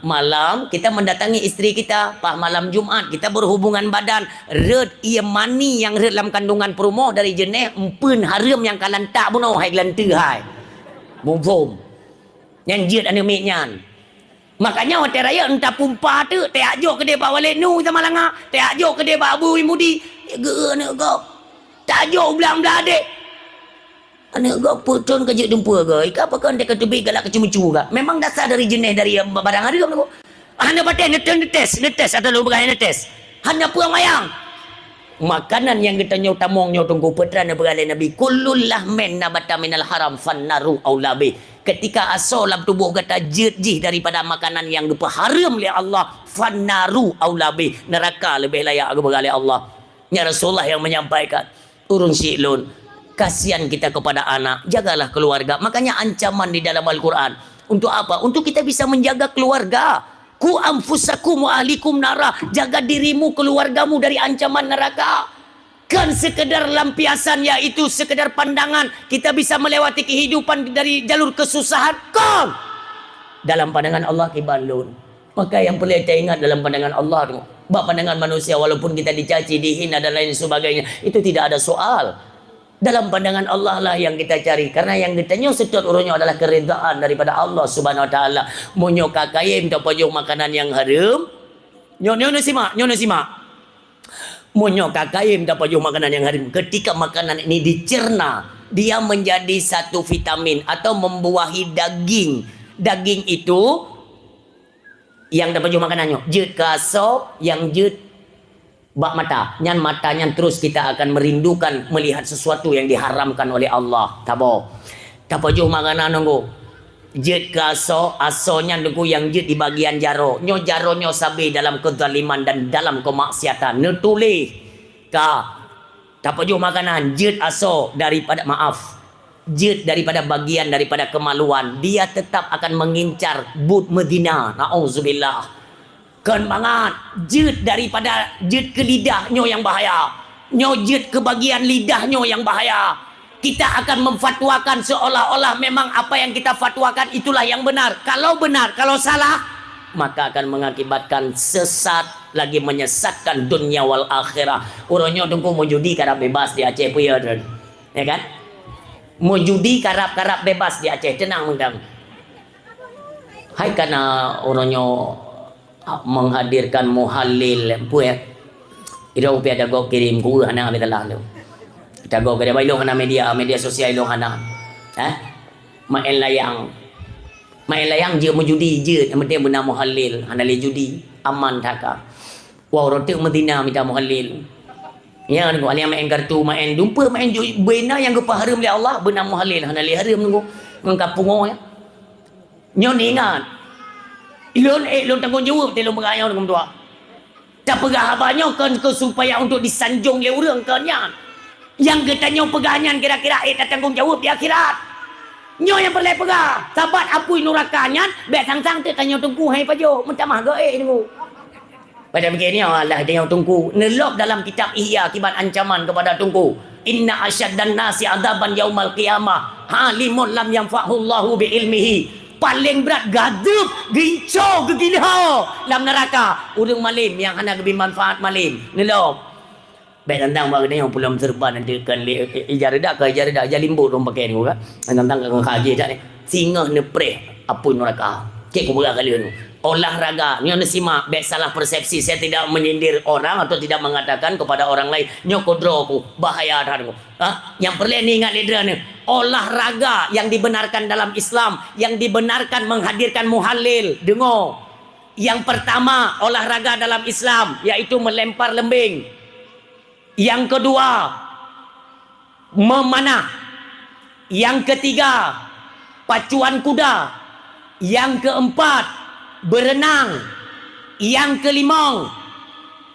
malam kita mendatangi isteri kita pas malam Jumat kita berhubungan badan red ia mani yang red dalam kandungan perumoh dari jenis empun haram yang kalan tak buno hai gelantu hai bum yang jid ane miknyan. Makanya hotel raya entah pumpa tu te ajok ke dia bawa lenu sama langa te ajok ke dia bawa abu imudi ge anak kau tak ajok belang-belang adik anak kau putun ke jik dumpa ke apa kan dia kata baik galak kecumucu ke memang dasar dari jenis dari barang hari kau hanya pakai netes atau lu berani netes hanya puang mayang makanan yang kita nyau tamongnya tunggu putra beralih Nabi kullul lahmen nabata minal haram fannaru aulabi. Ketika asal dalam tubuh kata jih daripada makanan yang lupa haram oleh Allah fannaru aulabi, neraka lebih layak kepada Allah. Ya Rasulullah yang menyampaikan urun syi'lun kasihan kita kepada anak, jagalah keluarga. Makanya ancaman di dalam Al-Quran untuk apa? Untuk kita bisa menjaga keluarga. Ku anfusakum wa ahlikum nara, jaga dirimu keluargamu dari ancaman neraka. Kan sekedar lampiasan yaitu sekedar pandangan kita bisa melewati kehidupan dari jalur kesusahan kan dalam pandangan Allah kibalun. Maka yang perlu kita ingat dalam pandangan Allah tu bab pandangan manusia walaupun kita dicaci dihina dan lain sebagainya itu tidak ada soal. Dalam pandangan Allah lah yang kita cari. Karena yang ditanya setut urutnya adalah keridaan daripada Allah subhanahu wa ta'ala. Monyo kakayim tak payung makanan yang haram. Nyono simak. Monyo kakayim tak payung makanan yang haram. Ketika makanan ini dicerna, dia menjadi satu vitamin atau membuahi daging. Daging itu yang tak payung makanannya. Jid kaso, yang jid bak mata, nyan matanya terus kita akan merindukan melihat sesuatu yang diharamkan oleh Allah. Tabo, tapojuh makanan nunggu. Jid kaso, asonya nunggu yang jid di bagian jaro. Nyo jaro nyo sabi dalam kezaliman dan dalam kemaksiatan. Netulih ka. Tapojuh makanan jid aso daripada jid daripada bagian daripada kemaluan. Dia tetap akan mengincar but Medina. Na'udzubillah. Kan banget jid daripada jid ke lidahnya yang bahaya, nyo jid ke bagian lidahnya yang bahaya. Kita akan memfatwakan seolah-olah memang apa yang kita fatwakan itulah yang benar. Kalau benar, kalau salah maka akan mengakibatkan sesat lagi menyesatkan dunia wal akhirah. Urangnya tunggu mau judi karap bebas di Aceh punya ya kan? Mau judi karap bebas di Aceh tenang mengdang. Hai karena orangnya menghadirkan muhalil punya iro pia dago kirim ku hana betalah lu dago kada bailo hana media sosial lo hana main layang Main layang je menjudi je nama dia benar muhalil. Hanali judi aman taka. Wah rotek Medina minta muhalil. Ya nunggu ali main kartu main dumpa main bena yang gepa haram oleh Allah benar muhalil. Hanali haram nunggu ngkapungo ya. Nyo ni ingat. Ilon tanggungjawab telung berayau dengan tua. Tak pegah abahnya kan supaya untuk disanjung oleh orang kan yan. Yang katanya pegangan kira-kira tak tanggungjawab di akhirat. Nyo yang perlu pegah. Sabat apui nurakanya, bet sang-sang tu tanya tungku hai pajo. Minta mah gae tunggu. Pada begini Allah dia yang tungku. Nelok dalam kitab Ihya akibat ancaman kepada tungku. Inna asyaddan nasi adaban yaumal qiyamah. Halimun lam yanfa'hullahu bi ilmihi. Paling berat gadub, gincau, gegilha dalam neraka. Urang malim yang hanya lebih manfaat malim. Nelok. Baik tentang bagi yang pulang serban nanti kan ijarada ke ijarada jalimbo dong pakai ni kan tentang kaji tak ni singa nepreh apa neraka cek ko berat kali tu olahraga nyo simak baik salah persepsi saya tidak menyindir orang atau tidak mengatakan kepada orang lain nyo kodro aku bahaya dah aku yang perlu ni ingat leader ni olahraga yang dibenarkan dalam Islam yang dibenarkan menghadirkan muhalil dengar yang pertama olahraga dalam Islam yaitu melempar lembing. Yang kedua, memanah. Yang ketiga, pacuan kuda. Yang keempat, berenang. Yang kelima,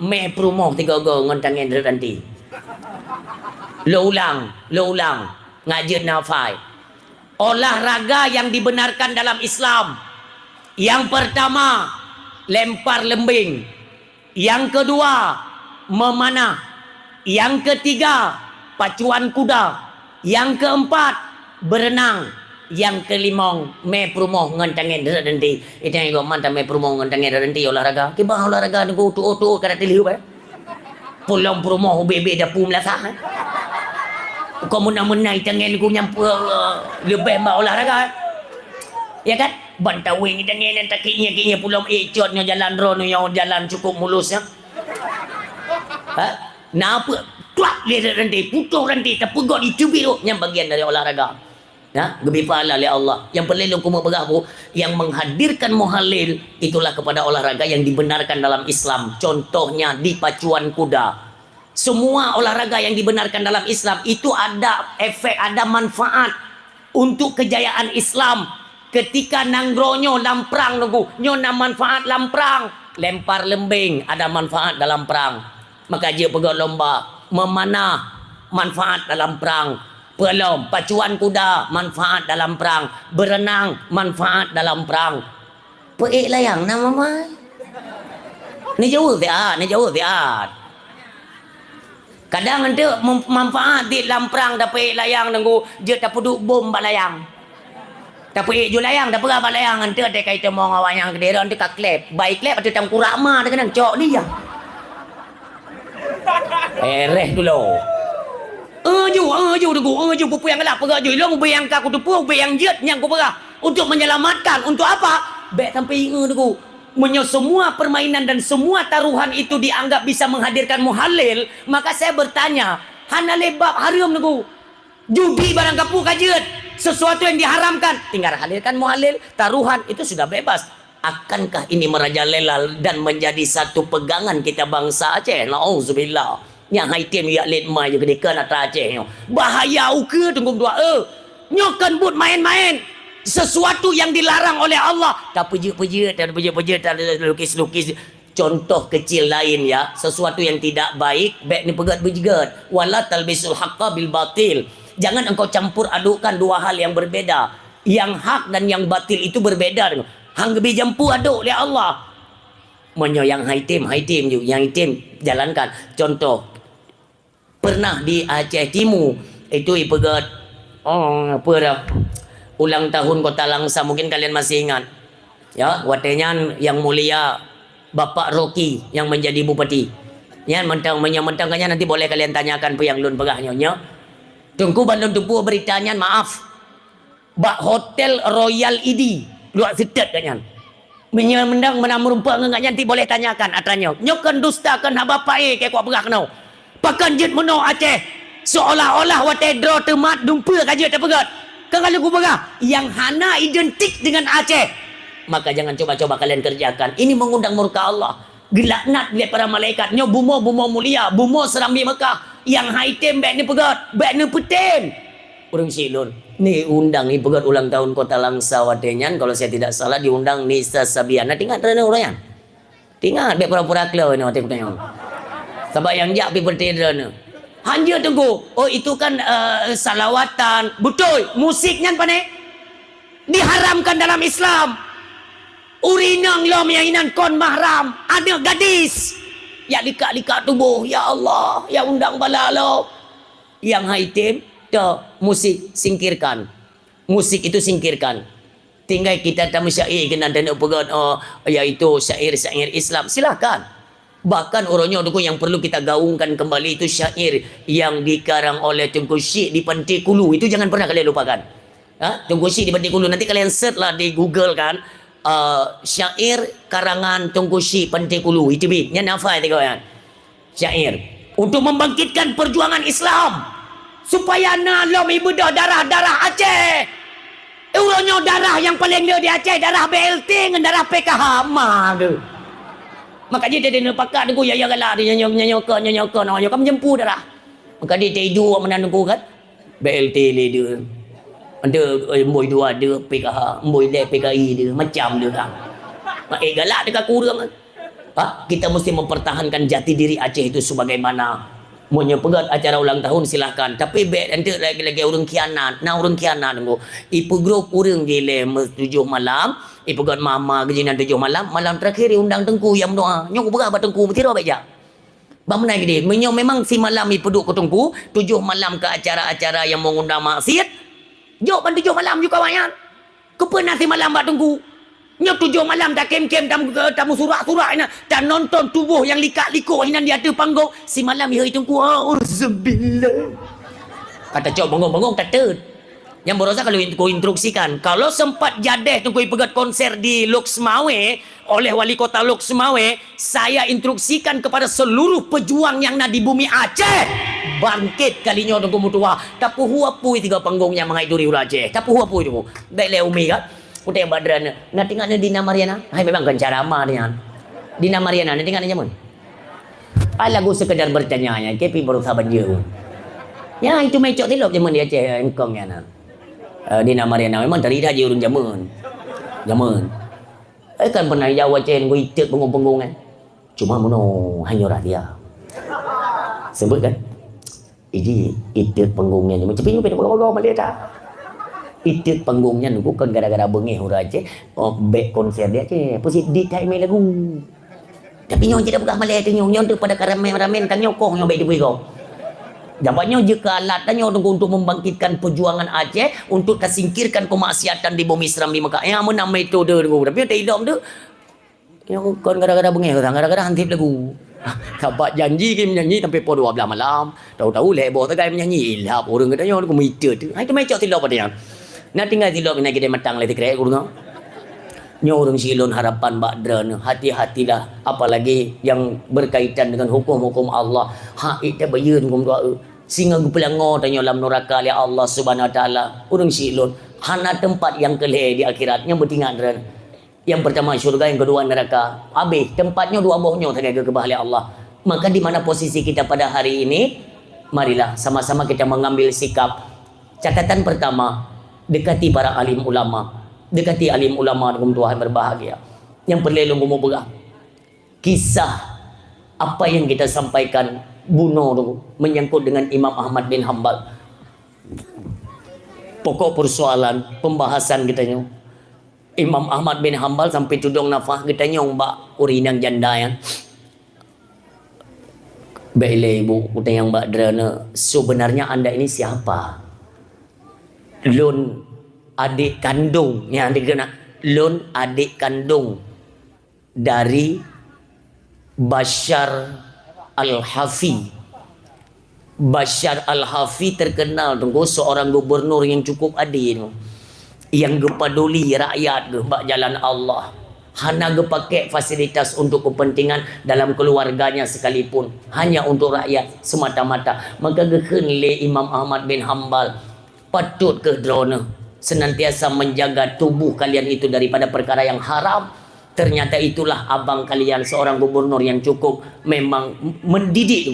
meh perumoh tiga go ngontangin nanti. Lo ulang. Ngajin nafai. Olahraga yang dibenarkan dalam Islam. Yang pertama, lempar lembing. Yang kedua, memanah. Yang ketiga, pacuan kuda. Yang keempat, berenang. Yang kelima, me perumoh ngentangin nanti. Itu yang kau mantap me perumoh ngentangin nanti olahraga. Kibang olahraga nunggu tu kada tiliu ba. Pulang perumoh bebe dah pum lah sah. Kau menang-menang tangin ku nyampu lebih mbak olahraga. Ya kan? Bantawing tangin dan takinya pulang ecotnya jalan ron yang jalan cukup mulusnya. Napa tuak dia nanti putus nanti terpegot dicubit tu yang bagian dari olahraga lebih pahala oleh Allah yang perlu aku berapa yang menghadirkan muhalil itulah kepada olahraga yang dibenarkan dalam Islam contohnya di pacuan kuda semua olahraga yang dibenarkan dalam Islam itu ada efek ada manfaat untuk kejayaan Islam ketika nanggronyo lamprang nunggu nyo na manfaat lamprang lempar lembing ada manfaat dalam perang maka dia pegang lomba memanah manfaat dalam perang pelom pacuan kuda manfaat dalam perang berenang manfaat dalam perang peik layang nama mai ni jauh dia kadang ente manfaat di dalam perang dah peik layang nunggu je tak peduk bom bak layang tak peik ju layang dah perah bak layang ente ada kaitan mong awak yang kedera ente ka klep baik klep atau tam kurama dah kena cok dia dulu. Ju pupu yang gelap pegak ju long bayang ka ku tupu bayang jet yang ku pegah untuk menyelamatkan untuk apa? Baik sampai dulu. Menyo semua permainan dan semua taruhan itu dianggap bisa menghadirkan muhalil, maka saya bertanya, hana lebab haram dulu. Judi barang kapu kajet, sesuatu yang diharamkan, tinggal hadirkan muhalil, taruhan itu sudah bebas. Akankah ini merajalela dan menjadi satu pegangan kita bangsa Aceh? Nauzubillah. Yang haitim ya let mai je kedekan atas Aceh. Bahaya uke tunggu dua nyokan but main-main sesuatu yang dilarang oleh Allah. Tak pejit-pejit, tak lukis-lukis. Contoh kecil lain ya, sesuatu yang tidak baik, baik ni pegat-bejegat. Wala talbisul haqqa bil batil. Jangan engkau campur adukkan dua hal yang berbeda. Yang hak dan yang batil itu berbeda. Hang gebi jampu aduk oleh Allah. Menyo yang haitim ju, yang hitim jalankan. Contoh pernah di Aceh Timur itu ipegat apa dah ulang tahun Kota Langsa, mungkin kalian masih ingat. Ya, watenya yang mulia Bapak Rocky yang menjadi bupati. Ya, mentang kanya nanti boleh kalian tanyakan pe yang lun pegahnya nya. Tunggu bandung tupu beritanya maaf. Bak Hotel Royal ID luak sedet kanyan. Menyamendang menamurumpa ngangnya nanti boleh tanyakan atanya. Nyokan dustakan haba pae ke kuat pegah kenau. Pakan jet meno Aceh seolah-olah wate draw temat dumpa kaje tak pegat. kalau aku berah yang hana identik dengan Aceh, maka jangan coba-coba kalian kerjakan. Ini mengundang murka Allah. Gelaknat lihat para malaikatnya bumo mulia, bumo serambi Mekah. Yang haitem baik ni pegat, baik ni petin. Orang silun. Ni undang ni pegat ulang tahun Kota Langsa Watenyan, kalau saya tidak salah diundang Nisa Sabiana. Tinggal terana orang yang. Tinggal baik pura-pura kelau ni waktu tanya. Sebab yang jak pi berterana. Hanya tunggu. Oh itu kan salawatan. Betul. Musiknya apa ni? Diharamkan dalam Islam. Urinang lom yang inan kon mahram. Ada gadis. Ya likat-likat tubuh. Ya Allah. Ya undang bala lo. Yang haitim. Musik singkirkan. Musik itu singkirkan. Tinggal kita tak syair kena ada nak pegat. Iaitu syair-syair Islam. Silakan. Bahkan orangnya yang perlu kita gaungkan kembali itu syair yang dikarang oleh Tengku Syekh di Pantai Kulu. Itu jangan pernah kalian lupakan. Tengku Syekh di Pantai Kulu. Nanti kalian search lah di Google kan. Syair karangan Tengku Syekh Pantai Kulu. Itu yang nafai tengok kan. Syair. Untuk membangkitkan perjuangan Islam. Supaya nalom ibadah darah-darah Aceh. Orangnya darah yang paling dia di Aceh. Darah BLT dengan darah PKH. Maka makanya dia pakat aku ya galak dia nyanyokan namanya kamu jempu dah. Maka dia tidur menandu kan BLT le dia. Ada mboi dua ada PKH, mboi le PKI dia macam dia kan. Galak dekat kurang. Kita mesti mempertahankan jati diri Aceh itu sebagaimana Monya pegat acara ulang tahun silahkan. Tapi nanti lagi orang kianat. Nah orang kianat tunggu. Ipu grup orang gile 7 malam. Ipu gat mama kejinan 7 malam. Malam terakhir undang Tengku yang doa. Nyok berapa Tengku bertira baik jak. Bang menaik dia. Memang si malam ipu duduk ke Tengku. 7 malam ke acara-acara yang mengundang maksiat. Jok kan 7 malam juga banyak. Kepena si malam bak Tengku. Nyok 7 malam tak kem-kem tamu surak-surak ina dan nonton tubuh yang likat-likuk ina di atas panggung. Si malam hari Tengku auzubillah. Kata cok bengong-bengong kata. Yang berosa kalau ku instruksikan, kalau sempat jadeh Tengku pegat konser di Luxmawe oleh wali kota Luxmawe, saya instruksikan kepada seluruh pejuang yang ada di bumi Aceh bangkit kalinya Tengku mutua. Tapi huapui 3 panggungnya mengaiduri Aceh. Tapi huapui tu. Baik le umi kan. Udah yang badrana. Nak tengok Dina Mariana. Hai memang kan cara amah dia. Dina Mariana nak tengok nyamun. Lagu sekedar bertanya nya, kepi baru sahabat dia. Ya itu mecok tilok zaman dia Aceh engkong ya nak. Dina Mariana memang terida je urun zaman. Kan pernah Jawa Aceh ngoi itek penggung-penggung kan. Cuma mono hanya dia. Sebut kan. Ini itek panggungnya macam ni pada bawa Malaysia dah. Itik panggungnya nunggu kan gara-gara bengih orang Aceh. Back konser dia Aceh. Pusing di time lagu. Tapi nyo je dah buka Malay tu nyo tu pada karamen-ramen kan nyokong nyo baik di kau. Dapatnya jika alat nyo untuk membangkitkan perjuangan Aceh untuk kesingkirkan kemaksiatan di bumi Serambi Mekah. Yang mana metode tu. Tapi tak hidup tu. Nyo kan gara-gara bengih orang gara-gara hantip lagu. Dapat janji ke menyanyi sampai pukul 12 malam. Tahu-tahu lebo tak menyanyi. Ilhap orang katanya orang meter tu. Itu macam tilap pada yang. Nak tinggal tilok nak kita matang lagi kerek kurang. Nyo orang silon harapan bakdran hati-hatilah apalagi yang berkaitan dengan hukum-hukum Allah. Hak itu bayar hukum doa. Singa gupelango tanya dalam neraka oleh Allah Subhanahu wa taala. Orang silon hana tempat yang kelih di akhirat yang bertingan dran. Yang pertama syurga, yang kedua neraka. Habis tempatnya dua bohnya tadi ke oleh Allah. Maka di mana posisi kita pada hari ini? Marilah sama-sama kita mengambil sikap. Catatan pertama, dekati para alim ulama. Dekati alim ulama dengan Tuhan berbahagia. Yang perlu ngomong berah. Kisah apa yang kita sampaikan bunuh menyangkut dengan Imam Ahmad bin Hanbal. Pokok persoalan pembahasan kitanya. Imam Ahmad bin Hanbal sampai tudung nafah kitanya mbak urinang janda yang. Baiklah ibu, kita yang mbak Drana, sebenarnya anda ini siapa? Lun adik kandung yang dikena Lun adik kandung dari Bashar Al-Hafi. Bashar Al-Hafi terkenal tunggu seorang gubernur yang cukup adil, yang gepaduli rakyat gebak jalan Allah. Hana gepakai fasilitas untuk kepentingan dalam keluarganya sekalipun, hanya untuk rakyat semata-mata. Maka gekenle Imam Ahmad bin Hanbal patut ke drone senantiasa menjaga tubuh kalian itu daripada perkara yang haram. Ternyata itulah abang kalian, seorang gubernur yang cukup memang mendidik.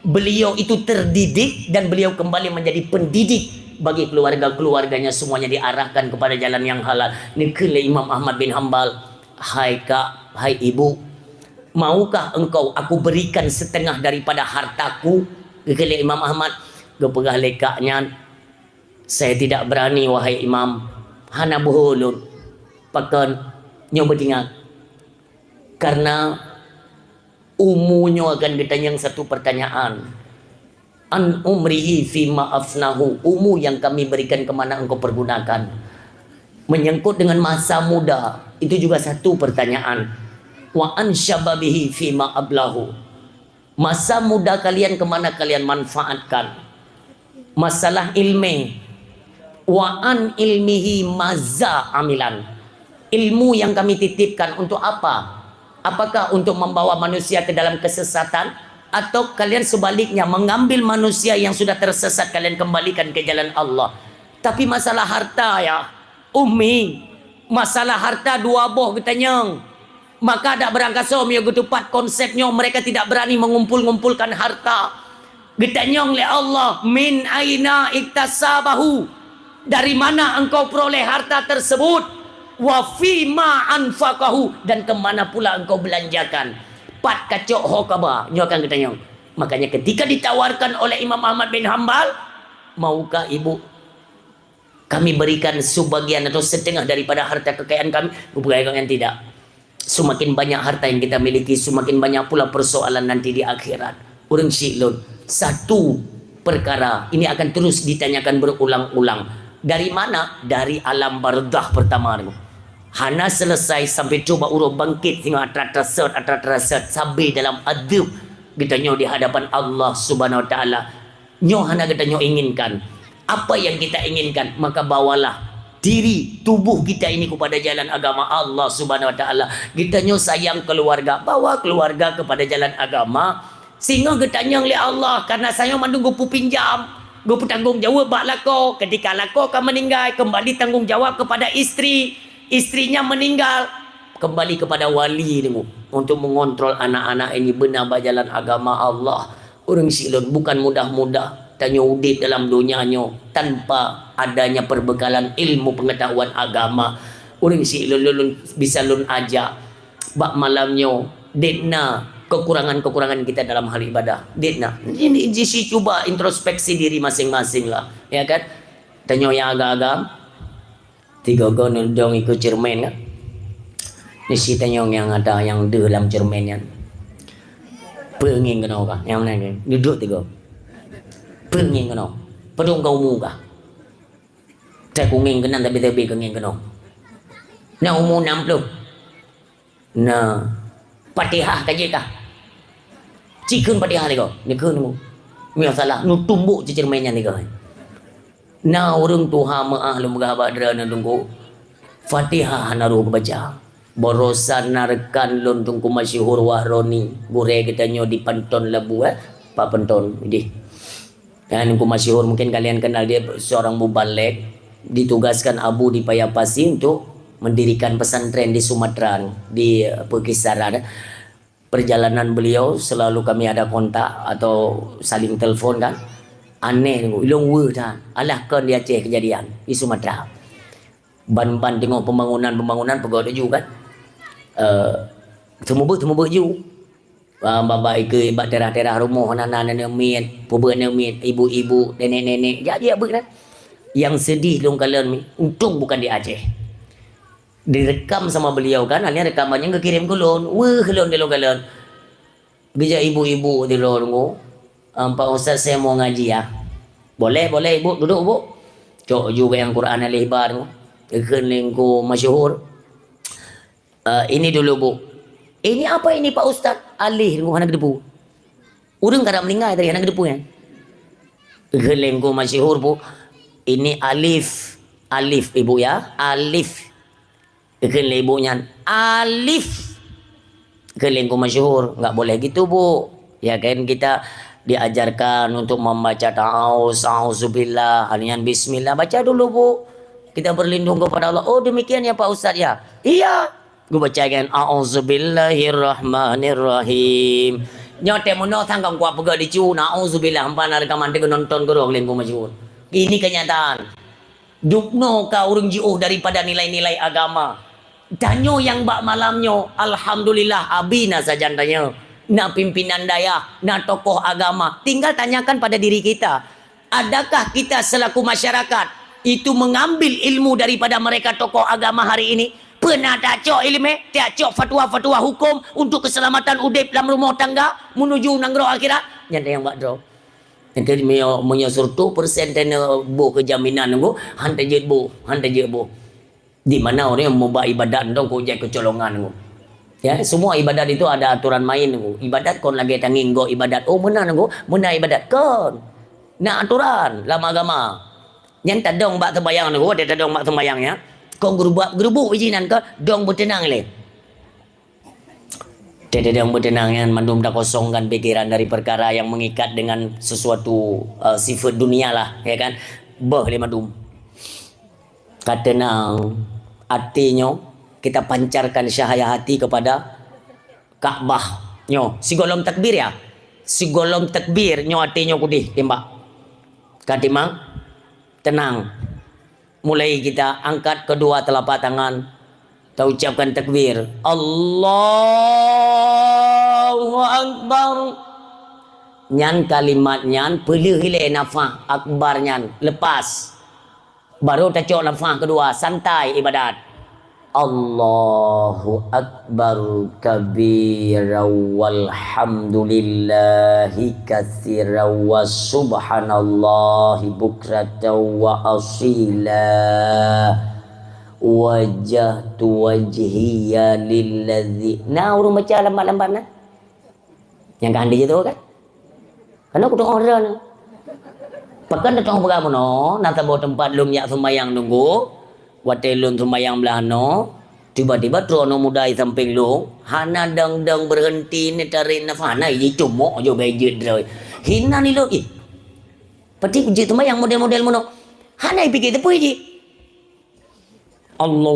Beliau itu terdidik dan beliau kembali menjadi pendidik bagi keluarga-keluarganya, semuanya diarahkan kepada jalan yang halal. Ini kele Imam Ahmad bin Hanbal, hai kak, hai ibu, maukah engkau aku berikan setengah daripada hartaku? Kele Imam Ahmad, gepegah lekaknya, saya tidak berani wahai Imam, hana buhulun, pakan nyoba tinggal. Karena umunya akan ditanya satu pertanyaan. An umrihi fima afnahu, umu yang kami berikan kemana engkau pergunakan. Menyangkut dengan masa muda, itu juga satu pertanyaan. Wa an syababihi fima ablahu, masa muda kalian kemana kalian manfaatkan. Masalah ilmi, wa an ilmihi maza amilan, ilmu yang kami titipkan untuk apa? Apakah untuk membawa manusia ke dalam kesesatan, atau kalian sebaliknya mengambil manusia yang sudah tersesat kalian kembalikan ke jalan Allah? Tapi masalah harta ya Umi, masalah harta dua boh getanyang, maka ada berangkasa ya getupat konsepnya mereka tidak berani mengumpul-ngumpulkan harta. Getanyang le Allah, min aina iktasabahu, dari mana engkau peroleh harta tersebut, wa fima anfaqahu, dan kemana pula engkau belanjakan. Pat kacok hokaba nyokan getanyang. Makanya ketika ditawarkan oleh Imam Ahmad bin Hanbal, maukah ibu kami berikan sebagian atau setengah daripada harta kekayaan kami? Bukan tidak. Semakin banyak harta yang kita miliki, semakin banyak pula persoalan nanti di akhirat. Urang silun, satu perkara ini akan terus ditanyakan berulang-ulang. Dari mana? Dari alam bardah pertama. Hana selesai sampai coba urut bangkit tengok atrat-atrat sampai dalam adab kita nyo di hadapan Allah Subhanahu wa taala. Nyo hana kita nyo inginkan apa yang kita inginkan, maka bawalah diri tubuh kita ini kepada jalan agama Allah Subhanahu wa taala. Kita nyo sayang keluarga, bawa keluarga kepada jalan agama, sehingga getanyang li Allah, karena saya menunggu pu pinjam, gue tanggung jawab bak lako, ketika lako akan meninggal kembali tanggung jawab kepada istri, istrinya meninggal kembali kepada wali dengu, untuk mengontrol anak-anak ini benar berjalan agama Allah. Orang silun bukan mudah-mudah tanya udip dalam dunianya tanpa adanya perbekalan ilmu pengetahuan agama. Orang silun bisa lun aja bak malamnya dekna kekurangan-kekurangan kita dalam hal ibadah. Dekna ini jisi coba introspeksi diri masing-masing lah, ya kan? Tanya yang agak-agak tiga gon dong ikut cermin kan? Ni si tanyong yang ada yang dalam cerminnya. Pengin kena kah? Yang mana ni? Duduk tiga. Pengin kena. Padung kau muka. Saya kungin kena tapi kengin kena. Nah umur 60. Nah Fatihah kaji kah? Cikun Fatihah ni kau. Ni kun mu. Mia salah. Nu tumbuk cerminnya ni kau. Nah orang Tuhan maah lu mengabak derana tunggu Fatihah naruh baca. Borosan narkan lun tungku masyhur wahroni gure kita nyo di Panton Labu Pak Panton ini. Dan tungku masyhur mungkin kalian kenal dia, seorang mubalek ditugaskan Abu di Payapasi untuk mendirikan pesantren di Sumatera di Pekisaran. Perjalanan beliau selalu kami ada kontak atau saling telefon kan. Aneh tengok ilong we dah. Alah kan di Aceh kejadian di Sumatera. Ban-ban tengok pembangunan pegawai tuju kan. Semua baju. Baba ke ibat terah-terah rumah anak-anak miet, pubeuna miet, ibu-ibu, nenek-nenek. Jadi apa kan? Yang sedih long kalian untung bukan di Aceh. Direkam sama beliau kan, alnya rekamannya ngekirim ke lon. Wah, lon di long kalian. Bija ibu-ibu di lon go. Pak Ustaz saya mau ngaji ya. Boleh ibu, duduk bu. Cok juga yang Quran al-Ihbar go. Ikan lingku masyhur. Ini dulu bu. Ini apa ini Pak Ustaz? Alih lingku anak depu. Urang kada meninggal tadi anak depu ya. Ikan lingku masyhur bu. Ini alif ibu ya. Alif. Ikan ibunya alif. Ikan lingku masyhur. Enggak boleh gitu bu. Ya kan kita diajarkan untuk membaca ta'awuz, a'udzubillah, halian bismillah, baca dulu bu. Kita berlindung kepada Allah. Oh demikian ya Pak Ustaz ya. Iya. Gue bacakan A'udzubillahirrahmanirrahim. Nyote mono tangkang kuat pegak dicu. Na'udzubillah hampana rekaman dia nonton gerong lengkung majun. Ini kenyataan. Dukno ka urang jiuh daripada nilai-nilai agama. Danyo yang bak malamnyo, alhamdulillah abina saja tanya. Na pimpinan daya, na tokoh agama. Tinggal tanyakan pada diri kita. Adakah kita selaku masyarakat itu mengambil ilmu daripada mereka tokoh agama hari ini? Pernah tak cok ilmu? Tak cok fatwa-fatwa hukum untuk keselamatan udip dalam rumah tangga menuju nanggro akhirat? Yang yang buat draw. Nanti menyuruh 2% dan bu kejaminan nunggu hantar je bu. Di mana orang yang mau buat ibadat dong kau jadi kecolongan nunggu. Ya, semua ibadat itu ada aturan main nunggu. Ibadat kon lagi tanging go ibadat. Oh benar nunggu, benar ibadat kon. Nak aturan lama agama. Yang tak dong bak sembayang nunggu, dia tak dong bak sembayang ya. Kau gerubuk izinan ke dong bertenang le. Dia dong bertenang yang mandum dah kosongkan pikiran dari perkara yang mengikat dengan sesuatu sifat dunia lah, ya kan? Bah le mandum. Kata nang artinya kita pancarkan cahaya hati kepada Kaabah. Nyo, si golom takbir ya. Si golom takbir nyo artinya kudih tembak. Katimang tenang. Mulai kita angkat kedua telapak tangan. Kita ucapkan takbir. Allahu Akbar. Nyan kalimat nyan pelih hile nafah akbar nyan. Lepas. Baru tacok nafah kedua. Santai ibadat. Allahu Akbar kabira walhamdulillahi katsira wa subhanallahi bukratan wa asila wajahtu wajhiya lilladzi. Nah urung baca lambat-lambat nah. Yang kan dia tu kan. Karena aku tengok orang. Pakan datang berapa no, nanti bawa tempat lum yak sembayang nunggu. Watelun sembayang belah no, tiba-tiba trono mudai samping lu, hana dang berhenti ni tarik nafas, na ini cumok jo bejet dah. Hina ni lu, pati je sembayang model-model mono, hana pikir tu puji. Allah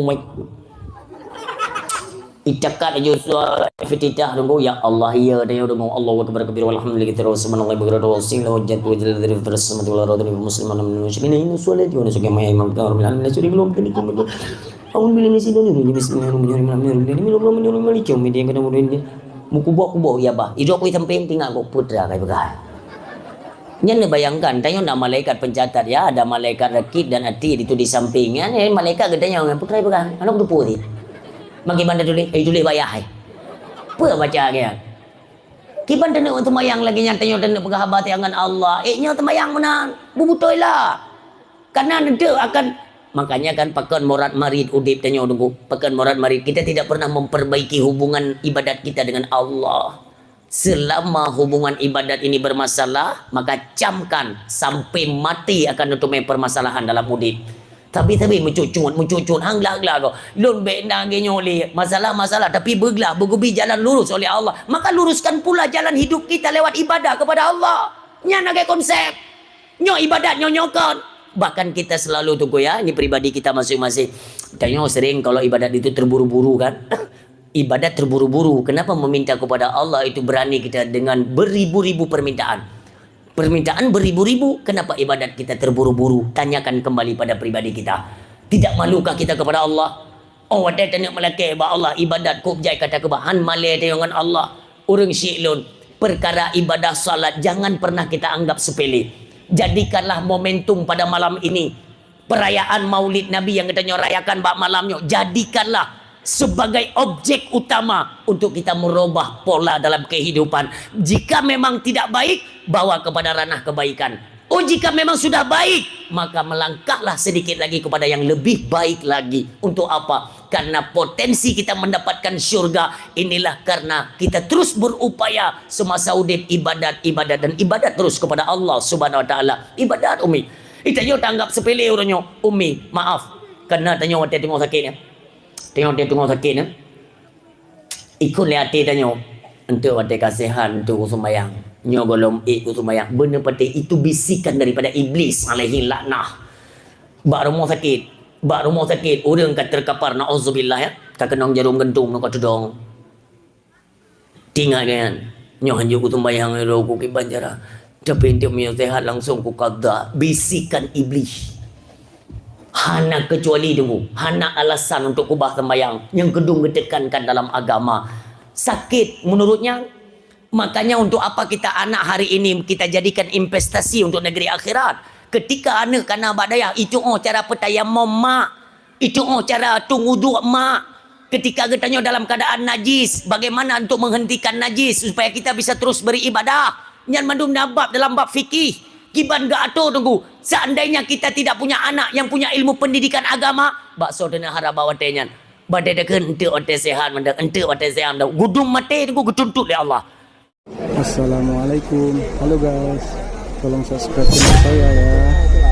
Itakat aja suara iftitah dulu ya Allah ya dan ya Allahu akbar kabir walhamdulillahi terus subhanallahi bukratan wa asila wajhatu wajhal dari terus semoga radhi musliman muslimin ini solat yo nasuke mai imam tarum lan la suri belum kini kum awun bilin si dan ini bismillahirrahmanirrahim ini belum menyuruh malik yo media kada mudin mukubo ya bah ido aku samping tinggal kok putra kai begal nyen bayangkan tanya nak malaikat pencatat ya ada malaikat rakib dan atid itu di sampingnya malaikat gedanya putra begal anak tu putih bagaimana tulis? Tulis bayar hai. Apa baca dia? Kiban tena untuk mayang lagi nyatanya tena bersahabat dengan Allah. Nya temayang mana? Bubutoi lah. Karena nanti akan makanya kan pakan morat marid udip tanya tunggu. Pakan morat marid kita tidak pernah memperbaiki hubungan ibadat kita dengan Allah. Selama hubungan ibadat ini bermasalah, maka camkan sampai mati akan tutup permasalahan dalam udip. Tapi mencucut hanglah kau lun benda genyoli masalah tapi bergubi jalan lurus oleh Allah, maka luruskan pula jalan hidup kita lewat ibadah kepada Allah. Nya nagai konsep nyo ibadat nyokon. Bahkan kita selalu tunggu ya, ini pribadi kita masing-masing. Tanya sering kalau ibadat itu terburu-buru kan. Ibadat terburu-buru. Kenapa meminta kepada Allah itu berani kita dengan beribu-ribu permintaan? Permintaan beribu-ribu, kenapa ibadat kita terburu-buru? Tanyakan kembali pada pribadi kita. Tidak malukah kita kepada Allah? Oh, ada tanya melaki ba Allah ibadat ku jai kata kebahan malai dengan Allah. Urang syi'lun, perkara ibadah salat jangan pernah kita anggap sepele. Jadikanlah momentum pada malam ini. Perayaan Maulid Nabi yang katanya rayakan bak malamnya, jadikanlah sebagai objek utama untuk kita merubah pola dalam kehidupan. Jika memang tidak baik, bawa kepada ranah kebaikan. Oh, jika memang sudah baik, maka melangkahlah sedikit lagi kepada yang lebih baik lagi. Untuk apa? Karena potensi kita mendapatkan syurga inilah karena kita terus berupaya semasa udip ibadat dan ibadat terus kepada Allah Subhanahu wa taala. Ibadat umi. Itu tanggap sepele orangnya. Umi, maaf. Karena tanya waktu tengok sakitnya. Tengok dia tengok sakit ni. Ikut lihat hati tanya. Untuk waktu kasihan untuk sembahyang. Nyo golom ikut sembahyang. Benar pada itu bisikan daripada iblis alaihi laknah. Bak rumah sakit. Bak rumah sakit, orang kat terkapar, na'udzubillah ya. Kat kenang jarum gentung, nak tudong. Tinggal kan. Nyoh hanjuk ku sembahyang, ku ke banjara. Tapi untuk punya sehat langsung ku qadha. Bisikan iblis. Hana kecuali tunggu. Hana alasan untuk kubah sembahyang. Yang kedua ditekankan dalam agama. Sakit menurutnya. Makanya untuk apa kita anak hari ini kita jadikan investasi untuk negeri akhirat. Ketika anak kena badaya, itu cara petayamum mak. Itu cara tunggu mak. Ketika katanya dalam keadaan najis, bagaimana untuk menghentikan najis supaya kita bisa terus beribadah. Yang mandum nabab dalam bab fikih. Kiban gak atur tunggu. Seandainya kita tidak punya anak yang punya ilmu pendidikan agama, bakso dena harap bawa tenyan. Badai dekan ente ote sehat mendak ente ote sehat mendak. Gudung mati tunggu getuntut oleh Allah. Assalamualaikum. Halo guys. Tolong subscribe channel saya ya.